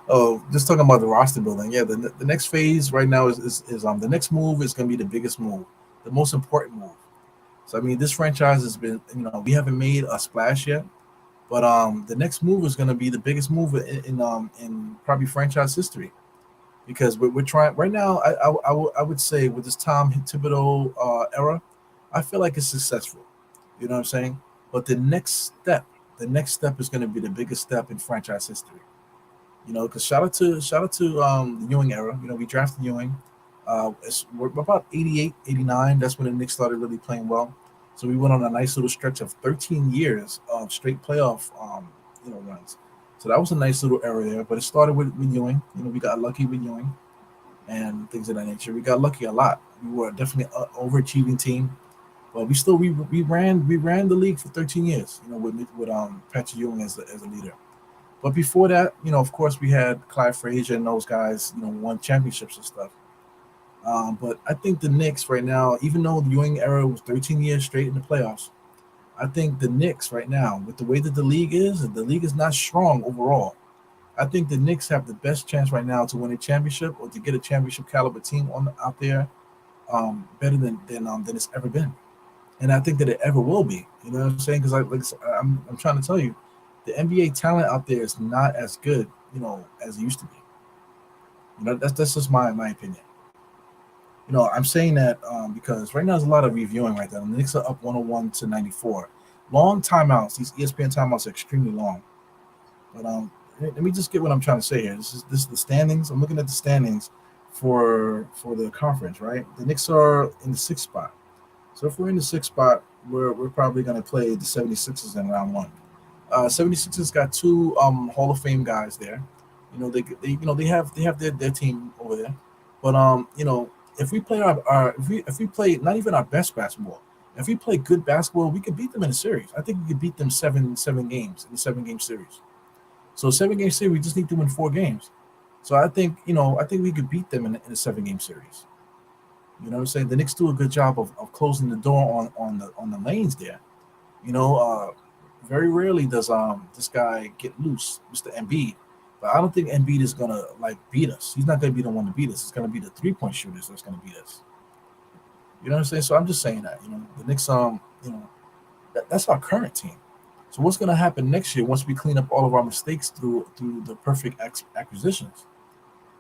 Oh, just talking about the roster building. Yeah, the next phase right now is the next move is going to be the biggest move, the most important move. So I mean, this franchise has been, we haven't made a splash yet, but the next move is going to be the biggest move in probably franchise history, because we're trying right now. I would say with this Tom Thibodeau era, I feel like it's successful. You know what I'm saying? But the next step is going to be the biggest step in franchise history. Because shout out to the Ewing era. We drafted Ewing. We're about 88, 89. That's when the Knicks started really playing well. So we went on a nice little stretch of 13 years of straight playoff, runs. So that was a nice little era there. But it started with Ewing. We got lucky with Ewing and things of that nature. We got lucky a lot. We were definitely an overachieving team, but we ran the league for 13 years. With Patrick Ewing as a leader. But before that, of course, we had Clyde Frazier and those guys, won championships and stuff. But I think the Knicks right now, even though the Ewing era was 13 years straight in the playoffs, I think the Knicks right now, with the way that the league is not strong overall. I think the Knicks have the best chance right now to win a championship or to get a championship caliber team out there, better than it's ever been, and I think that it ever will be. You know what I'm saying? Because I'm trying to tell you, the NBA talent out there is not as good, as it used to be. That's just my opinion. I'm saying that because right now there's a lot of reviewing right now. The Knicks are up 101 to 94. Long timeouts. These ESPN timeouts are extremely long. But let me just get what I'm trying to say here. This is the standings. I'm looking at the standings for the conference, right? The Knicks are in the sixth spot. So if we're in the sixth spot, we're probably going to play the 76ers in round one. 76ers got two Hall of Fame guys there. They have their team over there. But if we play our if we play not even our best basketball, if we play good basketball, we could beat them in a series. I think we could beat them seven games in a 7 game series. So 7 game series, we just need to win 4 games. So I think we could beat them in a 7 game series. You know what I'm saying? The Knicks do a good job of closing the door on the lanes there. You know, very rarely does this guy get loose, Mr. Embiid. But I don't think Embiid is gonna like beat us. He's not gonna be the one to beat us. It's gonna be the 3 point shooters that's gonna beat us. You know what I'm saying? So I'm just saying that. The Knicks that's our current team. So what's gonna happen next year once we clean up all of our mistakes through the perfect acquisitions?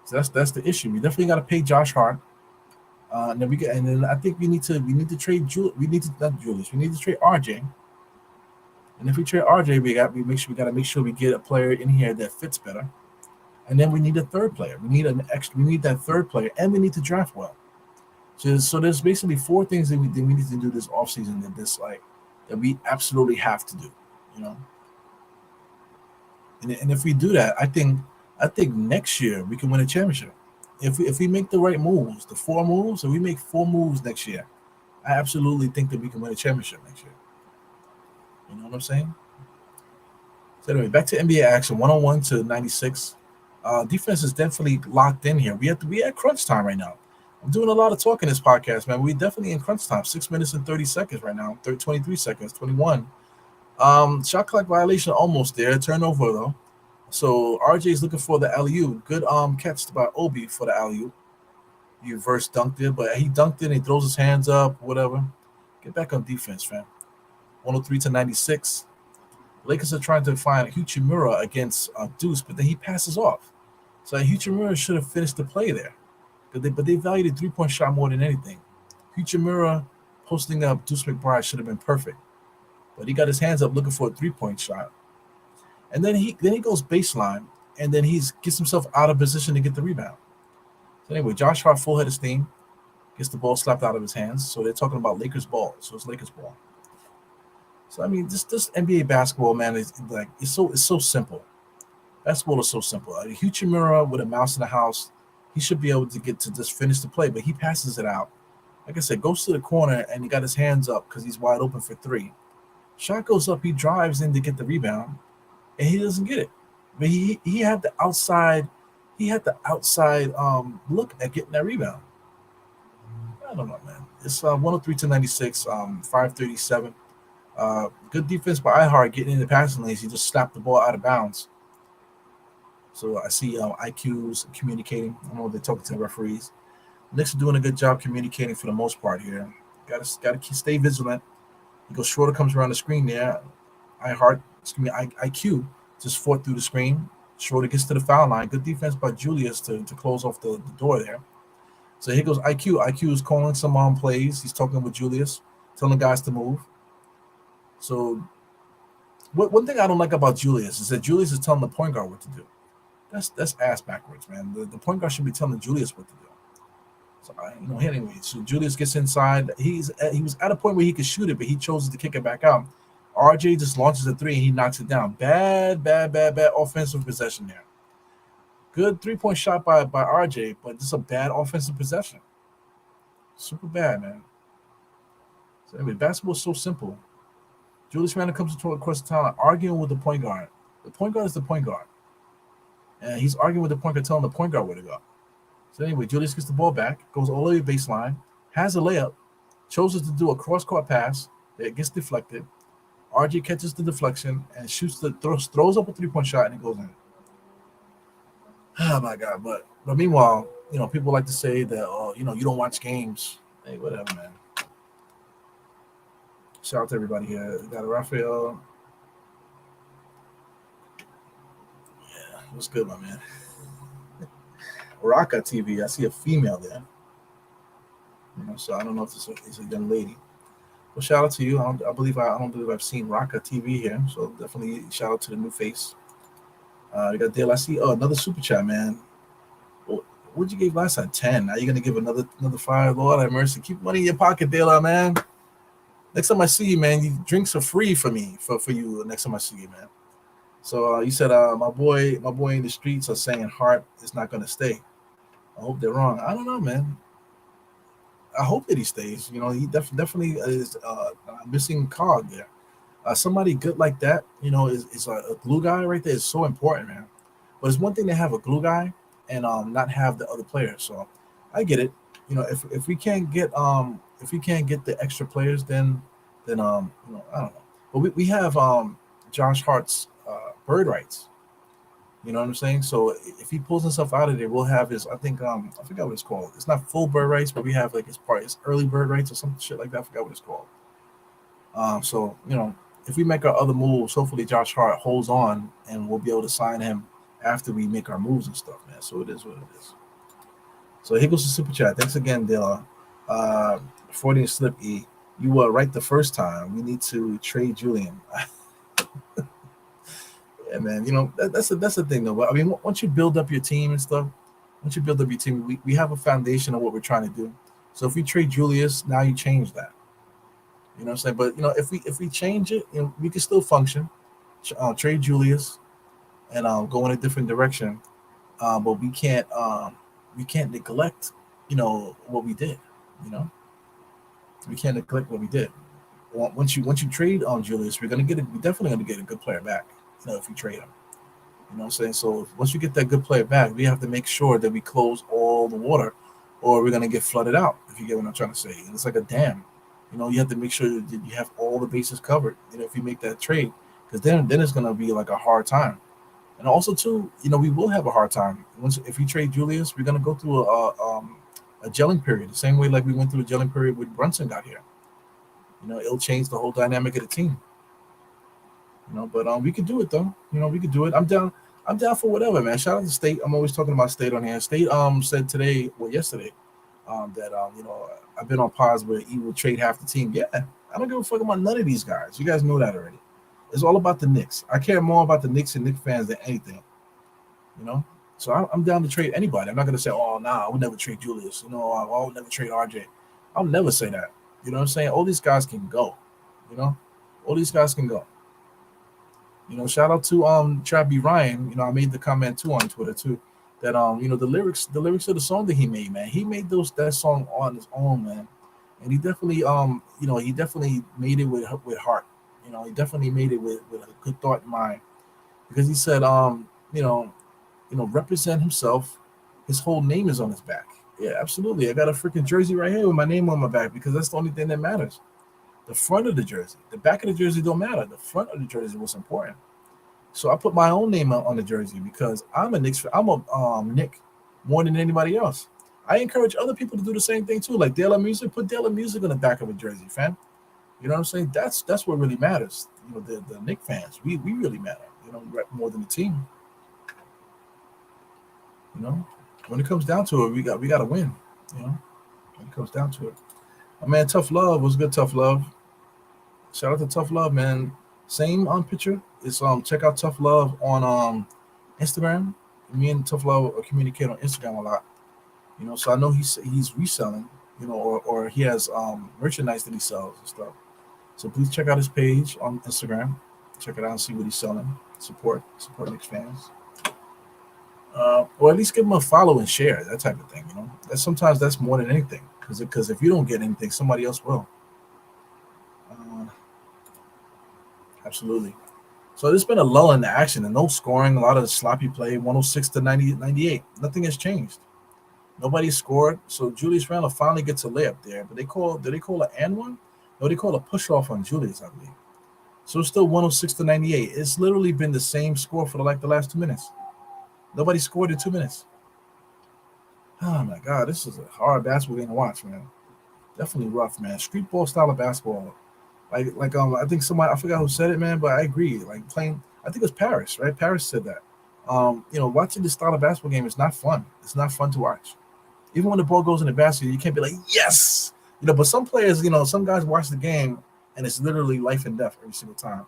So that's the issue. We definitely got to pay Josh Hart. And then I think we need to trade we need to not Julius. We need to trade RJ. And if we trade RJ, we got to make sure we get a player in here that fits better. And then we need a third player. We need that third player, and we need to draft well. So there's basically 4 things that we need to do this offseason that we absolutely have to do. You know, and if we do that, I think next year we can win a championship. If we make the right moves, the 4 moves, if we make 4 moves next year, I absolutely think that we can win a championship next year. You know what I'm saying? So anyway, back to NBA action, 101 to 96. Defense is definitely locked in here. We at crunch time right now. I'm doing a lot of talking this podcast, man. We definitely in crunch time. 6 minutes and 30 seconds right now. 23 seconds, 21. Shot clock violation almost there. Turnover though. So RJ is looking for the alley oop. Good catch by Obi for the alley oop. He reverse dunked it, but he dunked it and he throws his hands up, whatever. Get back on defense, fam. 103 to 96. Lakers are trying to find Huchimura against Deuce, but then he passes off. So Huchimura should have finished the play there. But they valued a 3 point shot more than anything. Huchimura posting up Deuce McBride should have been perfect. But he got his hands up looking for a 3 point shot. And then he goes baseline, and then he gets himself out of position to get the rebound. So anyway, Josh Hart full head of steam, gets the ball slapped out of his hands. So they're talking about Lakers ball. So it's Lakers ball. So I mean, this NBA basketball, man, is like it's so simple. Basketball is so simple. Huchimura with a mouse in the house, he should be able to get to just finish the play, but he passes it out. Like I said, goes to the corner and he got his hands up because he's wide open for 3. Shot goes up, he drives in to get the rebound, and he doesn't get it. But he had the outside, look at getting that rebound. I don't know, man. It's 103 to 96, 537. Good defense by Ihart getting in the passing lanes. He just slapped the ball out of bounds. So I see IQs communicating. I don't know if they're talking to the referees. Knicks are doing a good job communicating for the most part here. Got to stay vigilant. He goes Schroeder comes around the screen there. IQ just fought through the screen. Schroeder gets to the foul line. Good defense by Julius to close off the door there. So here goes IQ. IQ is calling some plays. He's talking with Julius, telling the guys to move. So one thing I don't like about Julius is that Julius is telling the point guard what to do. That's ass backwards, man. The point guard should be telling Julius what to do. So anyway, so Julius gets inside. He was at a point where he could shoot it, but he chose to kick it back out. RJ just launches a 3 and he knocks it down. Bad offensive possession there. Good 3 point shot by RJ, but just a bad offensive possession. Super bad, man. So anyway, basketball is so simple. Julius Randle comes across the town arguing with the point guard. The point guard is the point guard. And he's arguing with the point guard, telling the point guard where to go. So anyway, Julius gets the ball back, goes all the way baseline, has a layup, chooses to do a cross-court pass that gets deflected. RJ catches the deflection and throws up a 3 point shot, and it goes in. Oh my God! But meanwhile, people like to say that you don't watch games. Hey, whatever, man. Shout out to everybody here. We got a Raphael. Yeah, what's good, my man? Raka TV. I see a female there. So I don't know if it's a young lady. Well, shout out to you. I don't believe I've seen Raka TV here. So definitely shout out to the new face. We got Dale. I see. Oh, another super chat, man. What What'd you give last time? 10. Now you're gonna give another 5. Lord have mercy. Keep money in your pocket, De La, man. Next time I see you, man, you drinks are free for me for you. Next time I see you, man. So you said my boy in the streets are saying Hart is not gonna stay. I hope they're wrong. I don't know, man. I hope that he stays. He definitely is a missing cog there. Somebody good like that, is a glue guy right there is so important, man. But it's one thing to have a glue guy and not have the other players. So I get it. If we can't get the extra players, then I don't know. But we have Josh Hart's bird rights. You know what I'm saying? So if he pulls himself out of there, we'll have his. I think I forgot what it's called. It's not full bird rights, but we have like his early bird rights or some shit like that. I forgot what it's called. So if we make our other moves, hopefully Josh Hart holds on, and we'll be able to sign him after we make our moves and stuff, man. So it is what it is. So here goes the super chat. Thanks again, Dilla. 40 and Slip E. You were right the first time. We need to trade Julian. Yeah, man. That's the thing, though. I mean, once you build up your team and stuff, we have a foundation of what we're trying to do. So if we trade Julius, now you change that. You know what I'm saying? But if we change it, we can still function. Trade Julius and go in a different direction. But we can't neglect what we did. You know, we can't neglect what we did. Once you trade on Julius, we're definitely gonna get a good player back. If we trade him. You know what I'm saying? So once you get that good player back, we have to make sure that we close all the water, or we're gonna get flooded out. If you get what I'm trying to say, and it's like a dam. You have to make sure that you have all the bases covered. If you make that trade, because then it's gonna be like a hard time. And also too, we will have a hard time if we trade Julius. We're gonna go through a gelling period, the same way like we went through a gelling period when Brunson got here. It'll change the whole dynamic of the team. But we could do it though. We could do it. I'm down. I'm down for whatever, man. Shout out to State. I'm always talking about State on here. State said yesterday, that I've been on pause where he will trade half the team. Yeah, I don't give a fuck about none of these guys. You guys know that already. It's all about the Knicks. I care more about the Knicks and Knicks fans than anything. So I'm down to trade anybody. I'm not gonna say, oh nah, I would never trade Julius. I would never trade RJ. I'll never say that. You know what I'm saying? All these guys can go. All these guys can go. Shout out to Trappy Ryan. I made the comment too on Twitter too that the lyrics of the song that he made, man. He made that song on his own, man. And he definitely he definitely made it with heart. He definitely made it with a good thought in mind. Because he said represent himself. His whole name is on his back. Yeah, absolutely. I got a freaking jersey right here with my name on my back because that's the only thing that matters. The front of the jersey. The back of the jersey don't matter. The front of the jersey was important. So I put my own name on the jersey because I'm a Knicks. I'm a Knick more than anybody else. I encourage other people to do the same thing too. Like De La Music, put De La Music on the back of a jersey, fam. You know what I'm saying? That's what really matters. The Knick fans, we really matter. More than the team. When it comes down to it, we got to win. When it comes down to it. My man, Tough Love was good. Tough Love. Shout out to Tough Love, man. Same picture. It's check out Tough Love on Instagram. Me and Tough Love communicate on Instagram a lot. So I know he's reselling, or he has merchandise that he sells and stuff. So please check out his page on Instagram. Check it out and see what he's selling. Support Knicks fans. Or at least give him a follow and share, that type of thing. That's more than anything. Because if you don't get anything, somebody else will. Absolutely. So there's been a lull in the action and no scoring, a lot of sloppy play, 106 to 98. Nothing has changed. Nobody scored. So Julius Randle finally gets a layup there. But did they call an and one? No, they call a push off on Julius, I believe. So it's still 106 to 98. It's literally been the same score for the last 2 minutes. Nobody scored in 2 minutes. Oh my God, this is a hard basketball game to watch, man. Definitely rough, man. Street ball style of basketball. I think somebody, I forgot who said it, man, but I agree. Like playing, I think it was Paris, right? Paris said that. Watching this style of basketball game is not fun. It's not fun to watch. Even when the ball goes in the basket, you can't be like, yes. But some players, some guys watch the game and it's literally life and death every single time.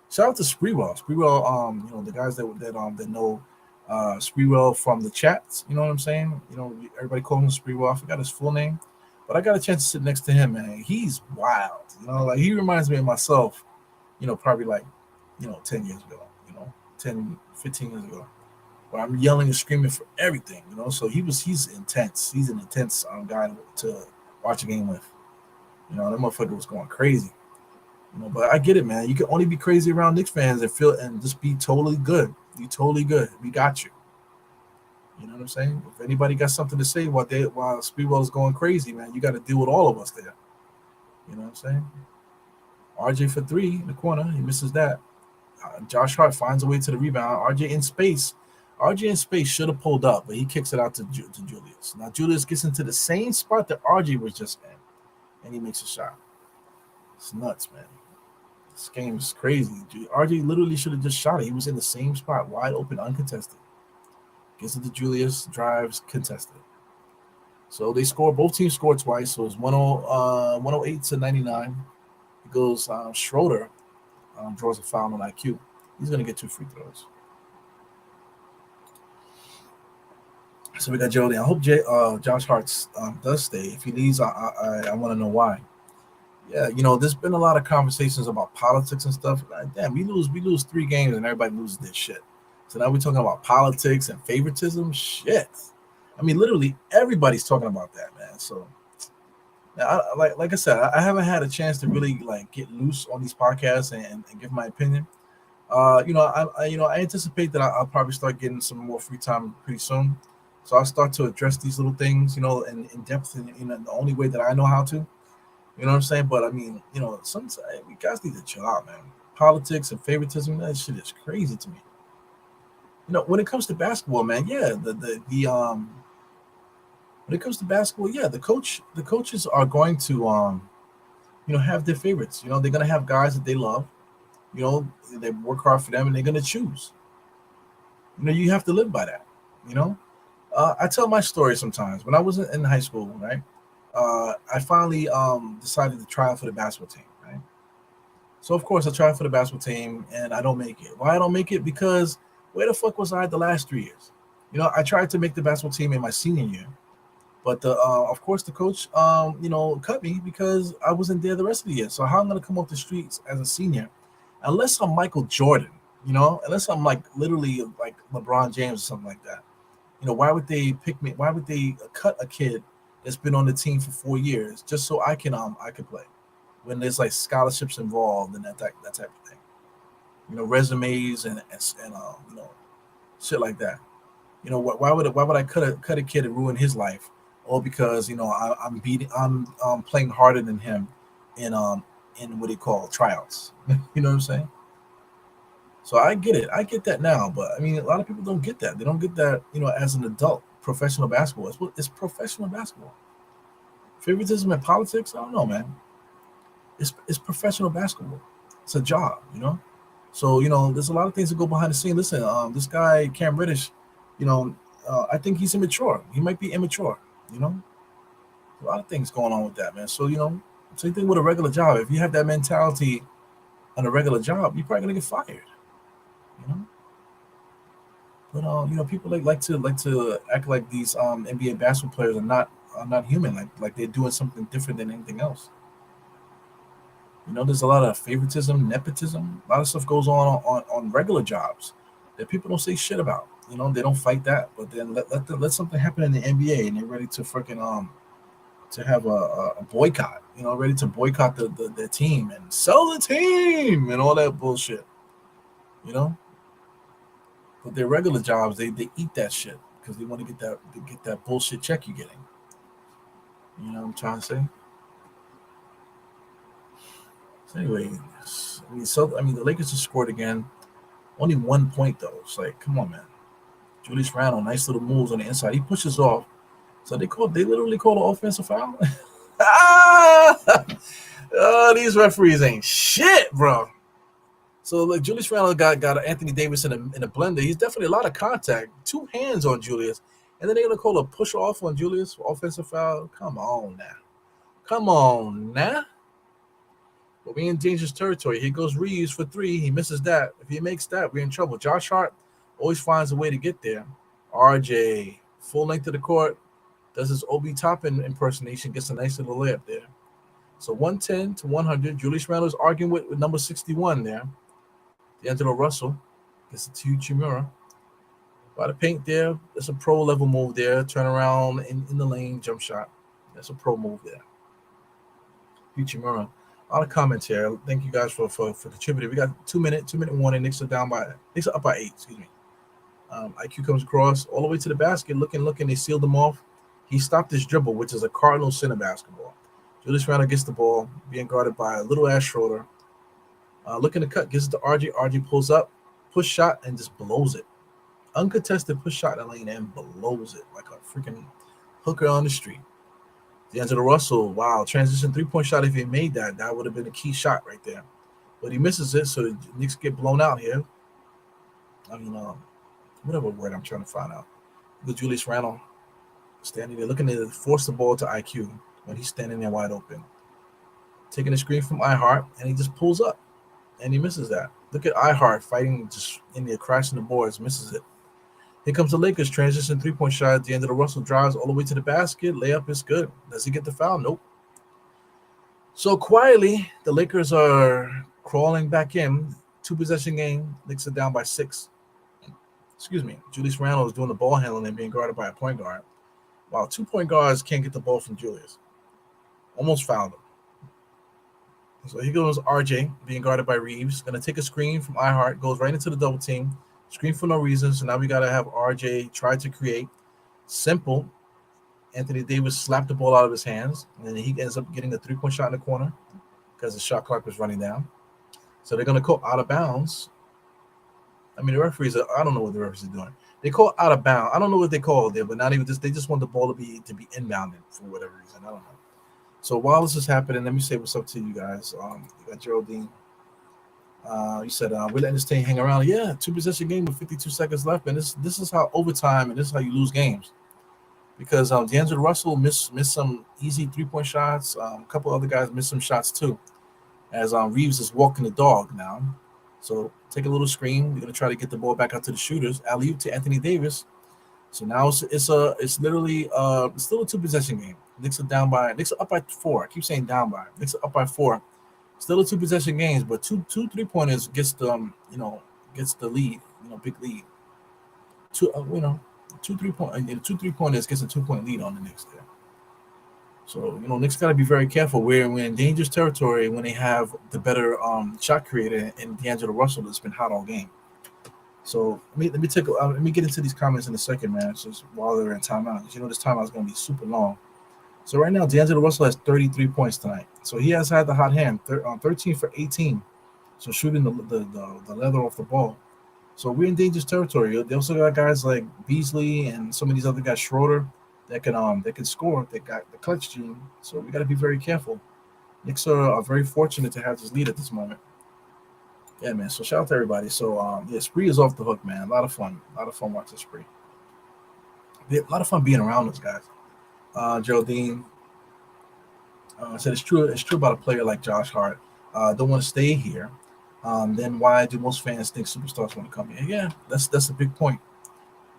Shout out to Spreewell. Spreewell, the guys that know Spreewell from the chats. You know what I'm saying? Everybody calls him Spreewell. I forgot his full name, but I got a chance to sit next to him, man. He's wild. Like he reminds me of myself. Probably like 10 years ago. 10, 15 years ago, where I'm yelling and screaming for everything. So he's intense. He's an intense guy to watch a game with. That motherfucker was going crazy. But I get it, man. You can only be crazy around Knicks fans and just be totally good. Be totally good. We got you. You know what I'm saying? If anybody got something to say while Speedwell is going crazy, man, you got to deal with all of us there. You know what I'm saying? RJ for 3 in the corner. He misses that. Josh Hart finds a way to the rebound. RJ in space should have pulled up, but he kicks it out to Julius. Now Julius gets into the same spot that RJ was just in, and he makes a shot. It's nuts, man. This game is crazy. RJ literally should have just shot it. He was in the same spot, wide open, uncontested. Gets it to Julius, drives, contested. So they score. Both teams scored twice, so it's 108 to 99. It goes Schroeder draws a foul on IQ. He's going to get 2 free throws. So we got Jody. I hope Josh Hart does stay. If he leaves, I want to know why. Yeah, there's been a lot of conversations about politics and stuff. Like, damn, we lose 3 games and everybody loses their shit. So now we're talking about politics and favoritism. Shit. I mean, literally everybody's talking about that, man. So, like I said, I haven't had a chance to really get loose on these podcasts and give my opinion. I anticipate that I'll probably start getting some more free time pretty soon. So I'll start to address these little things, in depth in the only way that I know how to. You know what I'm saying? But I mean, sometimes we guys need to chill out, man. Politics and favoritism, that shit is crazy to me. When it comes to basketball, man, yeah, when it comes to basketball, yeah, the coaches are going to have their favorites. They're gonna have guys that they love. They work hard for them, and they're gonna choose. You have to live by that. I tell my story sometimes. When I was in high school, right? I finally decided to try out for the basketball team, right? So of course I tried for the basketball team and I don't make it. Why I don't make it? Because where the fuck was I the last 3 years? I tried to make the basketball team in my senior year, but of course the coach cut me because I wasn't there the rest of the year. So how I'm gonna come off the streets as a senior, unless I'm Michael Jordan, unless I'm literally like LeBron James or something like that. Why would they pick me? Why would they cut a kid that's been on the team for 4 years just so I can play when there's scholarships involved and that type of thing? Resumes and shit like that. Why would I cut a kid and ruin his life? All because I'm playing harder than him in what they call tryouts. You know what I'm saying? So I get it. I get that now, but I mean, a lot of people don't get that. They don't get that, as an adult, professional basketball. It's professional basketball. Favoritism and politics, I don't know, man. It's professional basketball. It's a job, So, there's a lot of things that go behind the scene. Listen, this guy, Cam Reddish, I think he's immature. He might be immature, A lot of things going on with that, man. So, same thing with a regular job. If you have that mentality on a regular job, you're probably gonna get fired. But people like to act like these NBA basketball players are not human, like they're doing something different than anything else. There's a lot of favoritism, nepotism, a lot of stuff goes on regular jobs that people don't say shit about. They don't fight that, but then let something happen in the NBA and they're ready to freaking to have a boycott, ready to boycott the team and sell the team and all that bullshit, But their regular jobs, they eat that shit because they want to get that bullshit check you're getting. You know what I'm trying to say? So anyway, the Lakers just scored again. Only 1 point though. It's like, come on, man. Julius Randle, nice little moves on the inside. He pushes off. So they literally called an offensive foul. Oh, these referees ain't shit, bro. So Julius Randle got Anthony Davis in a blender. He's definitely a lot of contact. 2 hands on Julius. And then they're gonna call a push off on Julius for offensive foul. Come on now. But we in dangerous territory. Here goes Reeves for 3. He misses that. If he makes that, we're in trouble. Josh Hart always finds a way to get there. RJ, full length of the court, does his Obi Toppin impersonation, gets a nice little layup there. So 110 to 100. Julius Randle's arguing with number 61 there. D'Angelo Russell gets it to Chimura. By the paint there, that's a pro level move there. Turn around in the lane, jump shot. That's a pro move there. Uchimura. A lot of comments here. Thank you guys for contributing. We got 2 minute warning. Knicks are up by 8. Excuse me. IQ comes across all the way to the basket, looking. They sealed him off. He stopped his dribble, which is a Cardinal center basketball. Julius Randle gets the ball, being guarded by a little ass Schroeder. Looking to cut, gets it to RJ. RJ pulls up, push shot, and just blows it. Uncontested push shot in the lane and blows it like a freaking hooker on the street. D'Angelo Russell, wow, transition 3-point shot. If he made that, that would have been a key shot right there. But he misses it, so the Knicks get blown out here. I mean, whatever word I'm trying to find out. With Julius Randle standing there looking to force the ball to IQ when he's standing there wide open. Taking a screen from iHeart, and he just pulls up, and he misses that. Look at iHeart fighting just in there, crashing the boards, misses it. Here comes the Lakers, transition 3-point shot at the end of the Russell, drives all the way to the basket. Layup is good. Does he get the foul? Nope. So quietly, the Lakers are crawling back in. 2-possession game. Knicks are down by 6. Excuse me. Julius Randle is doing the ball handling and being guarded by a point guard. Wow, 2 point guards can't get the ball from Julius. Almost fouled him. So here goes RJ being guarded by Reeves. Going to take a screen from iHeart. Goes right into the double team. Screen for no reason. So now we got to have RJ try to create. Simple. Anthony Davis slapped the ball out of his hands. And then he ends up getting a 3-point shot in the corner because the shot clock was running down. So they're going to call out of bounds. I mean, the referees, I don't know what the referees are doing. They call out of bounds. I don't know what they call it there, but not even this. They just want the ball to be inbounded for whatever reason. I don't know. So while this is happening, let me say what's up to you guys. You got Geraldine. You said we're letting this thing hang around. Yeah, 2-possession game with 52 seconds left, and this is how overtime, and this is how you lose games. Because D'Angelo Russell missed some easy 3-point shots. A couple other guys missed some shots too. As Reeves is walking the dog now. So take a little screen. We're gonna try to get the ball back out to the shooters. Alley-oop to Anthony Davis. So now it's literally still a 2-possession game. Knicks are up by 4. I keep saying down by. Knicks are up by 4. Still a 2-possession games, but two 3-pointers gets the gets the lead. Big lead. Two 3-pointers gets a 2-point lead on the Knicks there. So Knicks got to be very careful. We're in dangerous territory when they have the better shot creator in D'Angelo Russell that's been hot all game. So let me get into these comments in a second, man. Just while they're in timeout, this timeout is going to be super long. So right now, D'Angelo Russell has 33 points tonight. So he has had the hot hand, 13 for 18. So shooting the leather off the ball. So we're in dangerous territory. They also got guys like Beasley and some of these other guys, Schroeder, that can score. They got the clutch gene. So we got to be very careful. Knicks are very fortunate to have this lead at this moment. Yeah, man. So shout out to everybody. So Spree is off the hook, man. A lot of fun watching Spree. A lot of fun being around those guys. Geraldine said it's true about a player like Josh Hart. Don't want to stay here. Then why do most fans think superstars want to come here? Yeah, that's a big point.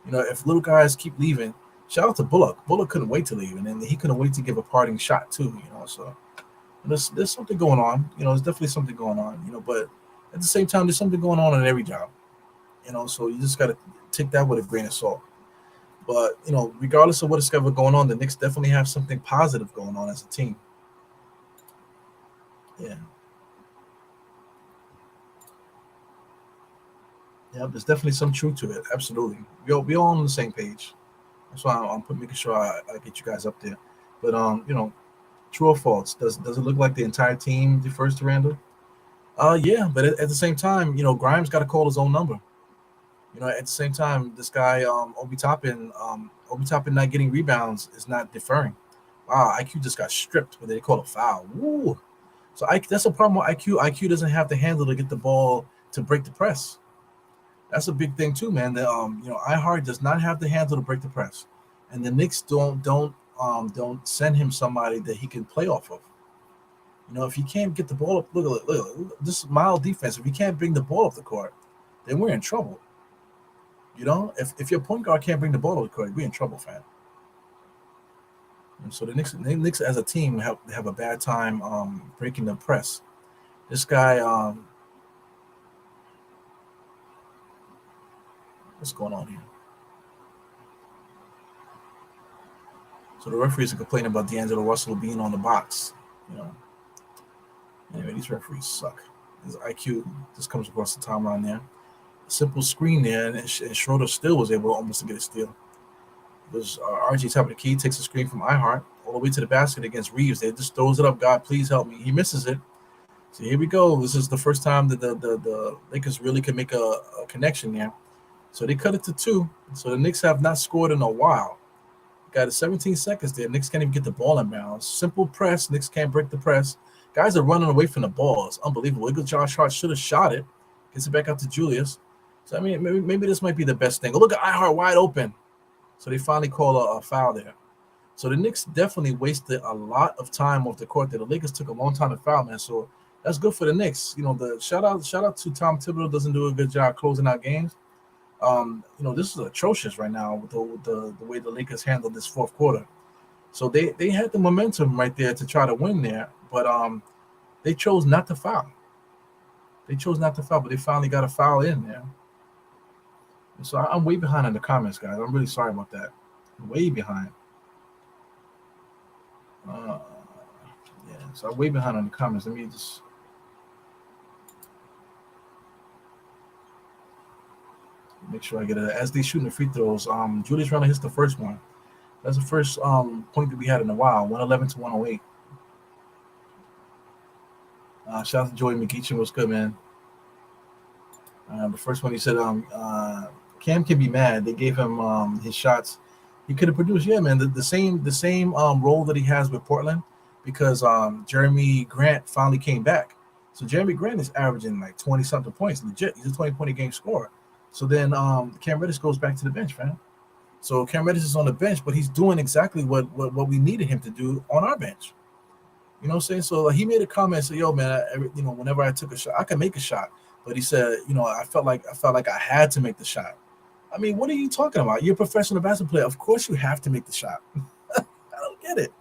If little guys keep leaving, shout out to Bullock. Bullock couldn't wait to leave, and then he couldn't wait to give a parting shot too. So there's something going on. There's definitely something going on. But at the same time, there's something going on in every job. So you just got to take that with a grain of salt. But, regardless of what is ever going on, the Knicks definitely have something positive going on as a team. Yeah. Yeah, there's definitely some truth to it. Absolutely. We all on the same page. That's why I'm making sure I get you guys up there. But, true or false, does it look like the entire team defers to Randle? Yeah, but at the same time, Grimes got to call his own number. At the same time, this guy, Obi Toppin not getting rebounds is not deferring. Wow, IQ just got stripped, but they call a foul. Woo. So that's a problem with IQ. IQ doesn't have the handle to get the ball to break the press. That's a big thing too, man. That iHeart does not have the handle to break the press, and the Knicks don't send him somebody that he can play off of. If he can't get the ball up, look, this is mild defense. If he can't bring the ball up the court, then we're in trouble. You know, if your point guard can't bring the ball to the court, we're in trouble, fam. And so the Knicks as a team have a bad time breaking the press. This guy, what's going on here? So the referees are complaining about D'Angelo Russell being on the box. You know, anyway, these referees suck. His IQ just comes across the timeline there. A simple screen there, and Schroeder still was able almost to get a steal. It was RG top of the key, takes a screen from Ihart all the way to the basket against Reeves. They just throws it up. God, please help me. He misses it. So here we go. This is the first time that the Lakers really could make a connection there. So they cut it to 2. So the Knicks have not scored in a while. Got it 17 seconds there. Knicks can't even get the ball in bounds. Simple press. Knicks can't break the press. Guys are running away from the ball. It's unbelievable. Look at Josh Hart should have shot it. Gets it back out to Julius. So, I mean, maybe this might be the best thing. Oh, look at Ihart wide open. So they finally call a foul there. So the Knicks definitely wasted a lot of time off the court there. The Lakers took a long time to foul, man. So that's good for the Knicks. You know, the shout out to Tom Thibodeau doesn't do a good job closing out games. You know, this is atrocious right now with the way the Lakers handled this fourth quarter. So they had the momentum right there to try to win there, but they chose not to foul. They chose not to foul, but they finally got a foul in there. And so I'm way behind in the comments, guys. I'm really sorry about that. I'm way behind. Yeah, so I'm way behind on the comments. Let me just. Make sure I get it. As they shooting the free throws, Julius Randle hits the first one. That's the first point that we had in a while, 111 to 108. Shout out to Joey McGeechan. What's good, man? The first one he said, Cam can be mad. They gave him his shots. He could have produced, yeah, man. The same role that he has with Portland, because Jeremy Grant finally came back. So Jeremy Grant is averaging like 20 something points. Legit, he's a 20-point a game scorer. So then Cam Reddish goes back to the bench, man. So Cam Reddish is on the bench, but he's doing exactly what we needed him to do on our bench. You know what I'm saying? So he made a comment, said, "Yo, man, whenever I took a shot, I can make a shot." But he said, I felt like I had to make the shot. I mean, what are you talking about? You're a professional basketball player. Of course you have to make the shot. I don't get it.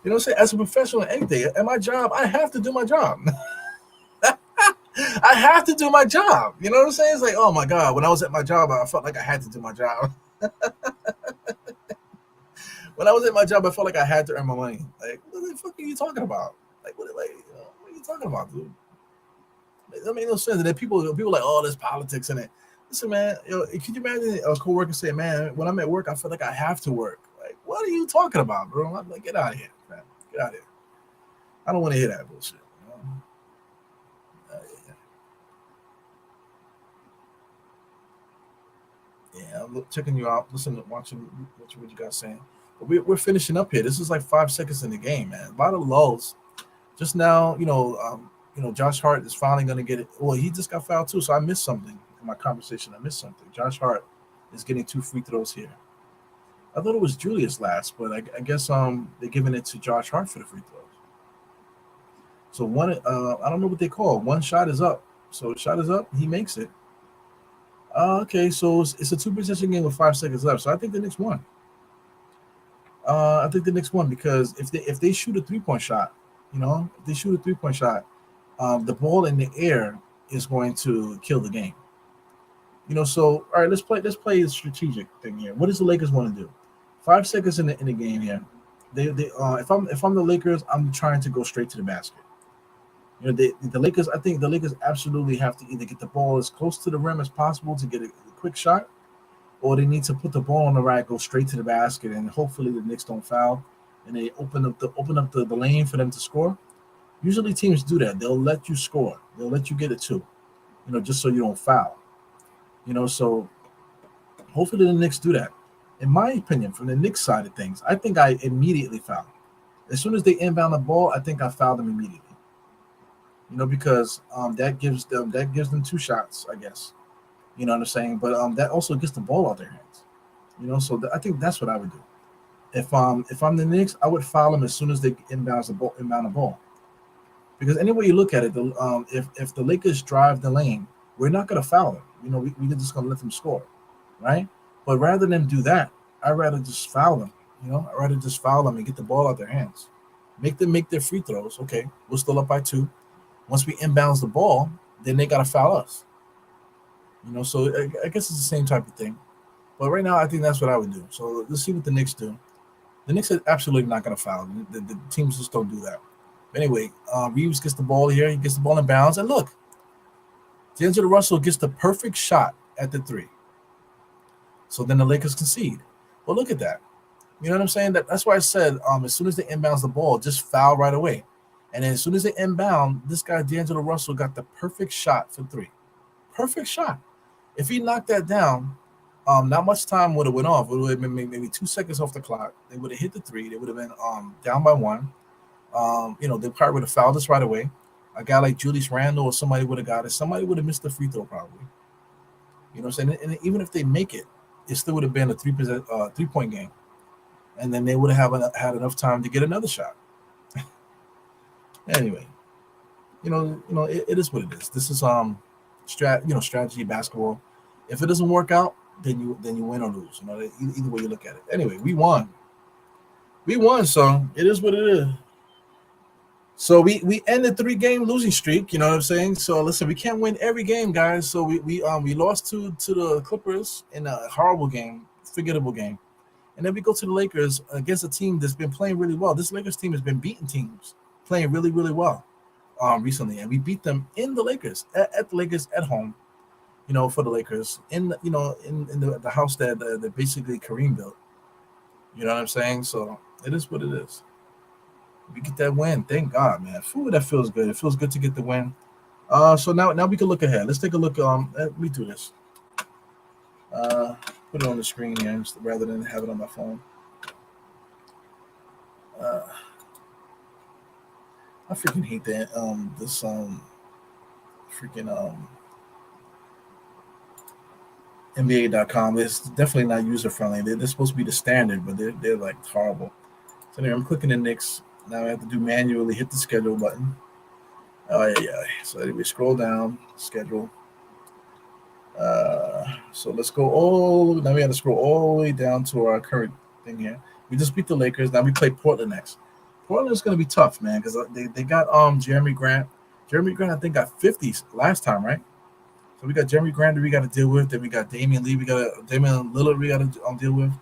You know what I'm saying? As a professional, anything at my job, I have to do my job. I have to do my job. You know what I'm saying? It's like, oh my God, when I was at my job, I felt like I had to do my job. When I was at my job, I felt like I had to earn my money. Like, what the fuck are you talking about? What are you talking about, dude? That made no sense. And then people like, oh, there's politics in it. Listen, man, could you imagine a coworker saying, man, when I'm at work, I feel like I have to work. Like, what are you talking about, bro? I'm like, get out of here, man. Get out of here. I don't want to hear that bullshit. Yeah, I'm checking you out, listening, watching what you guys saying. But we're finishing up here. This is like 5 seconds in the game, man. A lot of lulls. Just now, Josh Hart is finally going to get it. Well, he just got fouled too, so I missed something in my conversation. I missed something. Josh Hart is getting 2 free throws here. I thought it was Julius last, but I guess they're giving it to Josh Hart for the free throws. So one, I don't know what they call. One shot is up. So shot is up. He makes it. Okay, so it's a 2-possession game with 5 seconds left. So I think the Knicks won. I think the Knicks won because if they shoot a 3-point shot, if they shoot a 3-point shot, the ball in the air is going to kill the game. So all right, let's play a strategic thing here. What does the Lakers want to do? 5 seconds in the game here. If I'm the Lakers, I'm trying to go straight to the basket. The Lakers, I think the Lakers absolutely have to either get the ball as close to the rim as possible to get a quick shot, or they need to put the ball on the rack, go straight to the basket, and hopefully the Knicks don't foul, and they open up the lane for them to score. Usually teams do that. They'll let you score. They'll let you get it too, just so you don't foul. So hopefully the Knicks do that. In my opinion, from the Knicks side of things, I think I immediately foul. As soon as they inbound the ball, I think I foul them immediately. Because that gives them 2 shots, I guess. You know what I'm saying? But that also gets the ball out their hands. So I think that's what I would do. If I'm the Knicks, I would foul them as soon as they inbound the ball. Because any way you look at it, if the Lakers drive the lane, we're not going to foul them. We're just going to let them score. right? But rather than do that, I'd rather just foul them. I'd rather just foul them and get the ball out their hands. Make them make their free throws. Okay, we're still up by two. Once we inbounds the ball, then they gotta foul us. So I guess it's the same type of thing. But right now, I think that's what I would do. So let's see what the Knicks do. The Knicks are absolutely not gonna foul. The teams just don't do that. But anyway, Reeves gets the ball here. He gets the ball in bounds, and look, D'Angelo Russell gets the perfect shot at the three. So then the Lakers concede. Well, look at that. You know what I'm saying? That's why I said as soon as they inbounds the ball, just foul right away. And then as soon as they inbound, this guy D'Angelo Russell got the perfect shot for three. Perfect shot. If he knocked that down, not much time would have went off. It would have been maybe 2 seconds off the clock. They would have hit the three. They would have been down by one. They probably would have fouled us right away. A guy like Julius Randle or somebody would have got it. Somebody would have missed the free throw probably. You know what I'm saying? And even if they make it, it still would have been a 3-point game. And then they would have had enough time to get another shot. Anyway, it is what it is. This is strategy basketball. If it doesn't work out, then you win or lose. Either way you look at it. Anyway, we won. So it is what it is. So we ended 3-game losing streak. You know what I'm saying? So listen, we can't win every game, guys. So we lost to the Clippers in a horrible game, forgettable game. And then we go to the Lakers against a team that's been playing really well. This Lakers team has been beating teams, playing really, really well recently. And we beat them in the Lakers, at the Lakers at home, for the Lakers, in the house that basically Kareem built. You know what I'm saying? So it is what it is. We get that win. Thank God, man. That feels good. It feels good to get the win. So now we can look ahead. Let's take a look. Let me do this. Put it on the screen here rather than have it on my phone. I freaking hate that. This freaking NBA.com. It's definitely not user friendly. They're supposed to be the standard, but they're like horrible. So anyway, I'm clicking the Knicks. Now I have to do manually hit the schedule button. Oh yeah. So anyway, scroll down, schedule. So let's go now we have to scroll all the way down to our current thing here. We just beat the Lakers. Now we play Portland next. Portland's gonna be tough, man, because they got Jeremy Grant. Jeremy Grant, I think, got 50s last time, right? So we got Jeremy Grant that we got to deal with. Then we got Damian Lillard we got to deal with.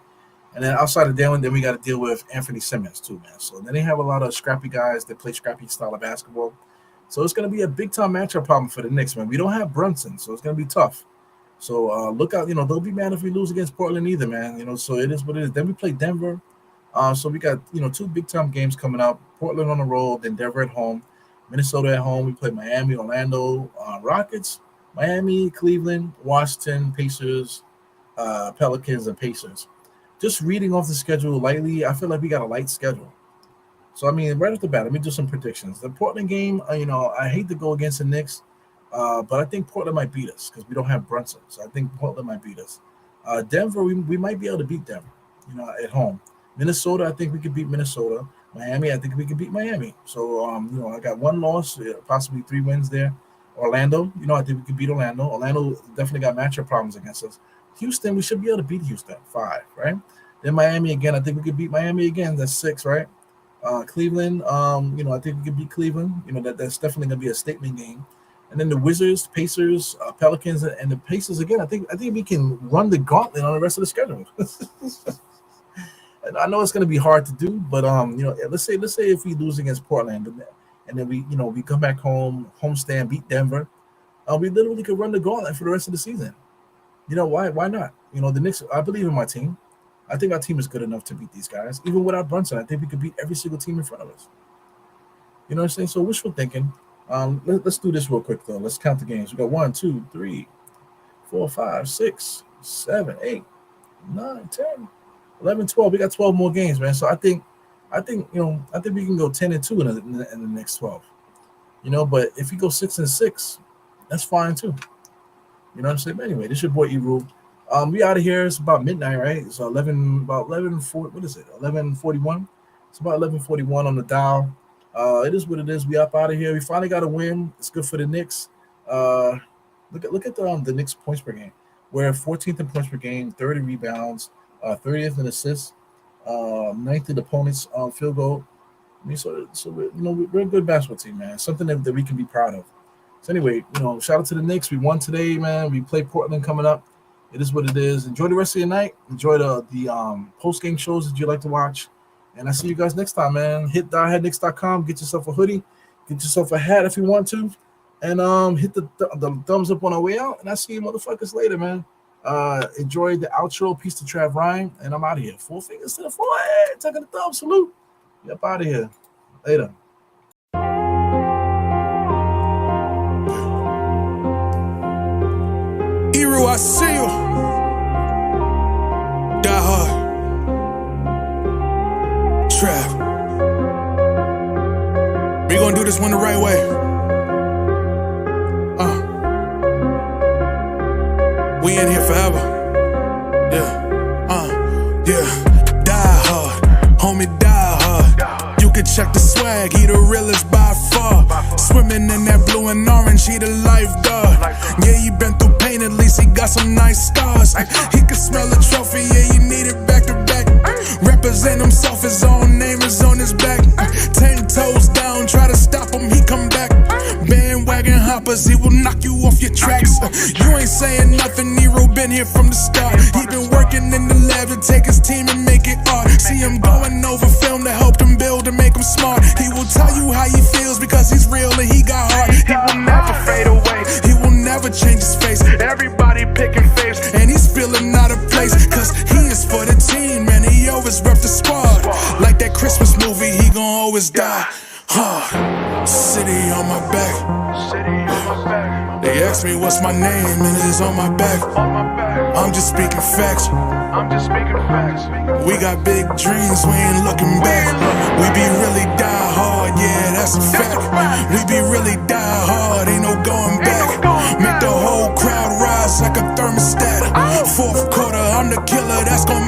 And then outside of Damian, then we got to deal with Anthony Simmons too, man. So then they have a lot of scrappy guys that play scrappy style of basketball. So it's going to be a big time matchup problem for the Knicks, man. We don't have Brunson, so it's going to be tough. So look out, don't be mad if we lose against Portland either, man. So it is what it is. Then we play Denver. So we got, 2 big time games coming up. Portland on the road, then Denver at home. Minnesota at home. We play Miami, Orlando, Rockets, Miami, Cleveland, Washington, Pacers, Pelicans, and Pacers. Just reading off the schedule lightly, I feel like we got a light schedule. So, I mean, right off the bat, let me do some predictions. The Portland game, I hate to go against the Knicks, but I think Portland might beat us because we don't have Brunson. So I think Portland might beat us. Denver, we might be able to beat Denver, at home. Minnesota, I think we could beat Minnesota. Miami, I think we could beat Miami. So, I got 1 loss, possibly 3 wins there. Orlando, I think we could beat Orlando. Orlando definitely got matchup problems against us. Houston, we should be able to beat Houston, 5, right? Then Miami again, I think we could beat Miami again. That's 6, right? Cleveland, I think we could beat Cleveland. That's definitely going to be a statement game. And then the Wizards, Pacers, Pelicans, and the Pacers again. I think we can run the gauntlet on the rest of the schedule. And I know it's going to be hard to do, but let's say if we lose against Portland, and then we come back home, homestand, beat Denver, we literally could run the gauntlet for the rest of the season. Why not? The Knicks, I believe in my team. I think our team is good enough to beat these guys. Even without Brunson, I think we could beat every single team in front of us. You know what I'm saying? So wishful thinking. Let's do this real quick, though. Let's count the games. We got 1, 2, 3, 4, 5, 6, 7, 8, 9, 10, 11, 12. We got 12 more games, man. So I think we can go 10-2 in the next 12. But if we go 6-6, that's fine too. You know what I'm saying? But anyway, this is your boy E-Rule. We out of here. It's about midnight, right? It's about 11:40. What is it? 11:41. It's about 11:41 on the dial. It is what it is. We up out of here. We finally got a win. It's good for the Knicks. Look at the Knicks points per game. We're 14th in points per game, 30 rebounds, 30th in assists, 9th in opponents' field goal. I mean, so we're a good basketball team, man. Something that we can be proud of. So anyway, shout out to the Knicks. We won today, man. We play Portland coming up. It is what it is. Enjoy the rest of your night. Enjoy the post game shows that you like to watch. And I see you guys next time, man. Hit diehardknicks.com. Get yourself a hoodie. Get yourself a hat if you want to. And hit the thumbs up on our way out. And I'll see you motherfuckers later, man. Enjoy the outro. Peace to Trav Ryan. And I'm out of here. 4 fingers to the forehead. Taking the thumb. Salute. Yep, out of here. Later. Eru, I see you. Die hard. Trav. We gonna do this one the right way. We in here forever. Yeah. Die hard. Homie, die hard. You can check the swag, he the realest by far. Swimming in that blue and orange, he the lifeguard. Yeah, he been through pain, at least he got some nice scars. He can smell a trophy, yeah, you need it back to back. Represent himself, his own name is on his back. 10 toes down, try to stop him, he come back. Bandwagon hoppers, he will knock you off your tracks. You ain't saying nothing, Nero been here from the start. He been working in the lab to take his team and make it art. See him going over film to help him build and make him smart. He will tell you how he feels because he's real and he got heart. He will never fade away, he will never change his face. Everybody picking face, and he's feeling out of place. Cause he is for the team, man, he always rep the squad. Like that Christmas movie, he gon' always die hard. City on my back. They ask me what's my name and it's on my back. I'm just speaking facts. We got big dreams, we ain't looking back. We be really die hard, yeah, that's a fact. We be really die hard, ain't no going back. Make the whole crowd rise like a thermostat. Fourth quarter, I'm the killer, that's gon'